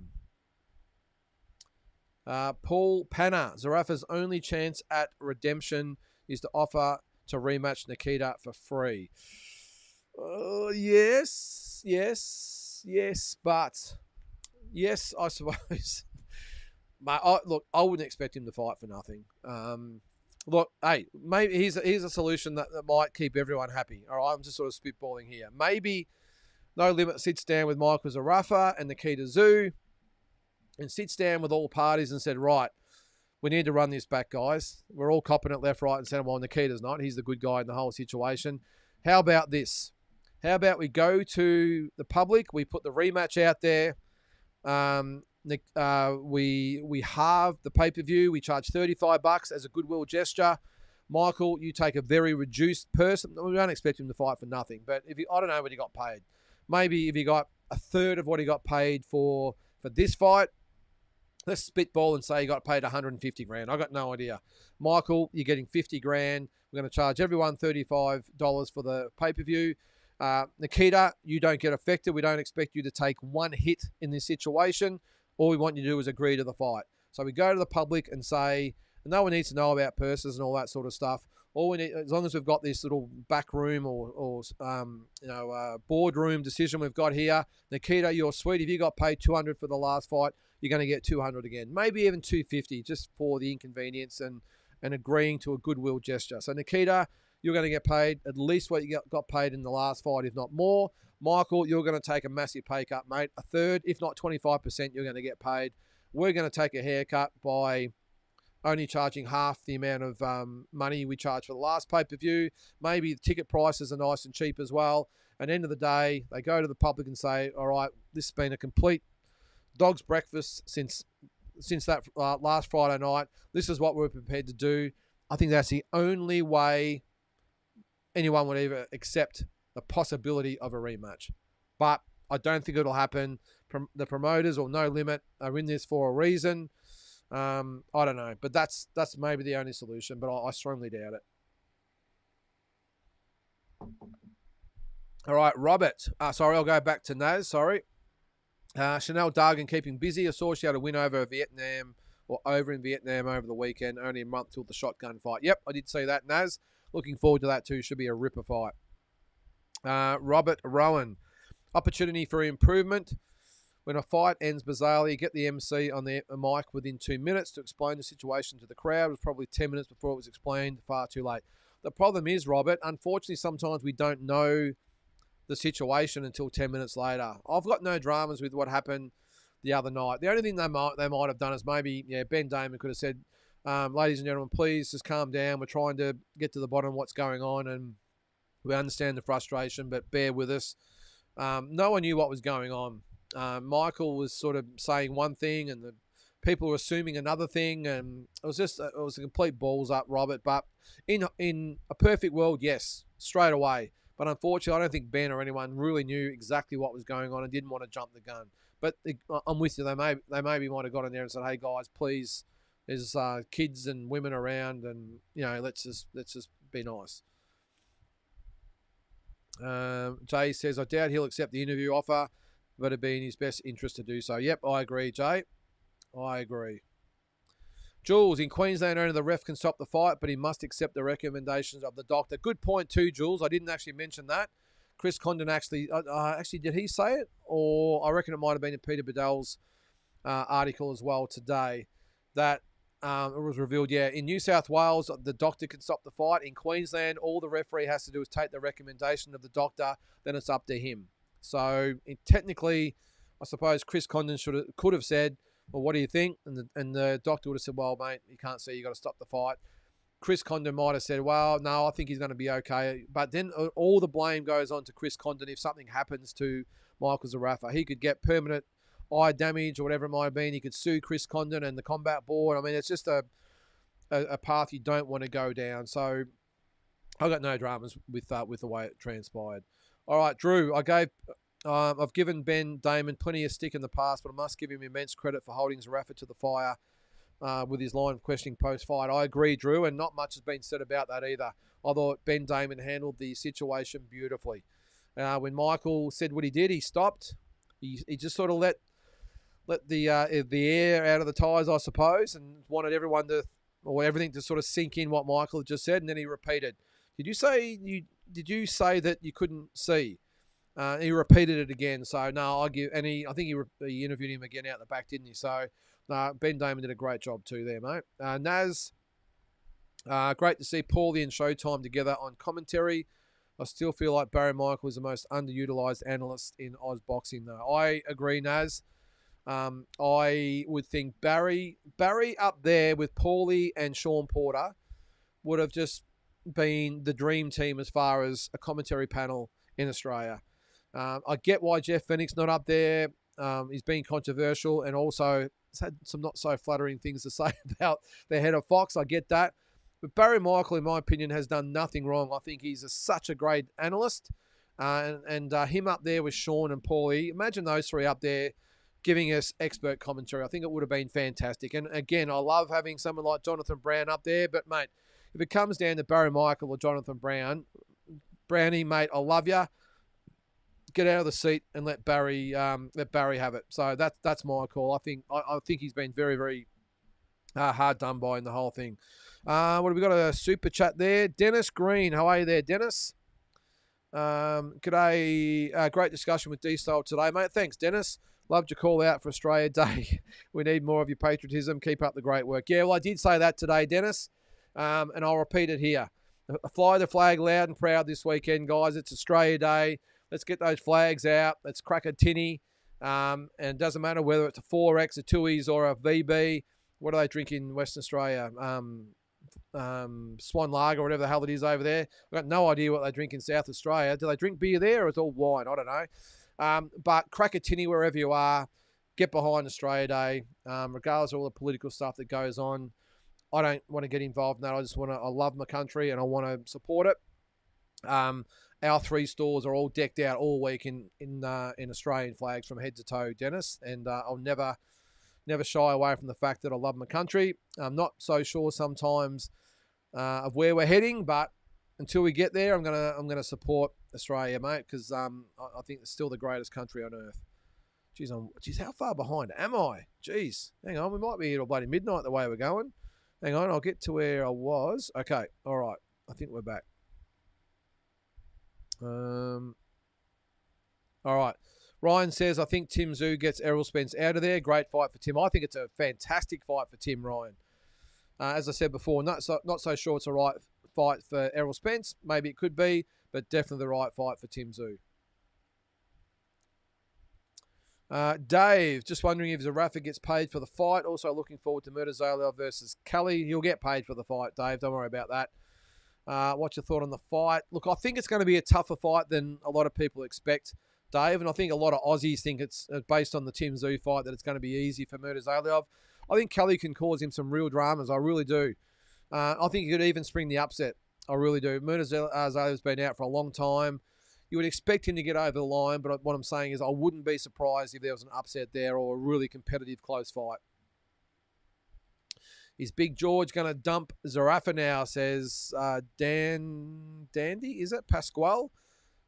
Panner, Zarafa's only chance at redemption is to offer to rematch Nikita for free. Yes, but yes, I suppose. Mate, look, I wouldn't expect him to fight for nothing. Look, hey, maybe here's a solution that might keep everyone happy. All right, I'm just sort of spitballing here. Maybe No Limit sits down with Michael Zarafa and Nikita Zoo and sits down with all parties and said, right, we need to run this back, guys. We're all copping it left, right, and centre. Well, Nikita's not. He's the good guy in the whole situation. How about this? How about we go to the public? We put the rematch out there. We halve the pay-per-view. We charge $35 as a goodwill gesture. Michael, you take a very reduced person. We don't expect him to fight for nothing, but I don't know what he got paid. Maybe if he got a third of what he got paid for this fight, let's spitball and say he got paid 150 grand. I got no idea. Michael, you're getting 50 grand. We're going to charge everyone $35 for the pay-per-view. Nikita, you don't get affected. We don't expect you to take one hit in this situation. All we want you to do is agree to the fight. So we go to the public and say, and no one needs to know about purses and all that sort of stuff. All we need, as long as we've got this little back room or boardroom decision we've got here, Nikita, you're sweet. If you got paid $200 for the last fight, you're going to get $200 again, maybe even $250 just for the inconvenience and agreeing to a goodwill gesture. So Nikita, you're going to get paid at least what you got paid in the last fight, if not more. Michael, you're going to take a massive pay cut, mate. A third, if not 25%, you're going to get paid. We're going to take a haircut by only charging half the amount of money we charged for the last pay-per-view. Maybe the ticket prices are nice and cheap as well. At the end of the day, they go to the public and say, all right, this has been a complete dog's breakfast since that last Friday night. This is what we're prepared to do. I think that's the only way anyone would ever accept the possibility of a rematch. But I don't think it'll happen. The promoters or No Limit are in this for a reason. I don't know, but that's maybe the only solution, but I strongly doubt it. All right, Robert. Sorry, I'll go back to Naz. Sorry. Chanel Dargan keeping busy. I saw she had a win over in Vietnam over the weekend. Only a month till the shotgun fight. Yep, I did see that, Naz. Looking forward to that too. Should be a ripper fight. Robert Rowan. Opportunity for improvement. When a fight ends bizarrely, get the MC on the mic within 2 minutes to explain the situation to the crowd. It was probably 10 minutes before it was explained. Far too late. The problem is, Robert, unfortunately, sometimes we don't know the situation until 10 minutes later. I've got no dramas with what happened the other night. The only thing they might have done is maybe, Ben Damon could have said, ladies and gentlemen, please just calm down. We're trying to get to the bottom of what's going on, and we understand the frustration, but bear with us. No one knew what was going on. Michael was sort of saying one thing and the people were assuming another thing, and it was a complete balls up, Robert. But in a perfect world, yes, straight away. But unfortunately, I don't think Ben or anyone really knew exactly what was going on and didn't want to jump the gun. But I'm with you. They maybe might have got in there and said, "Hey guys, please, there's kids and women around, and let's just be nice." Jay says, "I doubt he'll accept the interview offer, but it'd be in his best interest to do so." Yep, I agree, Jay. I agree. Jules, in Queensland, only the ref can stop the fight, but he must accept the recommendations of the doctor. Good point too, Jules. I didn't actually mention that. Chris Condon actually did he say it? Or I reckon it might have been in Peter Bedell's article as well today that it was revealed, in New South Wales, the doctor can stop the fight. In Queensland, all the referee has to do is take the recommendation of the doctor, then it's up to him. So technically, I suppose Chris Condon could have said, "Well, what do you think?" And the doctor would have said, "Well, mate, you can't see. You got to stop the fight." Chris Condon might have said, "Well, no, I think he's going to be okay." But then all the blame goes on to Chris Condon if something happens to Michael Zarafa. He could get permanent eye damage or whatever it might have been. He could sue Chris Condon and the combat board. I mean, it's just a path you don't want to go down. So I got no dramas with the way it transpired. All right, Drew, I've given Ben Damon plenty of stick in the past, but I must give him immense credit for holding Zarafa to the fire with his line of questioning post-fight. I agree, Drew, and not much has been said about that either. I thought Ben Damon handled the situation beautifully. When Michael said what he did, he stopped. He just sort of let the air out of the tires, I suppose, and wanted everything to sort of sink in what Michael had just said, and then he repeated, Did you say that you couldn't see? He repeated it again. So no, I think he interviewed him again out the back, didn't he? So Ben Damon did a great job too there, mate. Naz, great to see Paulie and Showtime together on commentary. I still feel like Barry Michael is the most underutilized analyst in Oz boxing, though. I agree, Naz. I would think Barry up there with Paulie and Sean Porter would have just been the dream team as far as a commentary panel in Australia. I get why Jeff Fennick's not up there. He's been controversial and also has had some not so flattering things to say about the head of Fox. I get that. But Barry Michael, in my opinion, has done nothing wrong. I think he's such a great analyst. And him up there with Sean and Paulie, imagine those three up there giving us expert commentary. I think it would have been fantastic. And again, I love having someone like Jonathan Brown up there. But, mate, if it comes down to Barry Michael or Jonathan Brown, Brownie, mate, I love you. Get out of the seat and let Barry have it. So that's my call. I think he's been very, very hard done by in the whole thing. What have we got? A super chat there. Dennis Green. How are you there, Dennis? G'day. Great discussion with D-Style today, mate. Thanks, Dennis. Loved your call out for Australia Day. We need more of your patriotism. Keep up the great work. Yeah, well, I did say that today, Dennis, and I'll repeat it here. Fly the flag loud and proud this weekend, guys. It's Australia Day. Let's get those flags out. Let's crack a tinny. And it doesn't matter whether it's a 4X, a 2Es, or a VB. What do they drink in Western Australia? Swan Lager, whatever the hell it is over there. I've got no idea what they drink in South Australia. Do they drink beer there or it's all wine? I don't know. But crack a tinny wherever you are. Get behind Australia Day. Regardless of all the political stuff that goes on. I don't want to get involved in that. I love my country and I want to support it. Our 3 stores are all decked out all week in Australian flags from head to toe, Dennis. And I'll never shy away from the fact that I love my country. I'm not so sure sometimes of where we're heading, but until we get there, I'm gonna support Australia, mate, because I think it's still the greatest country on earth. Jeez, how far behind am I? Jeez, hang on, we might be here till bloody midnight the way we're going. Hang on, I'll get to where I was. Okay, all right, I think we're back. All right. Ryan says, I think Tim Tszyu gets Errol Spence out of there. Great fight for Tim. I think it's a fantastic fight for Tim, Ryan. As I said before, not so sure it's a right fight for Errol Spence. Maybe it could be, but definitely the right fight for Tim Tszyu. Dave, just wondering if Zarafa gets paid for the fight. Also looking forward to Murtazaliev versus Kelly. He'll get paid for the fight, Dave. Don't worry about that. What's your thought on the fight? Look, I think it's going to be a tougher fight than a lot of people expect, Dave, and I think a lot of Aussies think it's based on the Tim Tszyu fight that it's going to be easy for Murtazaliev. I think Kelly can cause him some real dramas. I really do. I think he could even spring the upset. I really do. Murtazaliev's been out for a long time. You would expect him to get over the line, but what I'm saying is I wouldn't be surprised if there was an upset there or a really competitive close fight. Is Big George going to dump Zarafa now, says Dandy, is it? Pasquale?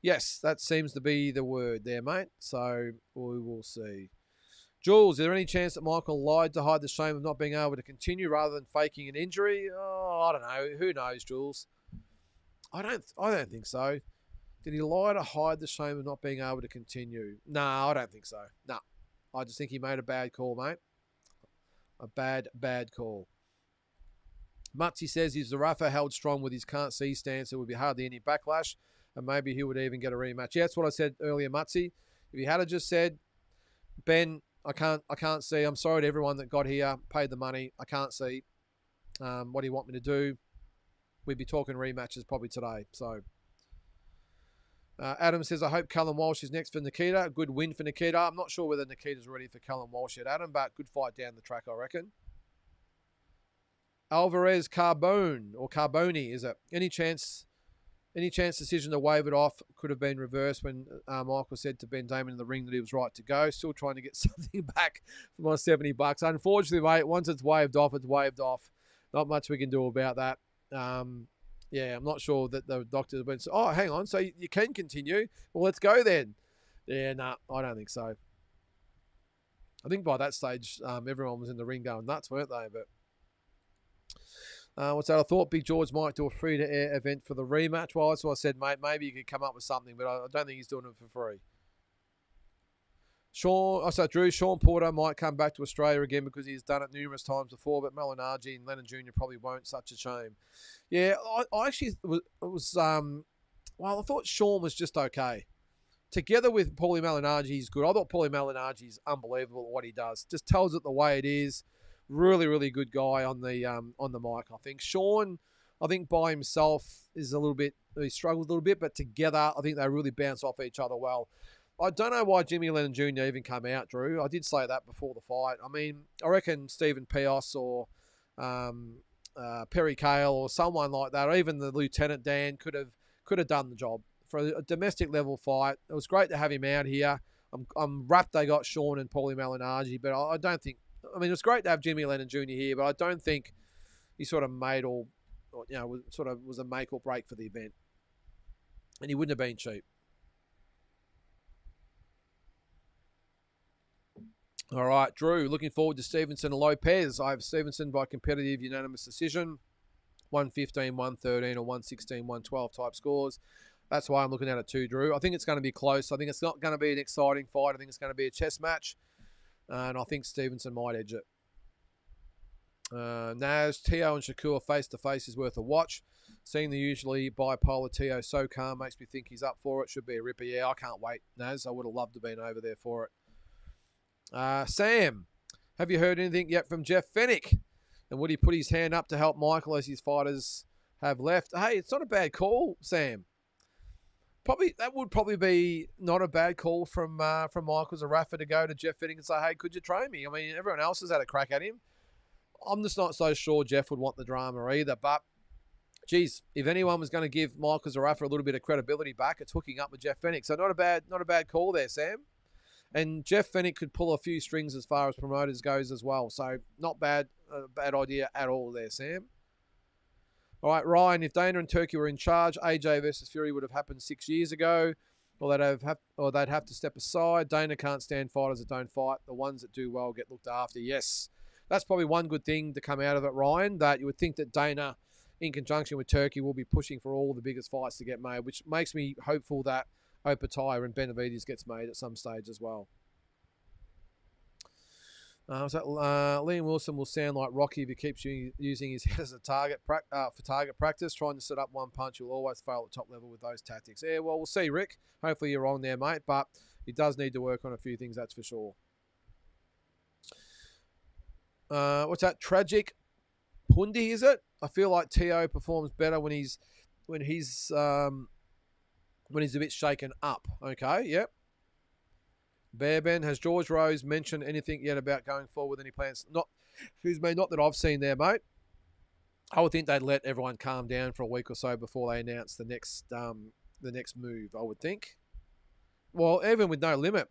Yes, that seems to be the word there, mate. So we will see. Jules, is there any chance that Michael lied to hide the shame of not being able to continue rather than faking an injury? Oh, I don't know. Who knows, Jules? I don't think so. Did he lie to hide the shame of not being able to continue? No, I don't think so. No. I just think he made a bad call, mate. A bad call. Mutsy says if Zarafa held strong with his can't see stance, there would be hardly any backlash, and maybe he would even get a rematch. Yeah, that's what I said earlier, Mutsy. If he had just said, Ben, I can't see. I'm sorry to everyone that got here, paid the money. I can't see. What do you want me to do? We'd be talking rematches probably today. So Adam says, I hope Callum Walsh is next for Nikita. A good win for Nikita. I'm not sure whether Nikita's ready for Callum Walsh yet, Adam, but good fight down the track, I reckon. Alvarez Carbone, or Carboni, is it? Any chance decision to waive it off could have been reversed when Michael said to Ben Damon in the ring that he was right to go. Still trying to get something back for my $70. Unfortunately, mate, once it's waved off, it's waved off. Not much we can do about that. Yeah, I'm not sure that the doctor have been, oh, hang on, so you can continue? Well, let's go then. Yeah, no, I don't think so. I think by that stage, everyone was in the ring going nuts, weren't they? But what's that? I thought Big George might do a free-to-air event for the rematch. Well, that's what I said, mate. Maybe you could come up with something, but I don't think he's doing it for free. Sean Porter might come back to Australia again because he's done it numerous times before, but Malignaggi and Lennon Jr. probably won't. Such a shame. Yeah, I actually I thought Sean was just okay. Together with Paulie Malignaggi, he's good. I thought Paulie Malignaggi is unbelievable at what he does. Just tells it the way it is. Really, really good guy on the mic, I think. Sean, I think by himself is a little bit, he struggles a little bit, but together, I think they really bounce off each other well. I don't know why Jimmy Lennon Jr. even came out, Drew. I did say that before the fight. I mean, I reckon Stephen Pios or Perry Cale or someone like that, or even the Lieutenant Dan could have done the job for a domestic level fight. It was great to have him out here. I'm wrapped they got Sean and Paulie Malignaggi, but I don't think. I mean, it was great to have Jimmy Lennon Jr. here, but I don't think he sort of made was a make or break for the event, and he wouldn't have been cheap. All right, Drew, looking forward to Stevenson and Lopez. I have Stevenson by competitive unanimous decision, 115, 113, or 116, 112 type scores. That's why I'm looking at it too, Drew. I think it's going to be close. I think it's not going to be an exciting fight. I think it's going to be a chess match, and I think Stevenson might edge it. Naz, Teo and Shakur face-to-face is worth a watch. Seeing the usually bipolar Teo so calm makes me think he's up for it. Should be a ripper. Yeah, I can't wait, Naz. I would have loved to have been over there for it. Sam, have you heard anything yet from Jeff Fennick? And would he put his hand up to help Michael as his fighters have left? Hey, it's not a bad call, Sam. That would probably be not a bad call from Michael Zarafa to go to Jeff Fennick and say, hey, could you train me? I mean, everyone else has had a crack at him. I'm just not so sure Jeff would want the drama either. But, geez, if anyone was going to give Michael Zarafa a little bit of credibility back, it's hooking up with Jeff Fennick. So not a bad call there, Sam. And Jeff Fennick could pull a few strings as far as promoters goes as well. So not bad idea at all there, Sam. All right, Ryan, if Dana and Turkey were in charge, AJ versus Fury would have happened 6 years ago. Or they'd have to step aside. Dana can't stand fighters that don't fight. The ones that do well get looked after. Yes, that's probably one good thing to come out of it, Ryan, that you would think that Dana, in conjunction with Turkey, will be pushing for all the biggest fights to get made, which makes me hopeful that Opataya and Benavides gets made at some stage as well. Liam Wilson will sound like Rocky if he keeps using his head as a target for target practice. Trying to set up one punch, he'll always fail at top level with those tactics. Yeah, well, we'll see, Rick. Hopefully you're wrong there, mate, but he does need to work on a few things, that's for sure. What's that? Tragic Pundi, is it? I feel like Teo performs better when he's a bit shaken up. Okay, yep. Bearben, has George Rose mentioned anything yet about going forward with any plans? Not that I've seen there, mate. I would think they'd let everyone calm down for a week or so before they announce the next move, I would think. Well, even with No Limit,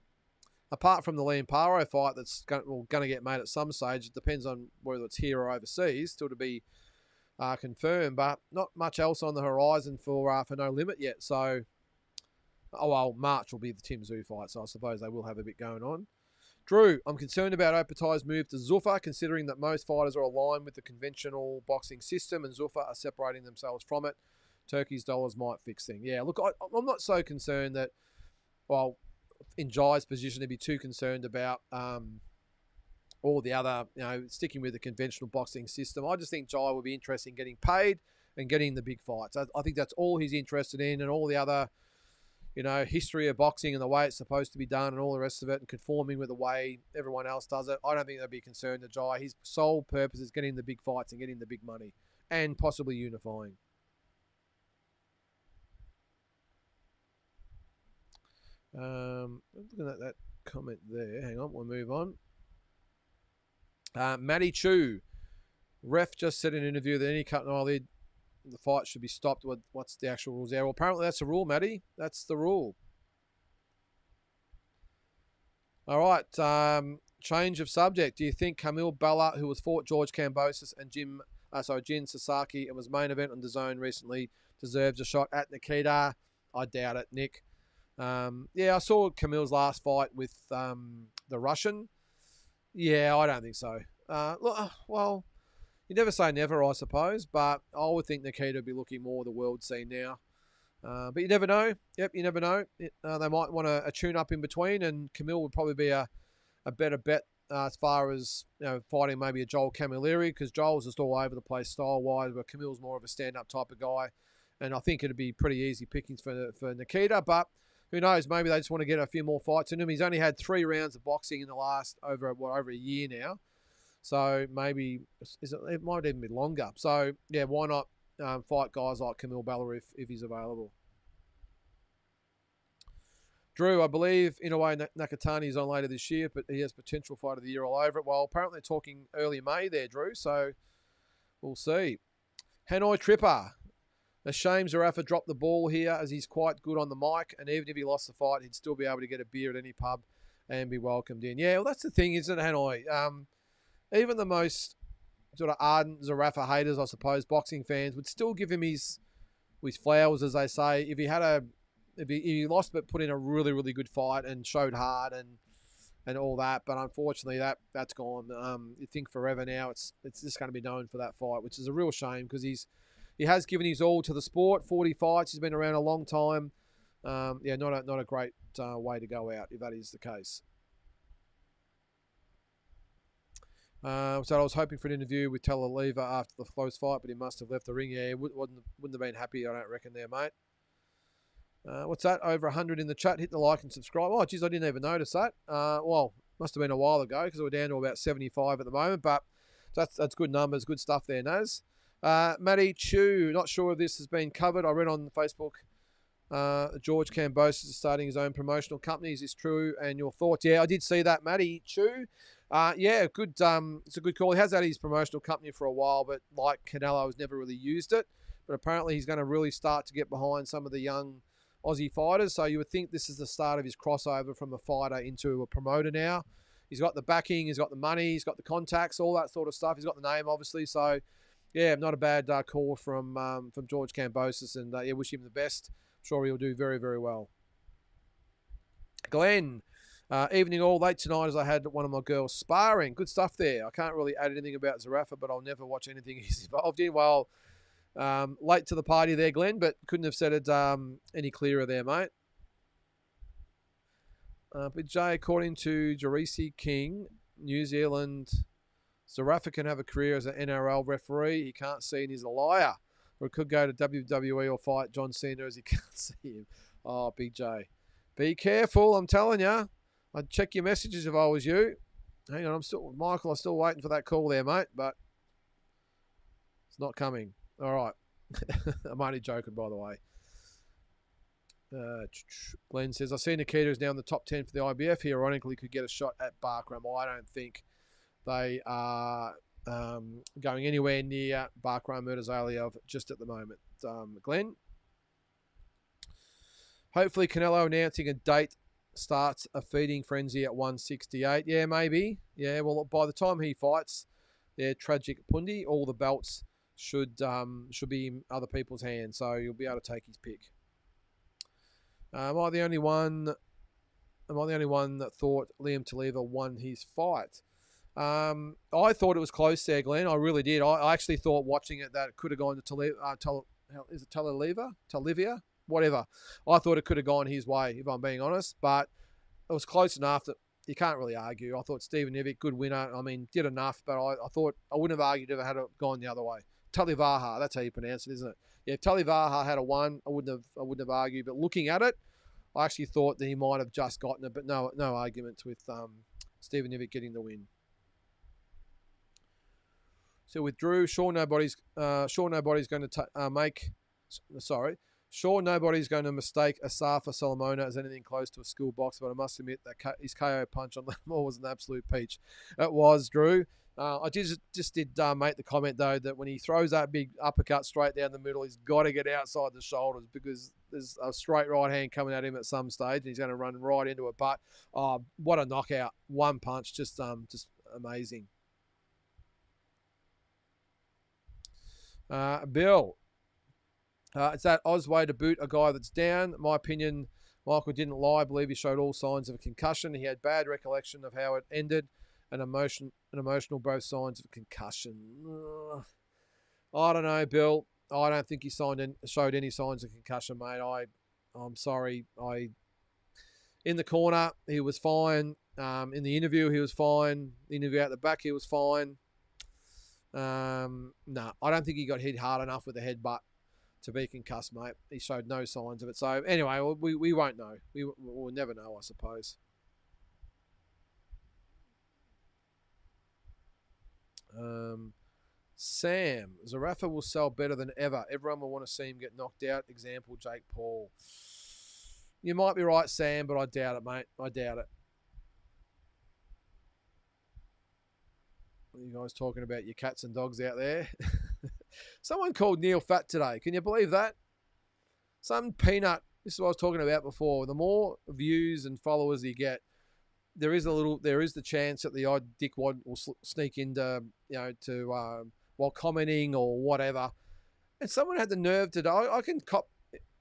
apart from the Liam Paro fight that's going to get made at some stage, it depends on whether it's here or overseas, still to be confirmed, but not much else on the horizon for No Limit yet, so... Oh, well, March will be the Tim Tszyu fight, so I suppose they will have a bit going on. Drew, I'm concerned about Opatai's move to Zuffa, considering that most fighters are aligned with the conventional boxing system and Zuffa are separating themselves from it. Turkey's dollars might fix things. Yeah, look, I'm not so concerned that, well, in Jai's position, to be too concerned about all the other, sticking with the conventional boxing system. I just think Jai will be interested in getting paid and getting the big fights. I think that's all he's interested in, and all the other... history of boxing and the way it's supposed to be done and all the rest of it and conforming with the way everyone else does it. I don't think they'd be concerned to Jai. His sole purpose is getting the big fights and getting the big money and possibly unifying. Looking at that comment there. Hang on, we'll move on. Matty Chu. Ref just said in an interview that any cut and eyelid, the fight should be stopped. What's the actual rules there? Well, apparently that's the rule, Matty. That's the rule. All right. Change of subject. Do you think Camille Bella, who has fought George Kambosos and Jin Sasaki and was main event on DAZN recently, deserves a shot at Nikita? I doubt it, Nick. I saw Camille's last fight with the Russian. Yeah, I don't think so. Well... You never say never, I suppose, but I would think Nikita would be looking more the world scene now. But you never know. Yep, you never know. They might want a tune up in between, and Camille would probably be a better bet as far as fighting maybe a Joel Camilleri, because Joel's just all over the place style-wise, where Camille's more of a stand-up type of guy. And I think it'd be pretty easy pickings for Nikita, but who knows? Maybe they just want to get a few more fights in him. He's only had 3 rounds of boxing in the last over a year now, so maybe it might even be longer. So yeah, why not fight guys like Camille Bella if he's available? Drew, I believe in a way Nakatani is on later this year, but he has potential fight of the year all over it. Well, apparently they're talking early May there, Drew, so we'll see. Hanoi Tripper. A shame Zarafa dropped the ball here, as he's quite good on the mic, and even if he lost the fight, he'd still be able to get a beer at any pub and be welcomed in. Yeah, well, that's the thing, isn't it, Hanoi? Even the most sort of ardent Zarafa haters, I suppose, boxing fans, would still give him his flowers, as they say, if he lost but put in a really, really good fight and showed hard and all that. But unfortunately, that's gone. You think forever now. It's just going to be known for that fight, which is a real shame, because he has given his all to the sport. 40 fights. He's been around a long time. Yeah, not a great way to go out if that is the case. So I was hoping for an interview with Talaliva after the close fight, but he must have left the ring. Yeah, wouldn't have been happy, I don't reckon, there, mate. What's that? Over 100 in the chat. Hit the like and subscribe. Oh, geez, I didn't even notice that. Well, must have been a while ago, because we're down to about 75 at the moment, but that's good numbers, good stuff there, Naz. Matty Chu, not sure if this has been covered. I read on Facebook George Cambosis is starting his own promotional company. Is this true? And your thoughts? Yeah, I did see that, Matty Chu. Yeah, good. It's a good call. He has had his promotional company for a while, but like Canelo, has never really used it. But apparently he's going to really start to get behind some of the young Aussie fighters. So you would think this is the start of his crossover from a fighter into a promoter now. He's got the backing, he's got the money, he's got the contacts, all that sort of stuff. He's got the name, obviously. So, yeah, not a bad call from George Cambosis, and yeah, wish him the best. I'm sure he'll do very, very well. Glenn, evening all. Late tonight as I had one of my girls sparring. Good stuff there. I can't really add anything about Zarafa, but I'll never watch anything he's involved in. Well, late to the party there, Glenn, but couldn't have said it any clearer there, mate. But Jay, according to Jarisi King, New Zealand, Zarafa can have a career as an NRL referee. He can't see and he's a liar. Or he could go to WWE or fight John Cena as he can't see him. Oh, Big J. Be careful, I'm telling you. I'd check your messages if I was you. Hang on, Michael, I'm still waiting for that call there, mate, but it's not coming. All right. I'm only joking, by the way. Glenn says, I see Nikita is now in the top 10 for the IBF. He ironically could get a shot at Barkram. Well, I don't think they are going anywhere near Barkram Murtazaliev just at the moment. Glenn? Hopefully Canelo announcing a date starts a feeding frenzy at 168. Yeah, maybe. Yeah, well, by the time he fights, tragic Pundi, all the belts should be in other people's hands, so you'll be able to take his pick. Am I the only one that thought Liam Taliva won his fight? I thought it was close there, Glenn. I really did. I actually thought watching it that it could have gone to Talivia? Whatever. I thought it could have gone his way, if I'm being honest, but it was close enough that you can't really argue. I thought Stephen Ivic, good winner. I mean, did enough, but I thought I wouldn't have argued if it had gone the other way. Talivaha, that's how you pronounce it, isn't it? Yeah, if Talivaha had a one, I wouldn't have argued. But looking at it, I actually thought that he might have just gotten it, but no arguments with Stephen Ivic getting the win. So with Drew, sure nobody's going to Sure, nobody's going to mistake Asafa Solomona as anything close to a school box, but I must admit that his KO punch on Lamore was an absolute peach. It was, Drew. I just did make the comment, though, that when he throws that big uppercut straight down the middle, he's got to get outside the shoulders because there's a straight right hand coming at him at some stage, and he's going to run right into it. But what a knockout. One punch, just amazing. Bill. It's that Oz way to boot a guy that's down. In my opinion, Michael didn't lie. I believe he showed all signs of a concussion. He had bad recollection of how it ended and emotional both signs of concussion. I don't know, Bill. I don't think he showed any signs of concussion, mate. I'm sorry. In the corner, he was fine. In the interview, he was fine. The interview out the back, he was fine. No, I don't think he got hit hard enough with the headbutt to be concussed, mate. He showed no signs of it. So anyway, we won't know. We'll never know, I suppose. Sam, Zarafa will sell better than ever. Everyone will want to see him get knocked out. Example, Jake Paul. You might be right, Sam, but I doubt it, mate. I doubt it. What are you guys talking about, your cats and dogs out there? Someone called Neil fat today. Can you believe that? Some peanut. This is what I was talking about before. The more views and followers you get, there is the chance that the odd dickwad will sneak into, while commenting or whatever. And someone had the nerve to. I can cop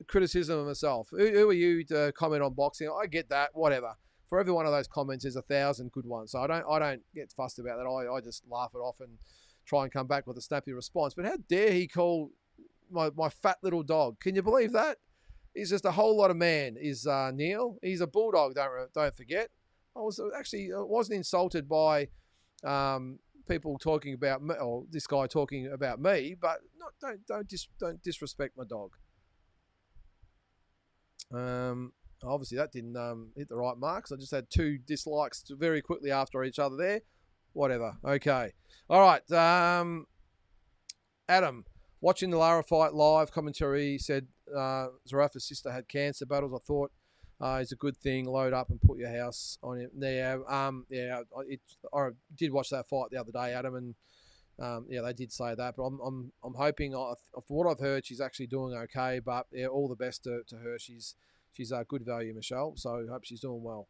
criticism of myself. Who are you to comment on boxing? I get that. Whatever. For every one of those comments, there's 1,000 good ones. So I don't get fussed about that. I just laugh it off and try and come back with a snappy response. But how dare he call my fat little dog? Can you believe that? He's just a whole lot of man. Is Neil? He's a bulldog. Don't forget. I wasn't insulted by people talking about me, or this guy talking about me, but don't disrespect my dog. Obviously that didn't hit the right marks. I just had 2 dislikes very quickly after each other there. Whatever. Okay. All right. Adam, watching the Lara fight live commentary, said Zarafa's sister had cancer battles. I thought it's a good thing. Load up and put your house on it. I did watch that fight the other day, Adam, and they did say that. But I'm hoping, for what I've heard, she's actually doing okay. But yeah, all the best to her. She's a good value, Michelle. So I hope she's doing well.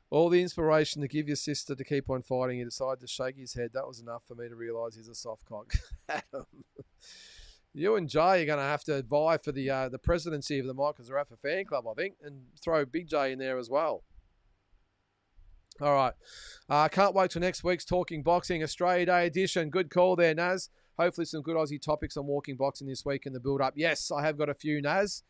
All the inspiration to give your sister to keep on fighting. He decided to shake his head. That was enough for me to realise he's a soft cock. Adam. You and Jay are going to have to vie for the presidency of the Michael Zarafa fan club, I think, and throw Big J in there as well. All right. Can't wait till next week's Talking Boxing Australia Day edition. Good call there, Naz. Hopefully some good Aussie topics on walking boxing this week in the build-up. Yes, I have got a few, Naz.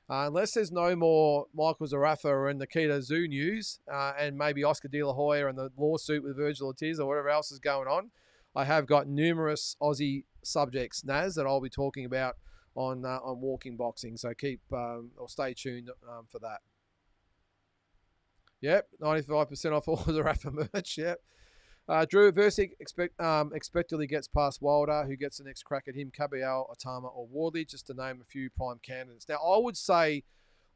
Unless there's no more Michael Zarafa and Nikita Tszyu news, and maybe Oscar De La Hoya and the lawsuit with Virgil Ortiz or whatever else is going on, I have got numerous Aussie subjects, Naz, that I'll be talking about on walking boxing. So stay tuned for that. Yep, 95% off all the Zarafa merch. Yep. Drew Versick expectedly gets past Wilder. Who gets the next crack at him? Caballero, Otama, or Wardley, just to name a few prime candidates. Now, I would say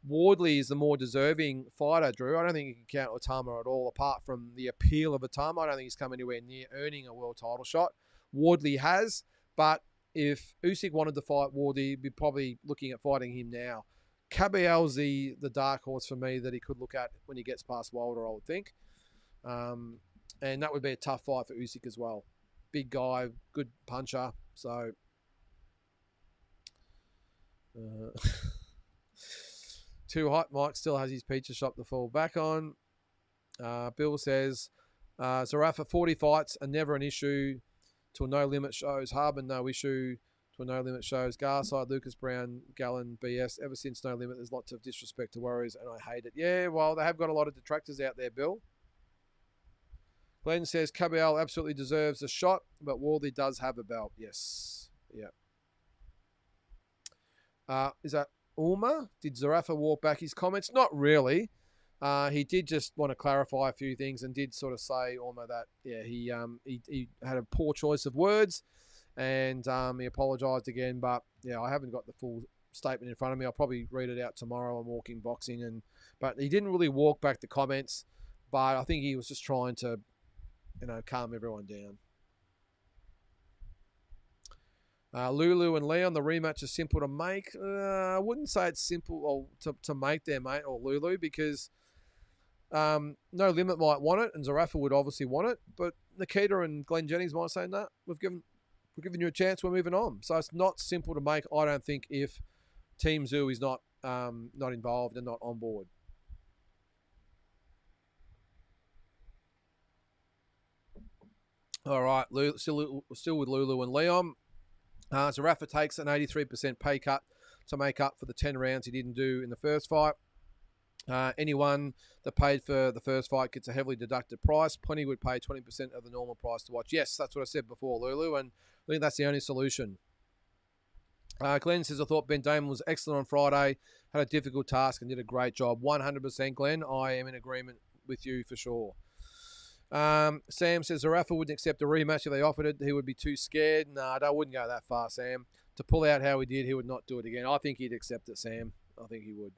Wardley is the more deserving fighter, Drew. I don't think you can count Otama at all, apart from the appeal of Otama. I don't think he's come anywhere near earning a world title shot. Wardley has, but if Usyk wanted to fight Wardley, he'd be probably looking at fighting him now. Caballero's the dark horse for me that he could look at when he gets past Wilder, I would think. And that would be a tough fight for Usyk as well. Big guy, good puncher. So, Too Hot Mike still has his pizza shop to fall back on. Bill says, Zarafa 40 fights are never an issue till No Limit shows. Harbin, no issue till No Limit shows. Garside, Lucas Brown, Gallen, BS. Ever since No Limit, there's lots of disrespect to Warriors, and I hate it. Yeah, well, they have got a lot of detractors out there, Bill. Glenn says Caballero absolutely deserves a shot, but Wardley does have a belt. Yes. Yeah. Is that Ulmer? Did Zarafa walk back his comments? Not really. He did just want to clarify a few things and did sort of say, Ulmer, that, he had a poor choice of words and he apologised again. But, I haven't got the full statement in front of me. I'll probably read it out tomorrow on Walking Boxing. But he didn't really walk back the comments, but I think he was just trying to, calm everyone down. Lulu and Leon, the rematch is simple to make. I wouldn't say it's simple to make there, mate, or Lulu, because No Limit might want it, and Zarafa would obviously want it, but Nikita and Glenn Jennings might say, no, we've given you a chance, we're moving on. So it's not simple to make, I don't think, if Team Zoo is not involved and not on board. All right, still with Lulu and Leon. Zarafa takes an 83% pay cut to make up for the 10 rounds he didn't do in the first fight. Anyone that paid for the first fight gets a heavily deducted price. Plenty would pay 20% of the normal price to watch. Yes, that's what I said before, Lulu, and I think that's the only solution. Glenn says, I thought Ben Damon was excellent on Friday, had a difficult task and did a great job. 100%, Glenn. I am in agreement with you for sure. Sam says, Zarafa wouldn't accept a rematch if they offered it. He would be too scared. Nah, I wouldn't go that far, Sam. To pull out how he did, he would not do it again. I think he'd accept it, Sam. I think he would.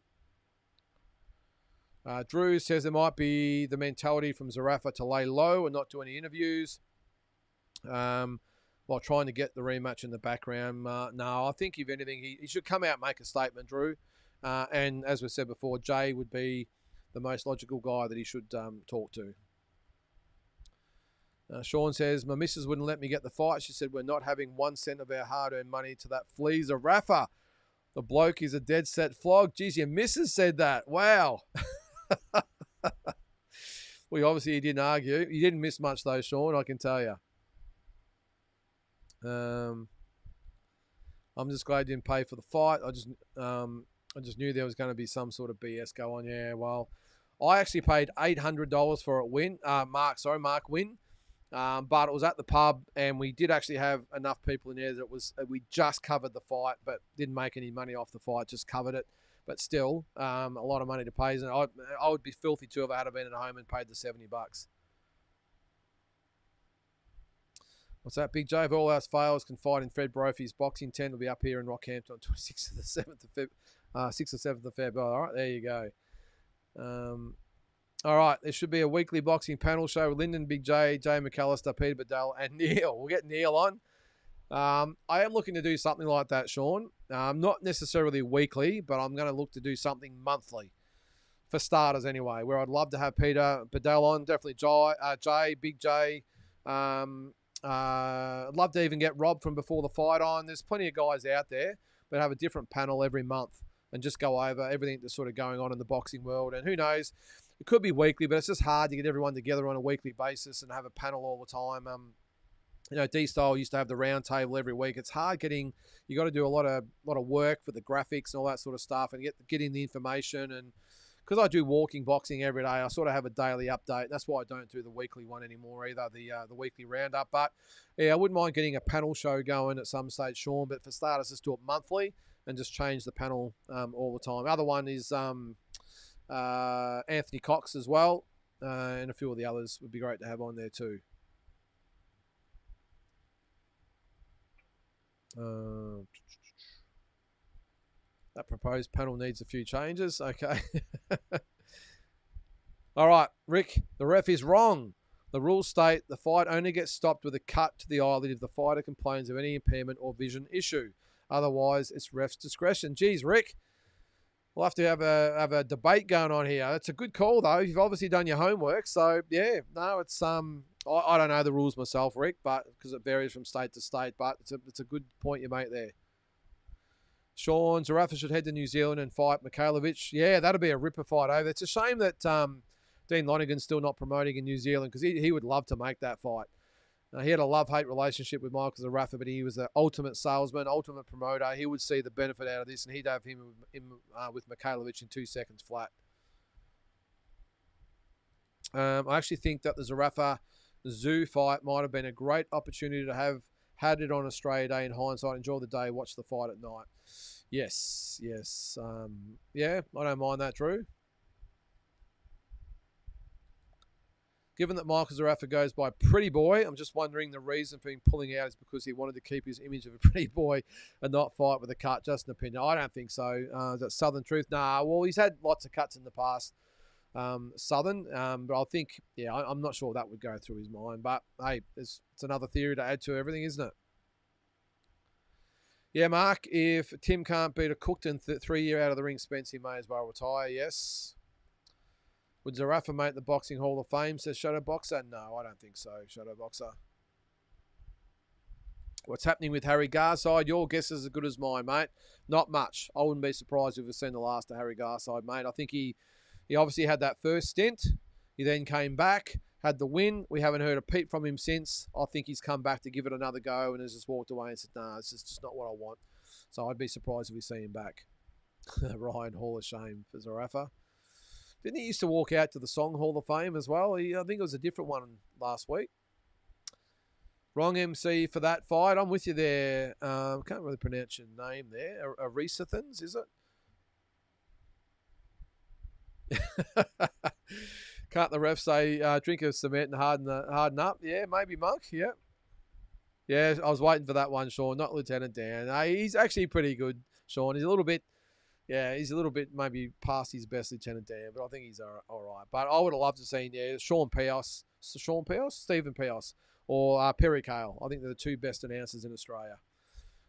Drew says there might be the mentality from Zarafa to lay low and not do any interviews while trying to get the rematch in the background. No, I think if anything, he should come out and make a statement, Drew. And as we said before, Jay would be the most logical guy that he should talk to. Sean says, my missus wouldn't let me get the fight. She said, we're not having 1 cent of our hard-earned money to that flea Zarafa. The bloke is a dead set flog. Geez, your missus said that. Wow. Well, obviously he didn't argue. You didn't miss much though, Sean, I can tell you. I'm just glad you didn't pay for the fight. I just knew there was going to be some sort of BS go on. Yeah, well, I actually paid $800 for it win. Mark win. But it was at the pub, and we did actually have enough people in there that we just covered the fight, but didn't make any money off the fight, just covered it. But still, a lot of money to pay. And I would be filthy too if I had been at home and paid the $70. What's that, Big J? If all else fails, can fight in Fred Brophy's boxing tent. Will be up here in Rockhampton on 26th of the 7th of Feb, 6th or 7th of Feb. All right, there you go. All right, there should be a weekly boxing panel show with Lynden, Big J, Jay McAllister, Peter Bedell, and Neil. We'll get Neil on. I am looking to do something like that, Sean. Not necessarily weekly, but I'm going to look to do something monthly, for starters anyway, where I'd love to have Peter Bedell on, definitely Jay, Big J. I'd love to even get Rob from Before the Fight on. There's plenty of guys out there, but have a different panel every month and just go over everything that's sort of going on in the boxing world. And who knows, it could be weekly, but it's just hard to get everyone together on a weekly basis and have a panel all the time. D-Style used to have the round table every week. It's hard getting, you got to do a lot of work for the graphics and all that sort of stuff and getting the information. And because I do walking boxing every day, I sort of have a daily update. And that's why I don't do the weekly one anymore either, the weekly roundup. But yeah, I wouldn't mind getting a panel show going at some stage, Sean. But for starters, just do it monthly and just change the panel all the time. Other one is Anthony Cox as well, and a few of the others would be great to have on there too. That proposed panel needs a few changes. Okay. All right, Rick, the ref is wrong. The rules state the fight only gets stopped with a cut to the eyelid if the fighter complains of any impairment or vision issue. Otherwise, it's ref's discretion. Geez, Rick, we'll have to have a debate going on here. It's a good call, though. You've obviously done your homework. So, yeah, no, it's I don't know the rules myself, Rick, but because it varies from state to state. But it's a good point you make there. Sean, Zarafa should head to New Zealand and fight Mikhailovic. Yeah, that'll be a ripper fight over. It's a shame that Dean Lonergan's still not promoting in New Zealand because he would love to make that fight. He had a love-hate relationship with Michael Zarafa, but he was the ultimate salesman, ultimate promoter. He would see the benefit out of this, and he'd have him with Mikhailovic in 2 seconds flat. I actually think that the Zarafa-Zoo fight might have been a great opportunity to have had it on Australia Day in hindsight. Enjoy the day, watch the fight at night. Yes. Yeah, I don't mind that, Drew. Given that Michael Zarafa goes by Pretty Boy, I'm just wondering the reason for him pulling out is because he wanted to keep his image of a pretty boy and not fight with a cut. Just an opinion. I don't think so. Is that Southern Truth? Nah, well, he's had lots of cuts in the past, Southern. But I think, yeah, I'm not sure that would go through his mind. But, hey, it's another theory to add to everything, isn't it? Yeah, Mark, if Tim can't beat a Cookton 3 year out of the ring, Spence, he may as well retire, yes. Would Zarafa make the Boxing Hall of Fame, says Shadow Boxer? No, I don't think so, Shadow Boxer. What's happening with Harry Garside? Your guess is as good as mine, mate. Not much. I wouldn't be surprised if we've seen the last of Harry Garside, mate. I think he obviously had that first stint. He then came back, had the win. We haven't heard a peep from him since. I think he's come back to give it another go and has just walked away and said, nah, this is just not what I want. So I'd be surprised if we see him back. Ryan Hall of Shame for Zarafa. Didn't he used to walk out to the Song Hall of Fame as well? I think it was a different one last week. Wrong MC for that fight. I'm with you there. Can't really pronounce your name there. Arisethans, is it? Can't the ref say drink of cement and harden up? Yeah, maybe Monk. Yeah. Yeah, I was waiting for that one, Sean. Not Lieutenant Dan. He's actually pretty good, Sean. He's a little bit maybe past his best Lieutenant Dan, but I think he's all right. But I would have loved to see, Stephen Pios, or Perry Cale. I think they're the two best announcers in Australia.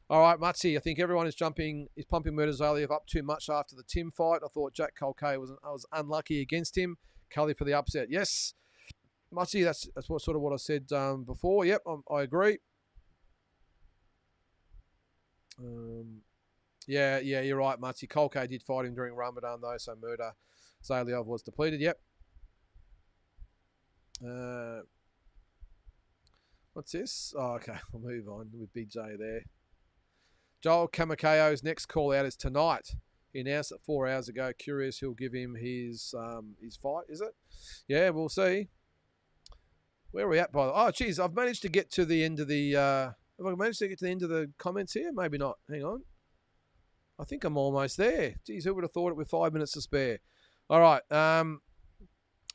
All right, Mutsy, I think everyone is pumping Murtazalia up too much after the Tim fight. I thought Jack Colkay was unlucky against him. Cully for the upset. Yes, Mutsy, that's sort of what I said before. Yep, I agree. Yeah, you're right, Mutsy. Colkay did fight him during Ramadan, though, so Zaliov was depleted. Yep. What's this? Oh, okay, we'll move on with Big J there. Joel Kamakayo's next call out is tonight. He announced it 4 hours ago. Curious who'll give him his fight, is it? Yeah, we'll see. Where are we at, by the way? Oh, geez, I've managed to get to the end of the... have I managed to get to the end of the comments here? Maybe not. Hang on. I think I'm almost there. Geez, who would have thought it with 5 minutes to spare? All right.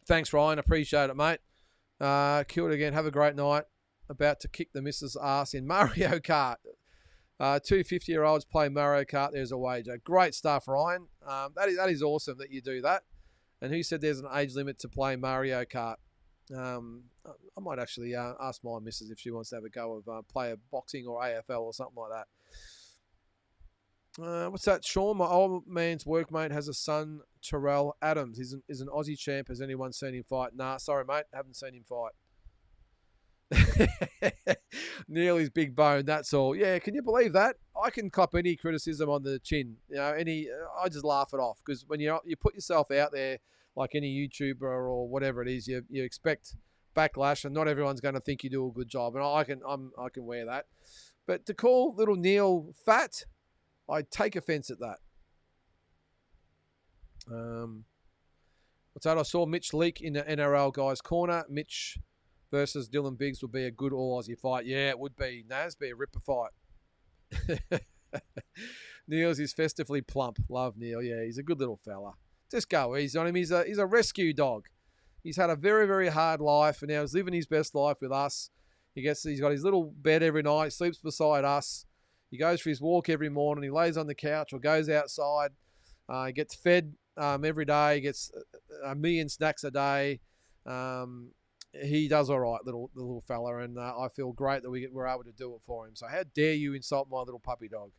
Thanks, Ryan. Appreciate it, mate. Killed again. Have a great night. About to kick the missus' ass in Mario Kart. 2 50-year-olds play Mario Kart. There's a wager. Great stuff, Ryan. That is awesome that you do that. And who said there's an age limit to play Mario Kart? I might actually ask my missus if she wants to have a go of play a boxing or AFL or something like that. What's that, Sean? My old man's workmate has a son, Terrell Adams. He's an Aussie champ. Has anyone seen him fight? Nah, sorry, mate. Haven't seen him fight. Neil is big bone, that's all. Yeah, can you believe that? I can cop any criticism on the chin. I just laugh it off, because when you put yourself out there like any YouTuber or whatever it is, you expect backlash, and not everyone's going to think you do a good job, and I can wear that. But to call little Neil fat, I take offence at that. What's that? I saw Mitch Leak in the NRL guys' corner. Mitch versus Dylan Biggs would be a good all-Aussie fight. Yeah, it would be. Naz, be a ripper fight. Neil's is festively plump. Love Neil. Yeah, he's a good little fella. Just go easy on him. He's a rescue dog. He's had a very, very hard life, and now he's living his best life with us. He's got his little bed every night. He sleeps beside us. He goes for his walk every morning. He lays on the couch or goes outside. He gets fed every day. He gets a million snacks a day. He does all right, the little fella, and I feel great that we're able to do it for him. So how dare you insult my little puppy dog?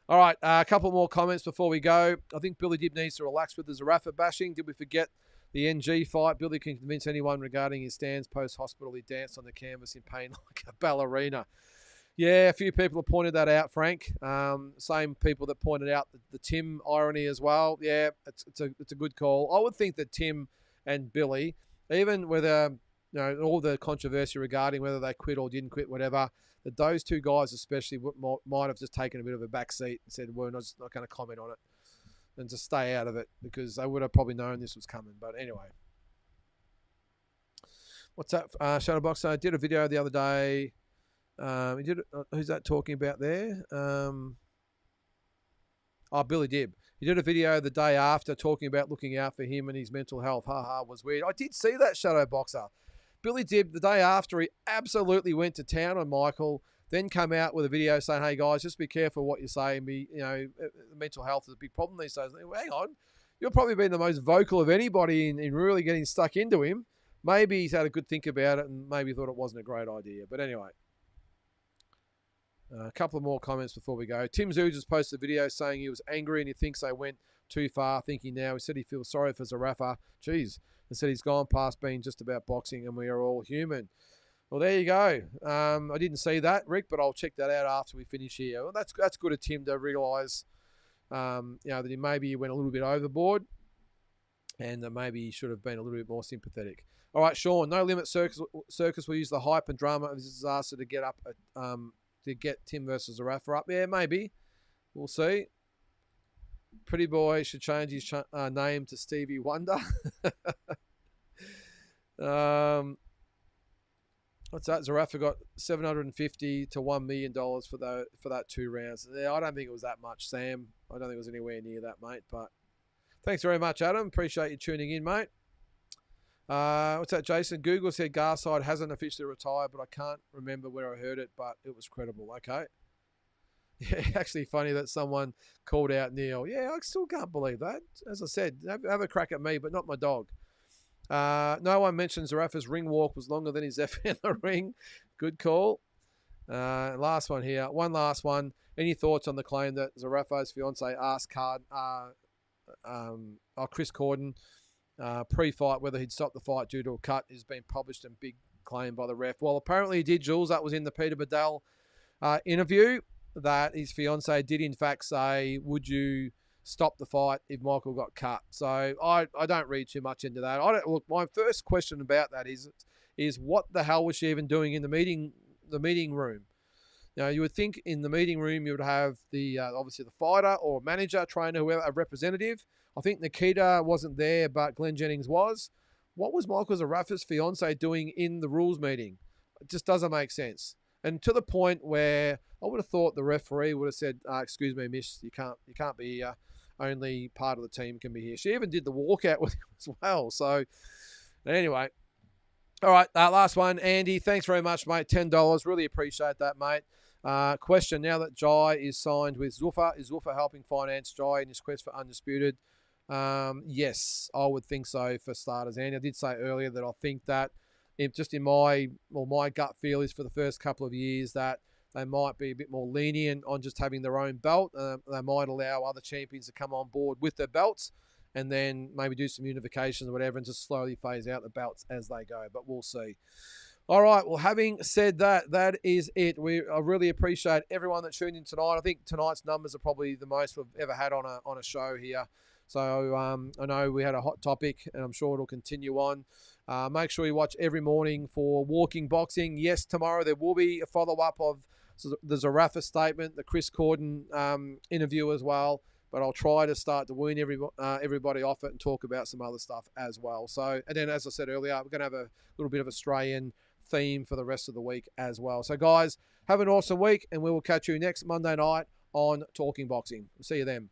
All right, a couple more comments before we go. I think Billy Dib needs to relax with the Zarafa bashing. Did we forget the NG fight? Billy can convince anyone regarding his stands post-hospital. He danced on the canvas in pain like a ballerina. Yeah, a few people have pointed that out, Frank. Same people that pointed out the Tim irony as well. Yeah, it's a good call. I would think that Tim and Billy, even whether all the controversy regarding whether they quit or didn't quit, whatever, that those two guys especially might have just taken a bit of a back seat and said, we're not going to comment on it and just stay out of it, because they would have probably known this was coming. But anyway. What's that? Shadowboxer did a video the other day. He did. Who's that talking about there? Billy Dib. He did a video the day after talking about looking out for him and his mental health. Was weird. I did see that, Shadowboxer. Billy Dib, the day after, he absolutely went to town on Michael, then come out with a video saying, hey, guys, just be careful what you say. And mental health is a big problem these days. Hang on. You've probably been the most vocal of anybody in really getting stuck into him. Maybe he's had a good think about it and maybe thought it wasn't a great idea. But anyway. A couple of more comments before we go. Tim Zoo just posted a video saying he was angry and he thinks they went too far thinking now. He said he feels sorry for Zarafa. Jeez. And said he's gone past being just about boxing and we are all human. Well, there you go. I didn't see that, Rick, but I'll check that out after we finish here. Well, that's good of Tim to realise, that he maybe went a little bit overboard. and maybe he should have been a little bit more sympathetic. All right, Sean. No Limit Circus will use the hype and drama of his disaster to get Tim versus Zarafa up. Yeah, maybe. We'll see. Pretty Boy should change his name to Stevie Wonder. What's that? Zarafa got $750 to $1 million for that 2 rounds. Yeah, I don't think it was that much, Sam. I don't think it was anywhere near that, mate. But thanks very much, Adam. Appreciate you tuning in, mate. What's that, Jason? Google said Garside hasn't officially retired, but I can't remember where I heard it, but it was credible. Okay. Yeah, actually funny that someone called out Neil. Yeah, I still can't believe that. As I said, have a crack at me, but not my dog. No one mentions Zarafa's ring walk was longer than his effort in the ring. Good call. Last one here. One last one. Any thoughts on the claim that Zarafa's fiance asked Chris Corden pre-fight whether he'd stop the fight due to a cut is being published in big claim by the ref? Well, apparently he did, Jules. That was in the Peter Bedell interview, that his fiance did in fact say, would you stop the fight if Michael got cut? So I don't read too much into that. Look, my first question about that is what the hell was she even doing in the meeting room? You know, you would think in the meeting room you would have the obviously the fighter or manager, trainer, whoever, a representative. I think Nikita wasn't there, but Glenn Jennings was. What was Michael Zarafa's fiance doing in the rules meeting? It just doesn't make sense. And to the point where I would have thought the referee would have said, "Excuse me, miss, you can't be here. Only part of the team can be here." She even did the walkout with him as well. So anyway, all right, last one, Andy. Thanks very much, mate. $10, really appreciate that, mate. Question: now that Jai is signed with Zuffa, is Zuffa helping finance Jai in his quest for Undisputed? Yes, I would think so for starters. Andy, I did say earlier that I think that my gut feel is for the first couple of years that they might be a bit more lenient on just having their own belt. They might allow other champions to come on board with their belts and then maybe do some unifications or whatever and just slowly phase out the belts as they go. But we'll see. All right. Well, having said that, that is it. I really appreciate everyone that tuned in tonight. I think tonight's numbers are probably the most we've ever had on a show here. So I know we had a hot topic, and I'm sure it'll continue on. Make sure you watch every morning for Walking Boxing. Yes, tomorrow there will be a follow-up of the Zarafa statement, the Chris Corden interview as well. But I'll try to start to wean everybody off it and talk about some other stuff as well. So, and then as I said earlier, we're going to have a little bit of Australian theme for the rest of the week as well. So, guys, have an awesome week, and we will catch you next Monday night on Talking Boxing. See you then.